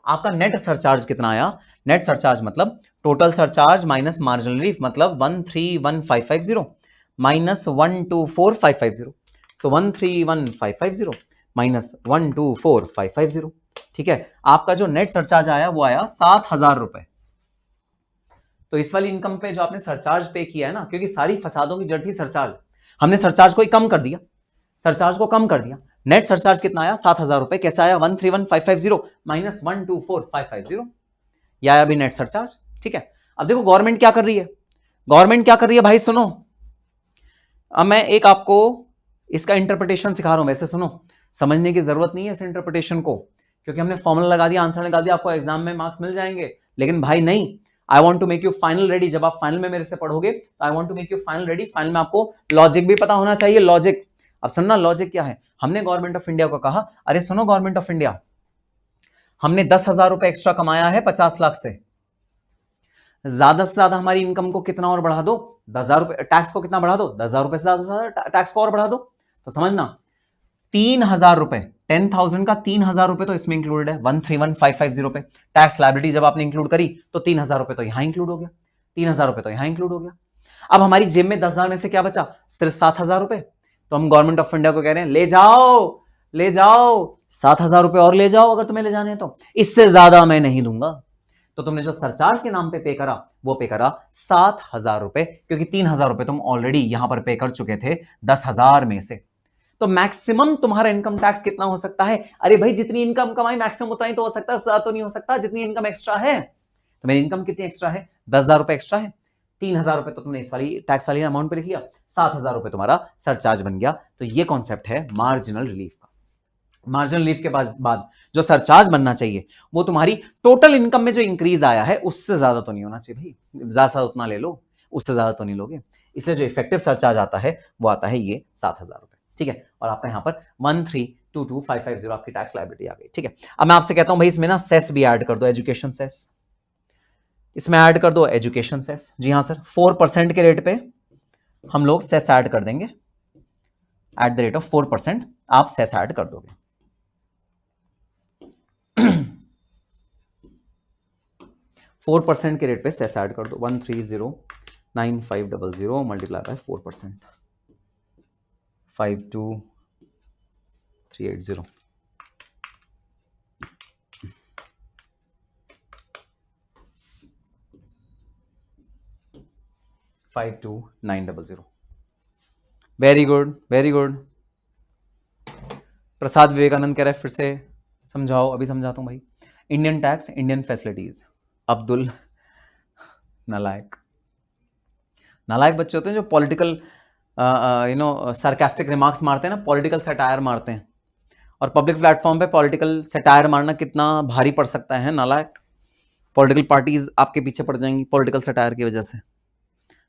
आपका नेट सरचार्ज कितना आया, नेट सरचार्ज मतलब total surcharge minus marginal relief, मतलब 131,550 माइनस 124,550। सो 131,550 माइनस 124,550, ठीक है। आपका जो नेट सरचार्ज आया वो आया 7,000 रुपए। तो इस वाली इनकम पे जो आपने सरचार्ज पे किया है ना, क्योंकि सारी फसादों की जड़ थी सरचार्ज, हमने सरचार्ज को कम कर दिया, सरचार्ज को कम कर दिया। नेट सरचार्ज कितना आया, 7,000 रुपए। कैसे आया, 131,550 माइनस 124,550, यह आया भी नेट सरचार्ज, ठीक है। अब देखो गवर्नमेंट क्या कर रही है, गवर्नमेंट क्या कर रही है भाई, सुनो। अब मैं एक आपको इसका इंटरप्रिटेशन सिखा रहा हूं, वैसे सुनो, समझने की जरूरत नहीं है इस इंटरप्रिटेशन को, क्योंकि हमने फॉर्मूला लगा दिया, आंसर लगा दिया, आपको एग्जाम में मार्क्स मिल जाएंगे। लेकिन भाई नहीं, I want to make you final ready. जब आप फाइनल में मेरे से पढ़ोगे तो I want to make you final ready. Final में आपको लॉजिक भी पता होना चाहिए। लॉजिक, अब सुनना लॉजिक क्या है। हमने गवर्नमेंट ऑफ इंडिया को कहा, अरे सुनो गवर्नमेंट ऑफ इंडिया, हमने 10,000 रुपए एक्स्ट्रा कमाया है 50 लाख से, ज्यादा से ज्यादा हमारी इनकम को कितना और बढ़ा दो, 10,000 रुपए, टैक्स को कितना बढ़ा दो, 10,000 रुपए से ज्यादा टैक्स को और बढ़ा दो। तो समझना 3,000 रुपए, 10,000 का 3,000 रुपए तो इसमें इंक्लूडेड है, 131550 पे। टैक्स लायबिलिटी जब आपने इंक्लूड करी तो 3,000 रुपए तो यहां इंक्लूड हो गया, 3,000 रुपए तो यहां इंक्लूड हो गया। अब हमारी जेब में 10,000 में से क्या बचा, सिर्फ 7,000 रुपए। तो हम गवर्नमेंट ऑफ इंडिया को कह रहे हैं ले जाओ, ले जाओ 7,000 रुपए और ले जाओ, अगर तुम्हें ले जाने हैं तो, इससे ज्यादा मैं नहीं दूंगा। तो तुमने जो सरचार्ज के नाम पे पे करा वो पे करा 7,000 रुपए, क्योंकि 3,000 रुपए तुम ऑलरेडी यहां पर पे कर चुके थे 10,000 में से। तो मैक्सिमम तुम्हारा इनकम टैक्स कितना हो सकता है, अरे भाई जितनी इनकम कमाई मैक्सिमम उतना ही तो हो सकता है, उससे तो नहीं हो सकता। जितनी इनकम एक्स्ट्रा है, तो मेरी इनकम कितनी एक्स्ट्रा है, 10,000 रुपए एक्स्ट्रा है, 3,000 रुपए तो तुमने इस वाली टैक्स वाली अमाउंट पे लिख लिया, 7,000 रुपए तुम्हारा सरचार्ज बन गया। तो ये कॉन्सेप्ट है मार्जिनल रिलीफ का। मार्जिनल रिलीफ के बाद जो सरचार्ज बनना चाहिए वो तुम्हारी टोटल इनकम में जो इंक्रीज आया है उससे ज्यादा तो नहीं होना चाहिए भाई, ज्यादा से उतना ले लो, उससे ज्यादा तो नहीं लोगे। इसलिए जो इफेक्टिव सरचार्ज आता है वो आता है ये 7,000 रुपए, ठीक है। और आपका यहां पर 1322550 आपकी टैक्स लायबिलिटी आ गई, ठीक है। अब मैं आपसे कहता हूं भाई इसमें ना सेस भी ऐड कर दो, एजुकेशन सेस, इसमें ऐड कर दो एजुकेशन सेस। जी हाँ सर, 4% के रेट पे हम लोग सेस ऐड कर देंगे, एट द रेट ऑफ 4% आप सेस ऐड कर दोगे। 4% के रेट पे सेस ऐड कर दो, 1309500 multiply by 4%, 52380। 52900। Very good, very good. Prasad Vivekanand कह रहा है फिर से समझाओ, अभी समझाता हूं भाई। Indian tax, Indian facilities. Abdul नालायक, नालायक बच्चे होते हैं जो पॉलिटिकल सार्कास्टिक रिमार्क्स मारते हैं ना, पॉलिटिकल सटायर मारते हैं। और पब्लिक प्लेटफॉर्म पे पॉलिटिकल सटायर मारना कितना भारी पड़ सकता है, नालायक। पॉलिटिकल पार्टीज आपके पीछे पड़ जाएंगी पॉलिटिकल सटायर की वजह से,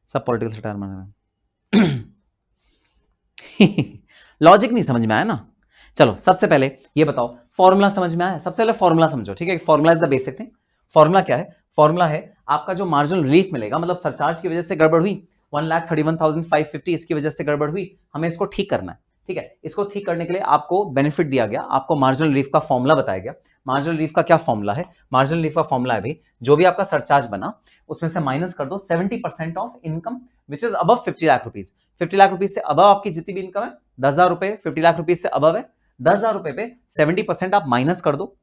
सब पॉलिटिकल सटायर मारना। लॉजिक नहीं समझ में आया ना। चलो सबसे पहले ये बताओ फॉर्मूला समझ में आया, सबसे पहले फॉर्मूला समझो, ठीक है। Formula is the basic thing. Formula क्या है, फॉर्मूला है आपका जो मार्जिनल रिलीफ मिलेगा, मतलब सरचार्ज की वजह से गड़बड़ हुई 1,31,550, इसकी वजह से गड़बड़ हुई, हमें इसको ठीक करना है, ठीक है। इसको ठीक करने के लिए आपको बेनिफिट दिया गया, आपको मार्जिनल रिलीफ का फॉर्मूला बताया गया। मार्जिनल रिलीफ का क्या फॉर्मूला है, मार्जिनल रिलीफ का फॉर्मूला है भाई जो भी आपका सरचार्ज बना उसमें से माइनस कर दो 70% of income which is above 50 lakh rupees. 50 lakh rupees से अबव आपकी जितनी भी इनकम है, 10,000 रुपए 50 लाख रुपीज से अबव है, 10,000 रुपए पे 70% आप माइनस कर दो,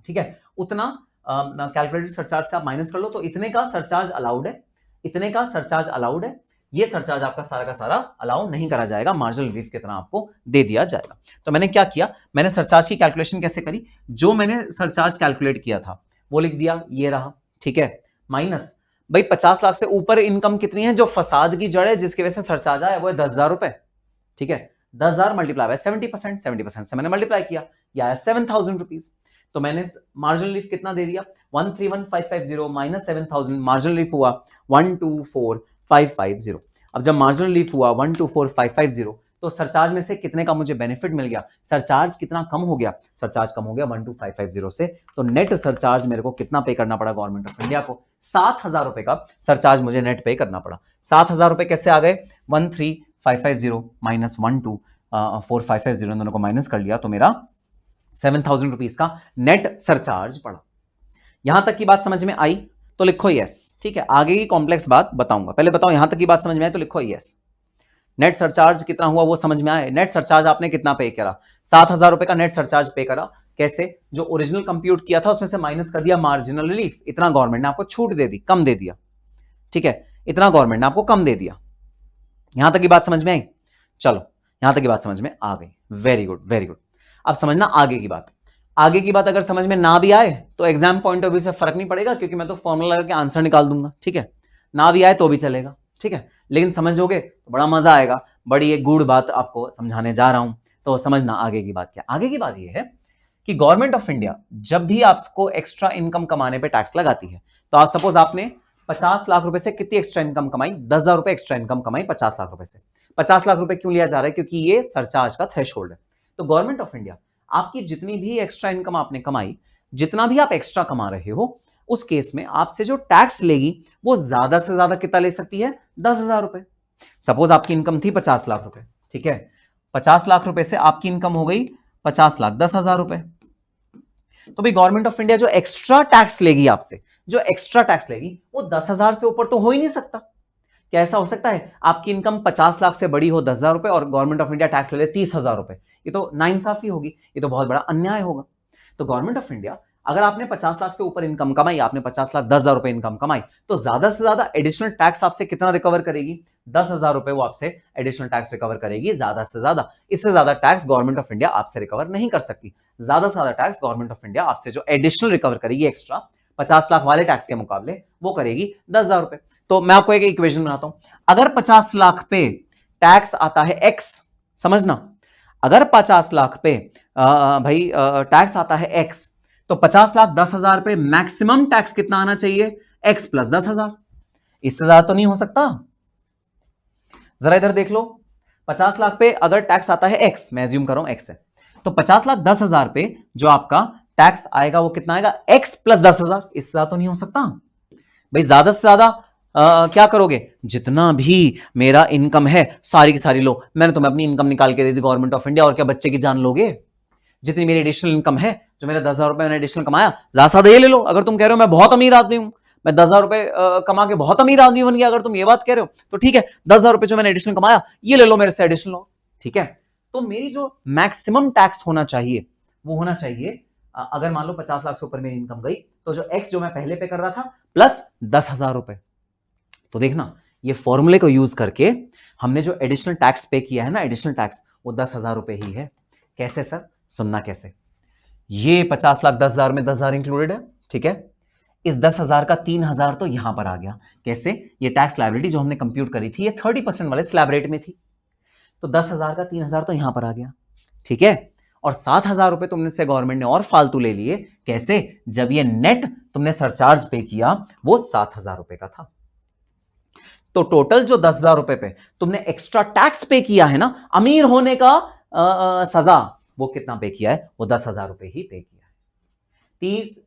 ठीक है। उतना कैलकुलेटेड सरचार्ज से आप माइनस कर लो, तो इतने का सरचार्ज अलाउड है, इतने का सरचार्ज अलाउड है। ये सरचार्ज आपका सारा का सारा अलाउ नहीं करा जाएगा, मार्जिनल रिलीफ की तरह आपको दे दिया जाएगा। तो मैंने क्या किया, मैंने सरचार्ज की कैलकुलेशन कैसे करी, जो मैंने सरचार्ज कैलकुलेट किया था वो लिख दिया, ये रहा, ठीक है। माइनस भाई 50 लाख से ऊपर इनकम कितनी है, जो फसाद की जड़ है जिसकी वजह से सरचार्ज आया वो है 10,000 रुपए, ठीक है। 10,000 मल्टीप्लाई बाय 70%, 70% से मैंने मल्टीप्लाई किया, यह आया 7,000 रुपीज। तो मैंने मार्जिनल रिलीफ कितना दे दिया, 131,550 माइनस 7,000, मार्जिनल रिलीफ हुआ 124,550। अब जब मार्जिनल रिलीफ हुआ 124,550 तो सरचार्ज में से कितने का मुझे बेनिफिट मिल गया, सरचार्ज कितना कम हो गया, सरचार्ज कम हो गया 12,550 से। तो नेट सरचार्ज मेरे को कितना पे करना पड़ा गवर्नमेंट ऑफ इंडिया को, 7,000 रुपए का सरचार्ज मुझे नेट पे करना पड़ा। 7,000 रुपए कैसे आ गए, 13,550 माइनस 12,4,550 दोनों को माइनस कर लिया तो मेरा 7,000 रुपीज का नेट सरचार्ज पड़ा। यहां तक की बात समझ में आई तो लिखो यस, ठीक है। आगे की कॉम्प्लेक्स बात बताऊंगा, पहले बताओ यहां तक की बात समझ में आई तो लिखो यस। नेट सरचार्ज कितना हुआ वो समझ में आए, नेट सरचार्ज आपने कितना पे करा, 7,000 रुपए का नेट सरचार्ज पे करा। कैसे, जो ओरिजिनल कंप्यूट किया था उसमें से माइनस कर दिया मार्जिनल रिलीफ, इतना गवर्नमेंट ने आपको छूट दे दी, कम दे दिया, ठीक है, इतना गवर्नमेंट ने आपको कम दे दिया। यहां तक की बात समझ में आई, चलो यहां तक की बात समझ में आ गई, वेरी गुड वेरी गुड। अब समझना आगे की बात, आगे की बात अगर समझ में ना भी आए तो एग्जाम पॉइंट ऑफ व्यू से फर्क नहीं पड़ेगा, क्योंकि मैं तो फॉर्मूला लगा के आंसर निकाल दूंगा, ठीक है। ना भी आए तो भी चलेगा, ठीक है, लेकिन समझोगे तो बड़ा मजा आएगा, बड़ी एक गूढ़ बात आपको समझाने जा रहा हूं। तो समझना आगे की बात क्या, आगे की बात यह है कि गवर्नमेंट ऑफ इंडिया जब भी आपको एक्स्ट्रा इनकम कमाने पे टैक्स लगाती है, तो आज सपोज आपने 50 लाख रुपए से कितनी एक्स्ट्रा इनकम कमाई, 10,000 रुपए एक्स्ट्रा इनकम कमाई 50 लाख रुपए से। 50 लाख रुपए क्यों लिया जा रहा है? क्योंकि ये सरचार्ज का थ्रेशोल्ड है। तो गवर्नमेंट ऑफ इंडिया आपकी जितनी भी एक्स्ट्रा इनकम आपने कमाई, जितना भी आप एक्स्ट्रा कमा रहे हो, उस केस में आपसे जो टैक्स लेगी वो ज्यादा से ज्यादा कितना ले सकती है? 10,000 रुपए। सपोज आपकी इनकम थी 50 लाख रुपए, ठीक है, 50 लाख रुपए से आपकी इनकम हो गई 50 लाख, 10,000 रुपए। तो भाई गवर्नमेंट ऑफ इंडिया जो एक्स्ट्रा टैक्स लेगी आपसे, जो एक्स्ट्रा टैक्स लेगी वो 10,000 से ऊपर तो हो ही नहीं सकता। क्या ऐसा हो सकता है आपकी इनकम 50 लाख से बड़ी हो 10,000 रुपए और गवर्नमेंट ऑफ इंडिया टैक्स ले ले 30,000 रुपए? ये तो नाइंसाफी होगी, ये तो बहुत बड़ा अन्याय होगा। तो गवर्नमेंट ऑफ इंडिया, अगर आपने 50 लाख से ऊपर इनकम कमाई, आपने 50 लाख 10,000 रुपए इनकम कमाई, तो ज्यादा से ज्यादा एडिशनल टैक्स आपसे कितना रिकवर करेगी? 10,000 रुपए वो आपसे एडिशनल टैक्स रिकवर करेगी, ज्यादा से ज्यादा। इससे ज्यादा टैक्स गवर्नमेंट ऑफ इंडिया आपसे रिकवर नहीं कर सकती। ज्यादा से ज्यादा टैक्स गवर्नमेंट ऑफ इंडिया आपसे जो एडिशनल रिकवर करेगी एक्स्ट्रा 50 लाख वाले टैक्स के मुकाबले, वो करेगी 10,000 रुपए। तो मैं आपको एक इक्वेशन बनाता हूं। अगर 50 लाख पे टैक्स आता है एक्स, समझना, अगर 50 लाख पे भाई टैक्स आता है एक्स, तो 50 लाख 10,000 पे मैक्सिमम टैक्स कितना आना चाहिए? X plus 10,000। इससे ज्यादा तो नहीं हो सकता। जरा इधर देख लो, 50 लाख पे अगर टैक्स आता है एक्स, मैं एज्यूम कर रहा हूं एक्स है, तो 50 लाख 10,000 पे जो आपका टैक्स आएगा वो कितना आएगा? X plus 10,000। इससे ज्यादा तो नहीं हो सकता। भाई ज्यादा से ज्यादा क्या करोगे? जितना भी मेरा इनकम है सारी की सारी लो, मैंने तुम्हें अपनी इनकम निकाल के दे दी गवर्नमेंट ऑफ इंडिया, और क्या बच्चे की जान लोगे? जितनी मेरी एडिशनल इनकम है, जो मेरा 10,000 रुपए मैंने एडिशनल कमाया, ज्यादा से ज्यादा ये ले लो। अगर तुम कह रहे हो मैं बहुत अमीर आदमी हूं, मैं 10,000 रुपए कमा के बहुत अमीर आदमी बन गया, अगर तुम ये बात कह रहे हो तो ठीक है, 10,000 रुपए जो मैंने एडिशनल कमाया ये ले लो मेरे से एडिशनल, ठीक है। तो मेरी जो मैक्सिमम टैक्स होना चाहिए वो होना चाहिए, अगर मान लो 50 लाख से ऊपर मेरी इनकम गई, तो जो एक्स जो मैं पहले पे कर रहा था प्लस 10,000 रुपए। तो देखना, ये फॉर्मूले को यूज करके हमने जो एडिशनल टैक्स पे किया है ना, एडिशनल टैक्स, वो 10,000 रुपए ही है। कैसे सर? सुनना कैसे। ये 50 लाख 10,000 में 10,000 इंक्लूडेड है, ठीक है। इस 10,000 का 3,000 तो यहां पर आ गया। कैसे? ये टैक्स लायबिलिटी जो हमने कंप्यूट करी थी, ये 30% वाले स्लैब रेट में थी, तो 10,000 का 3,000 तो यहां पर आ गया, ठीक है। और 7,000 रुपए तुमने से गवर्नमेंट ने और फालतू ले लिए। कैसे? जब ये नेट तुमने सरचार्ज पे किया वो 7,000 रुपए का था। तो टोटल जो 10,000 रुपए पे तुमने एक्स्ट्रा टैक्स पे किया है ना, अमीर होने का सजा, वो कितना पे किया है? वो 10,000 रुपए ही पे किया है।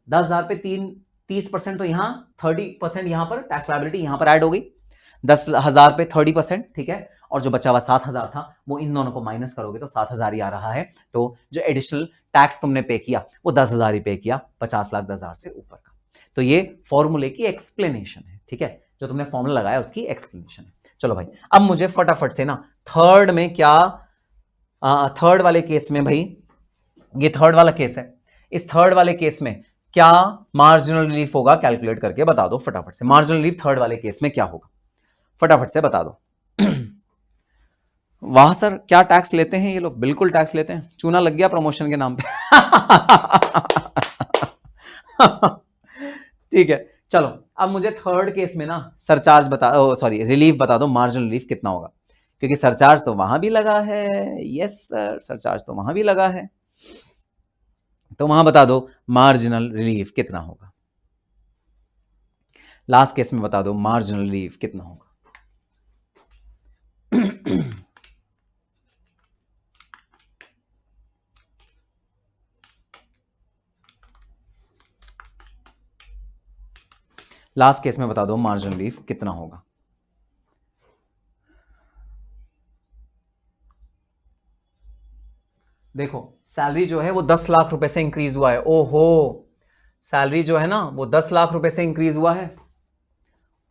10,000 पे 30% तो यहां, 30% यहां पर टैक्स लायबिलिटी यहां पर ऐड हो गई, 10,000 पे 30%, ठीक है। और जो बचा हुआ 7,000 था, वो इन दोनों को माइनस करोगे तो 7,000 ही आ रहा है। तो जो एडिशनल टैक्स तुमने पे किया वो 10,000 ही पे किया, 50 लाख 10,000 से ऊपर का। तो ये फॉर्मूले की एक्सप्लेनेशन है, ठीक है, जो तुमने फॉर्मूला लगाया उसकी एक्सप्लेनेशन है। चलो भाई, अब मुझे फटाफट से ना थर्ड में क्या, थर्ड वाले केस में, भाई ये थर्ड वाला केस है, इस थर्ड वाले केस में क्या मार्जिनल रिलीफ होगा, कैलकुलेट करके बता दो फटाफट से। मार्जिनल रिलीफ थर्ड वाले केस में क्या होगा, फटाफट से बता दो। वाह सर, क्या टैक्स लेते हैं ये लोग, बिल्कुल टैक्स लेते हैं, चूना लग गया प्रमोशन के नाम पे। ठीक है, चलो अब मुझे थर्ड केस में ना सरचार्ज बता, सॉरी रिलीफ बता दो, मार्जिनल रिलीफ कितना होगा, क्योंकि सरचार्ज तो वहां भी लगा है। यस सर, सरचार्ज तो वहां भी लगा है, तो वहां बता दो मार्जिनल रिलीफ कितना होगा। लास्ट केस में बता दो मार्जिनल रिलीफ कितना होगा। लास्ट केस में बता दो मार्जिनल रिलीफ कितना होगा। देखो, सैलरी जो है वो 10 लाख रुपए से इंक्रीज हुआ है। ओहो, सैलरी जो है ना वो 10 लाख रुपए से इंक्रीज हुआ है,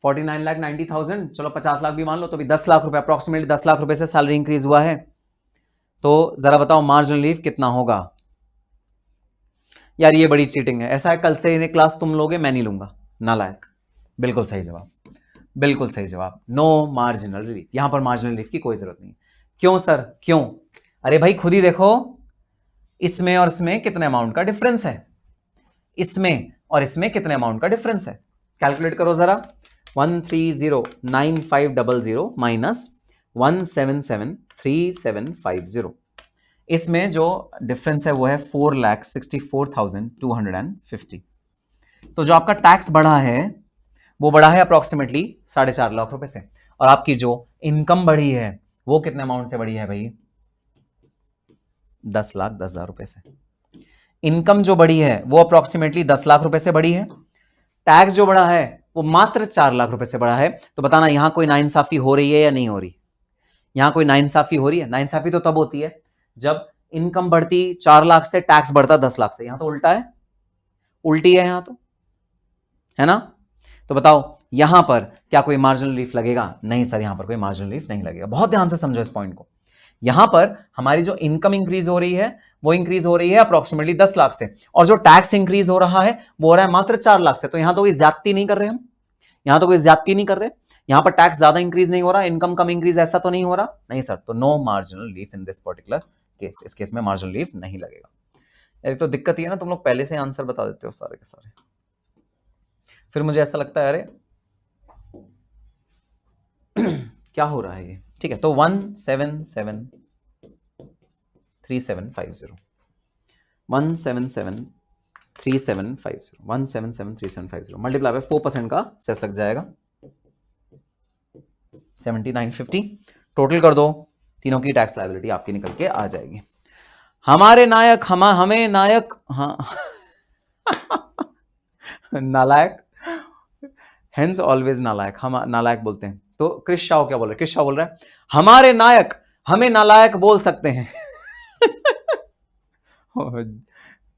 49,90,000, चलो 50 लाख भी मान लो, तो भी 10 लाख रुपए, अप्रोक्सीमेटली 10 लाख रुपए से सैलरी इंक्रीज हुआ है। तो जरा बताओ मार्जिनल रिलीफ कितना होगा। यार ये बड़ी चीटिंग है, ऐसा है कल से इन्हें क्लास तुम लोगे, मैं नहीं लूंगा, नालायक। बिल्कुल सही जवाब, बिल्कुल सही जवाब, नो मार्जिनल रिलीफ। यहां पर मार्जिनल रिलीफ की कोई जरूरत नहीं। क्यों सर, क्यों? अरे भाई खुद ही देखो, इसमें और इसमें कितने अमाउंट का डिफरेंस है, इसमें और इसमें कितने अमाउंट का डिफरेंस है, कैलकुलेट करो जरा। 130,9500 माइनस 177,3750, इसमें जो डिफरेंस है वो है 4,64,250। तो जो आपका टैक्स बढ़ा है वो बढ़ा है अप्रोक्सीमेटली 4.5 लाख रुपए से, और आपकी जो इनकम बढ़ी है वो कितने अमाउंट से बढ़ी है भाई? 10,10,000 रुपए से। इनकम जो बढ़ी है वो अप्रोक्सीमेटली 10 लाख रुपए से बढ़ी है। टैक्स जो बढ़ा है वो मात्र 4 लाख रुपए से बढ़ा है। तो बताना यहां कोई नाइंसाफी हो रही है या नहीं हो रही? यहां कोई नाइंसाफी हो रही है? नाइंसाफी तो तब होती है जब इनकम बढ़ती 4 लाख से, टैक्स बढ़ता 10 लाख से। यहां तो उल्टा है, उल्टी है यहां तो, है ना? तो बताओ यहां पर क्या कोई मार्जिनल रिलीफ लगेगा? नहीं सर, यहां पर कोई मार्जिनल रिलीफ नहीं लगेगा। बहुत ध्यान से समझो इस पॉइंट को। यहां पर हमारी जो इनकम इंक्रीज हो रही है वो इंक्रीज हो रही है अप्रोक्सीमेटली 10 लाख से, और जो टैक्स इंक्रीज हो रहा है वो हो रहा है मात्र 4 लाख से। तो यहां तो कोई ज्यादती नहीं कर रहे हम, यहां तो कोई ज्यादती नहीं कर रहे। यहां पर टैक्स ज्यादा इंक्रीज नहीं हो रहा, इनकम कम इंक्रीज ऐसा तो नहीं हो रहा। नहीं सर, तो no marginal relief in this particular case. इस केस में मार्जिनल रिलीफ नहीं लगेगा। एक तो दिक्कत ये है ना, तुम लोग पहले से आंसर बता देते हो सारे के सारे, फिर मुझे ऐसा लगता है अरे क्या हो रहा है ये। ठीक है, तो 1773750 1773750 मल्टीप्लाई बाय 4% का सेस लग जाएगा 7950। टोटल कर दो, तीनों की टैक्स लायबिलिटी आपकी निकल के आ जाएगी। हमारे नायक हमें नायक, हाँ नालायक, हेंस ऑलवेज नालायक, हम नालायक बोलते हैं। तो क्रिश शाह क्या बोल रहे हैं? क्रिश शाह बोल रहा है हमारे नायक हमें नालायक बोल सकते हैं।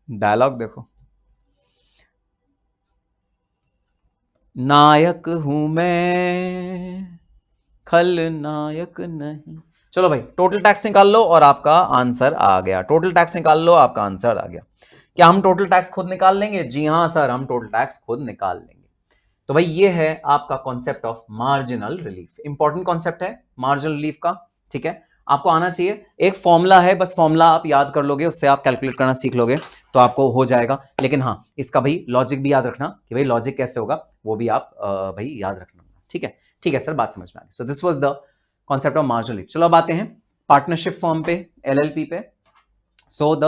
डायलॉग देखो, नायक हूं मैं खलनायक नहीं। चलो भाई, टोटल टैक्स निकाल लो और आपका आंसर आ गया। टोटल टैक्स निकाल लो, आपका आंसर आ गया। क्या हम टोटल टैक्स खुद निकाल लेंगे? जी हां सर, हम टोटल टैक्स खुद निकाल लेंगे। तो भाई ये है आपका concept of marginal relief. Important concept है मार्जिनल रिलीफ का, ठीक है? आपको आना चाहिए। एक फॉर्मूला है, बस फॉर्मूला आप याद कर लोगे, उससे आप कैलकुलेट करना सीख लोगे तो आपको हो जाएगा। लेकिन हाँ, इसका भाई लॉजिक भी याद रखना कि भाई लॉजिक कैसे होगा, वो भी आप भाई याद रखना। ठीक है, ठीक है सर, बात समझ में आ गई। So this was the concept of marginal relief. चलो अब आते हैं पार्टनरशिप फॉर्म पे, एलएलपी पे। So the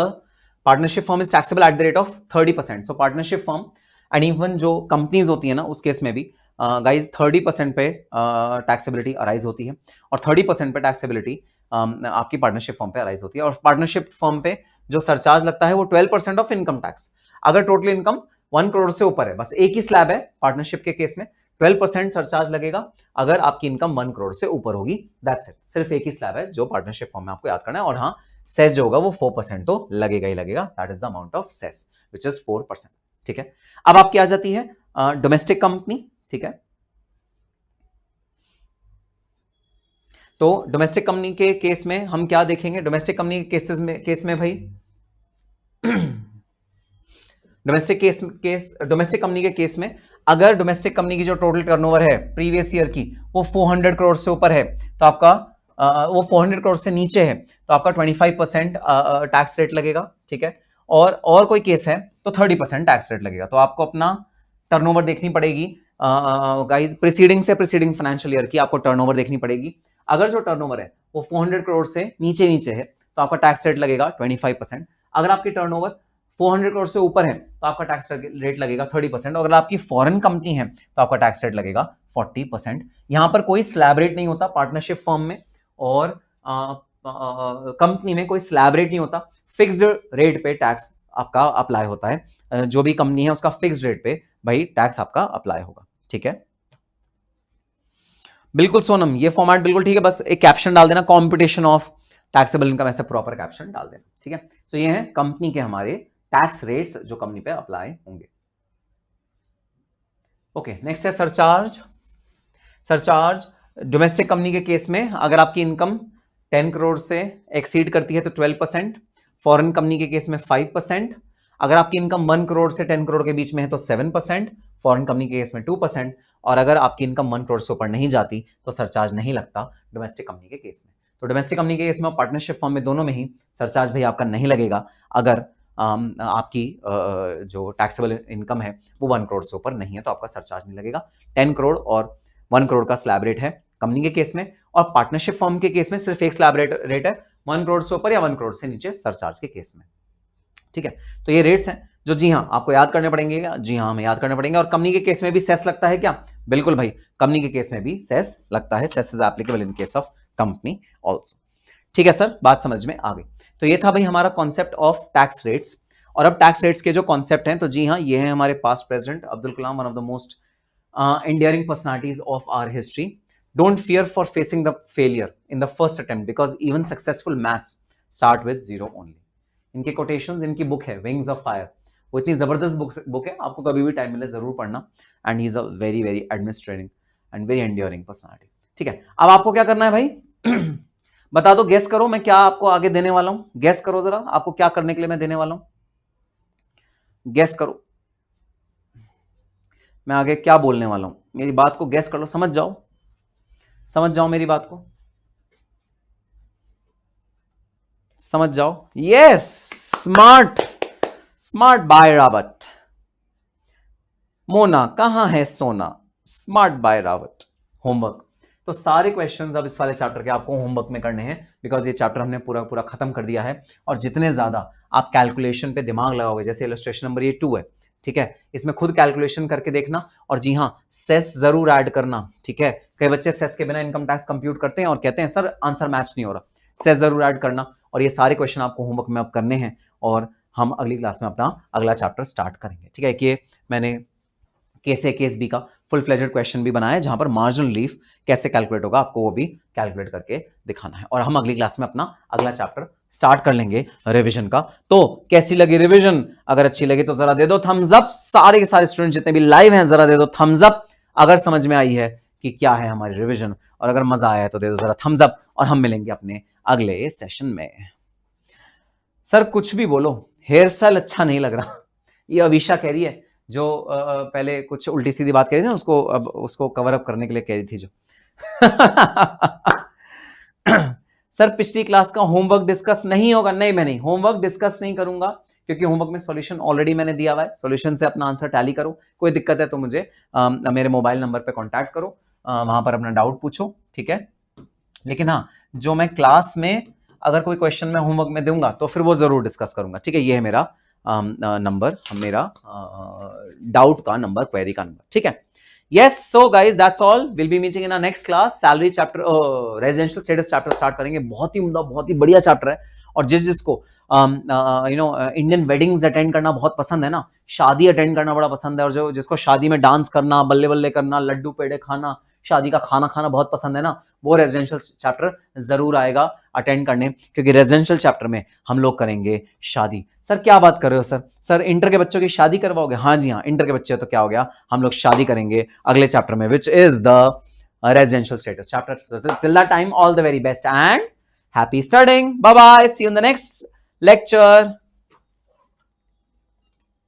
partnership form is taxable at the rate of 30%। So partnership form and even जो कंपनीज होती है ना, उस केस में भी गाइज 30% पे टैक्सेबिलिटी अराइज होती है, और 30% पे टैक्सेबिलिटी आपकी पार्टनरशिप फॉर्म पे अराइज होती है। और पार्टनरशिप फॉर्म पे जो सरचार्ज लगता है वो 12% ऑफ इनकम टैक्स। अगर टोटल इनकम 1 करोड़ से ऊपर है, बस एक ही स्लैब है पार्टनरशिप के केस में, 12% सरचार्ज लगेगा अगर आपकी इनकम 1 करोड़ से ऊपर होगी। दैट्स इट, सिर्फ एक ही स्लैब है जो पार्टनरशिप फॉर्म में आपको याद करना है। और हाँ, सेस जो होगा वो 4% तो लगेगा ही लगेगा। That is the amount of cess which is 4%। ठीक है, अब आपकी आ जाती है डोमेस्टिक कंपनी। ठीक है, तो डोमेस्टिक कंपनी के केस में हम क्या देखेंगे? डोमेस्टिक कंपनी के केस में भाई डोमेस्टिक कंपनी के केस में अगर डोमेस्टिक कंपनी की जो टोटल टर्नओवर है प्रीवियस ईयर की वो 400 करोड़ से ऊपर है, तो आपका वो 400 करोड़ से नीचे है तो आपका 25% टैक्स रेट लगेगा। ठीक है, और कोई केस है तो 30% टैक्स रेट लगेगा। तो आपको अपना टर्नओवर देखनी पड़ेगी guys, preceding preceding financial year की आपको टर्नओवर देखनी पड़ेगी। अगर जो टर्नओवर है वो 400 करोड़ से नीचे है तो आपका टैक्स रेट लगेगा 25%। अगर आपकी टर्नओवर 400 करोड़ से ऊपर है तो आपका टैक्स रेट लगेगा 30%। अगर आपकी फॉरेन कंपनी है तो आपका टैक्स रेट लगेगा 40%। यहां पर कोई स्लैब रेट नहीं होता पार्टनरशिप फॉर्म में, और कंपनी में कोई स्लैब रेट नहीं होता। फिक्स्ड रेट पे टैक्स आपका अप्लाई होता है। जो भी कंपनी है उसका फिक्स्ड रेट पे भाई टैक्स आपका अप्लाई होगा। ठीक है, बिल्कुल सोनम, ये फॉर्मेट बिल्कुल ठीक है। बस एक कैप्शन डाल देना, कॉम्पिटिशन ऑफ टैक्सेबल इनकम, ऐसे प्रॉपर कैप्शन डाल देना। ठीक है, तो ये है कंपनी के हमारे टैक्स रेट्स जो कंपनी पे अप्लाई होंगे। ओके, नेक्स्ट है सरचार्ज। सरचार्ज डोमेस्टिक कंपनी के केस में अगर आपकी इनकम 10 करोड़ से एक्सीड करती है तो 12%, फॉरेन कंपनी के केस में 5%, अगर आपकी इनकम 1 करोड़ से 10 करोड़ के बीच में है तो 7%, फॉरेन कंपनी के केस में 2%, और अगर आपकी इनकम 1 करोड़ से ऊपर नहीं जाती तो सरचार्ज नहीं लगता डोमेस्टिक कंपनी के केस में। तो डोमेस्टिक कंपनी के केस में पार्टनरशिप फॉर्म में दोनों में ही सरचार्ज भाई आपका नहीं लगेगा अगर आपकी जो टैक्सेबल इनकम है वो 1 करोड़ से ऊपर नहीं है, तो आपका सरचार्ज नहीं लगेगा। 10 करोड़ और 1 करोड़ का स्लैब रेट है कंपनी के केस में, और पार्टनरशिप फॉर्म के केस में सिर्फ एक स्लैब रेट है 1 करोड़ से ऊपर या 1 करोड़ से नीचे सरचार्ज के केस में। ठीक है, तो ये रेट्स हैं जो जी हाँ आपको याद करने पड़ेंगे। जी हाँ, हमें याद करने पड़ेंगे। और कंपनी के केस में भी सेस लगता है क्या? बिल्कुल भाई, कंपनी के केस में भी सेस लगता है। Cess is applicable in case of company also. ठीक है सर, बात समझ में आ गई। तो ये था भाई हमारा कॉन्सेप्ट ऑफ टैक्स रेट्स। और अब टैक्स रेट्स के जो कॉन्सेप्ट हैं, तो जी हाँ, ये है हमारे past president Abdul Kalam, one of the most enduring personalities of our history. Don't fear for facing the failure in the first attempt because even successful maths start with zero only. इनके quotations, इनकी book है wings of fire, वो इतनी जबरदस्त book है, आपको कभी भी टाइम मिले जरूर पढ़ना। And he is a very very administrating and very enduring personality. ठीक है, अब आपको क्या करना है भाई? बता दो, गेस करो मैं क्या आपको आगे देने वाला हूं। गेस करो जरा, आपको क्या करने के लिए मैं देने वाला हूं। गेस करो मैं आगे क्या बोलने वाला हूं। मेरी बात को गेस कर लो, समझ जाओ, समझ जाओ मेरी बात को, समझ जाओ। Yes, smart, smart bye Rawat. Mona कहां है सोना, स्मार्ट बाय रावत। होमवर्क, तो सारे क्वेश्चंस अब इस वाले चैप्टर के आपको होमवर्क में करने हैं, बिकॉज ये चैप्टर हमने पूरा पूरा खत्म कर दिया है। और जितने ज्यादा आप कैलकुलेशन पे दिमाग लगाओगे, जैसे इलस्ट्रेशन नंबर ये 2 है, ठीक है, इसमें खुद कैलकुलेशन करके देखना। और जी हाँ, सेस जरूर ऐड करना। ठीक है, कई बच्चे सेस के बिना इनकम टैक्स कंप्यूट करते हैं और कहते हैं सर आंसर मैच नहीं हो रहा। सेस जरूर ऐड करना। और ये सारे क्वेश्चन आपको होमवर्क में अब करने हैं, और हम अगली क्लास में अपना अगला चैप्टर स्टार्ट करेंगे। ठीक है, कि मैंने केस ए केस बी का फुल फ्लेजेड क्वेश्चन भी बनाया है, जहां पर मार्जिनल रिलीफ कैसे कैलकुलेट होगा आपको वो भी कैलकुलेट करके दिखाना है। और हम अगली क्लास में अपना अगला चैप्टर स्टार्ट कर लेंगे रिवीजन का। तो कैसी लगी रिवीजन? अगर अच्छी लगी तो जरा दे दो थम्स अप। सारे के सारे स्टूडेंट जितने भी लाइव हैं जरा दे दो थम्स अप अगर समझ में आई है कि क्या है हमारी रिवीजन। और अगर मजा आया है तो दे दो जरा थम्स अप। और हम मिलेंगे अपने अगले सेशन में। सर कुछ भी बोलो, हेयर स्टाइल अच्छा नहीं लग रहा, ये अविशा कह रही है, जो पहले कुछ उल्टी सीधी बात कह रही थी ना, उसको अब उसको कवर अप करने के लिए कह रही थी जो। सर पिछली क्लास का होमवर्क डिस्कस नहीं होगा। नहीं, मैं नहीं होमवर्क डिस्कस नहीं करूंगा, क्योंकि होमवर्क में सॉल्यूशन ऑलरेडी मैंने दिया हुआ है। सॉल्यूशन से अपना आंसर टैली करो। कोई दिक्कत है तो मुझे मेरे मोबाइल नंबर पे कांटेक्ट करो, वहां पर अपना डाउट पूछो। ठीक है, लेकिन हाँ, जो मैं क्लास में अगर कोई क्वेश्चन मैं होमवर्क में दूंगा तो फिर वो जरूर डिस्कस करूंगा। ठीक है, ये है मेरा नंबर, मेरा डाउट का नंबर, क्वेरी का नंबर। ठीक है, yes. So guys that's all, will be meeting in our next class. Salary chapter, residential status chapter start करेंगे। बहुत ही उम्दा, बहुत ही बढ़िया चैप्टर है। और जिसको इंडियन वेडिंग्स अटेंड करना बहुत पसंद है ना, शादी अटेंड करना बड़ा पसंद है, और जो जिसको शादी में डांस करना, बल्ले बल्ले करना, लड्डू पेड़े खाना, शादी का खाना खाना बहुत पसंद है ना, वो रेजिडेंशियल चैप्टर जरूर आएगा अटेंड करने, क्योंकि रेजिडेंशियल चैप्टर में हम लोग करेंगे शादी। सर क्या बात कर रहे हो सर? सर इंटर के बच्चों की शादी करवाओगे? हाँ जी हाँ, इंटर के बच्चे तो क्या हो गया, हम लोग शादी करेंगे अगले चैप्टर में, which is the residential status chapter. Till that time, all the very best and happy studying. Bye bye, see you in the next lecture.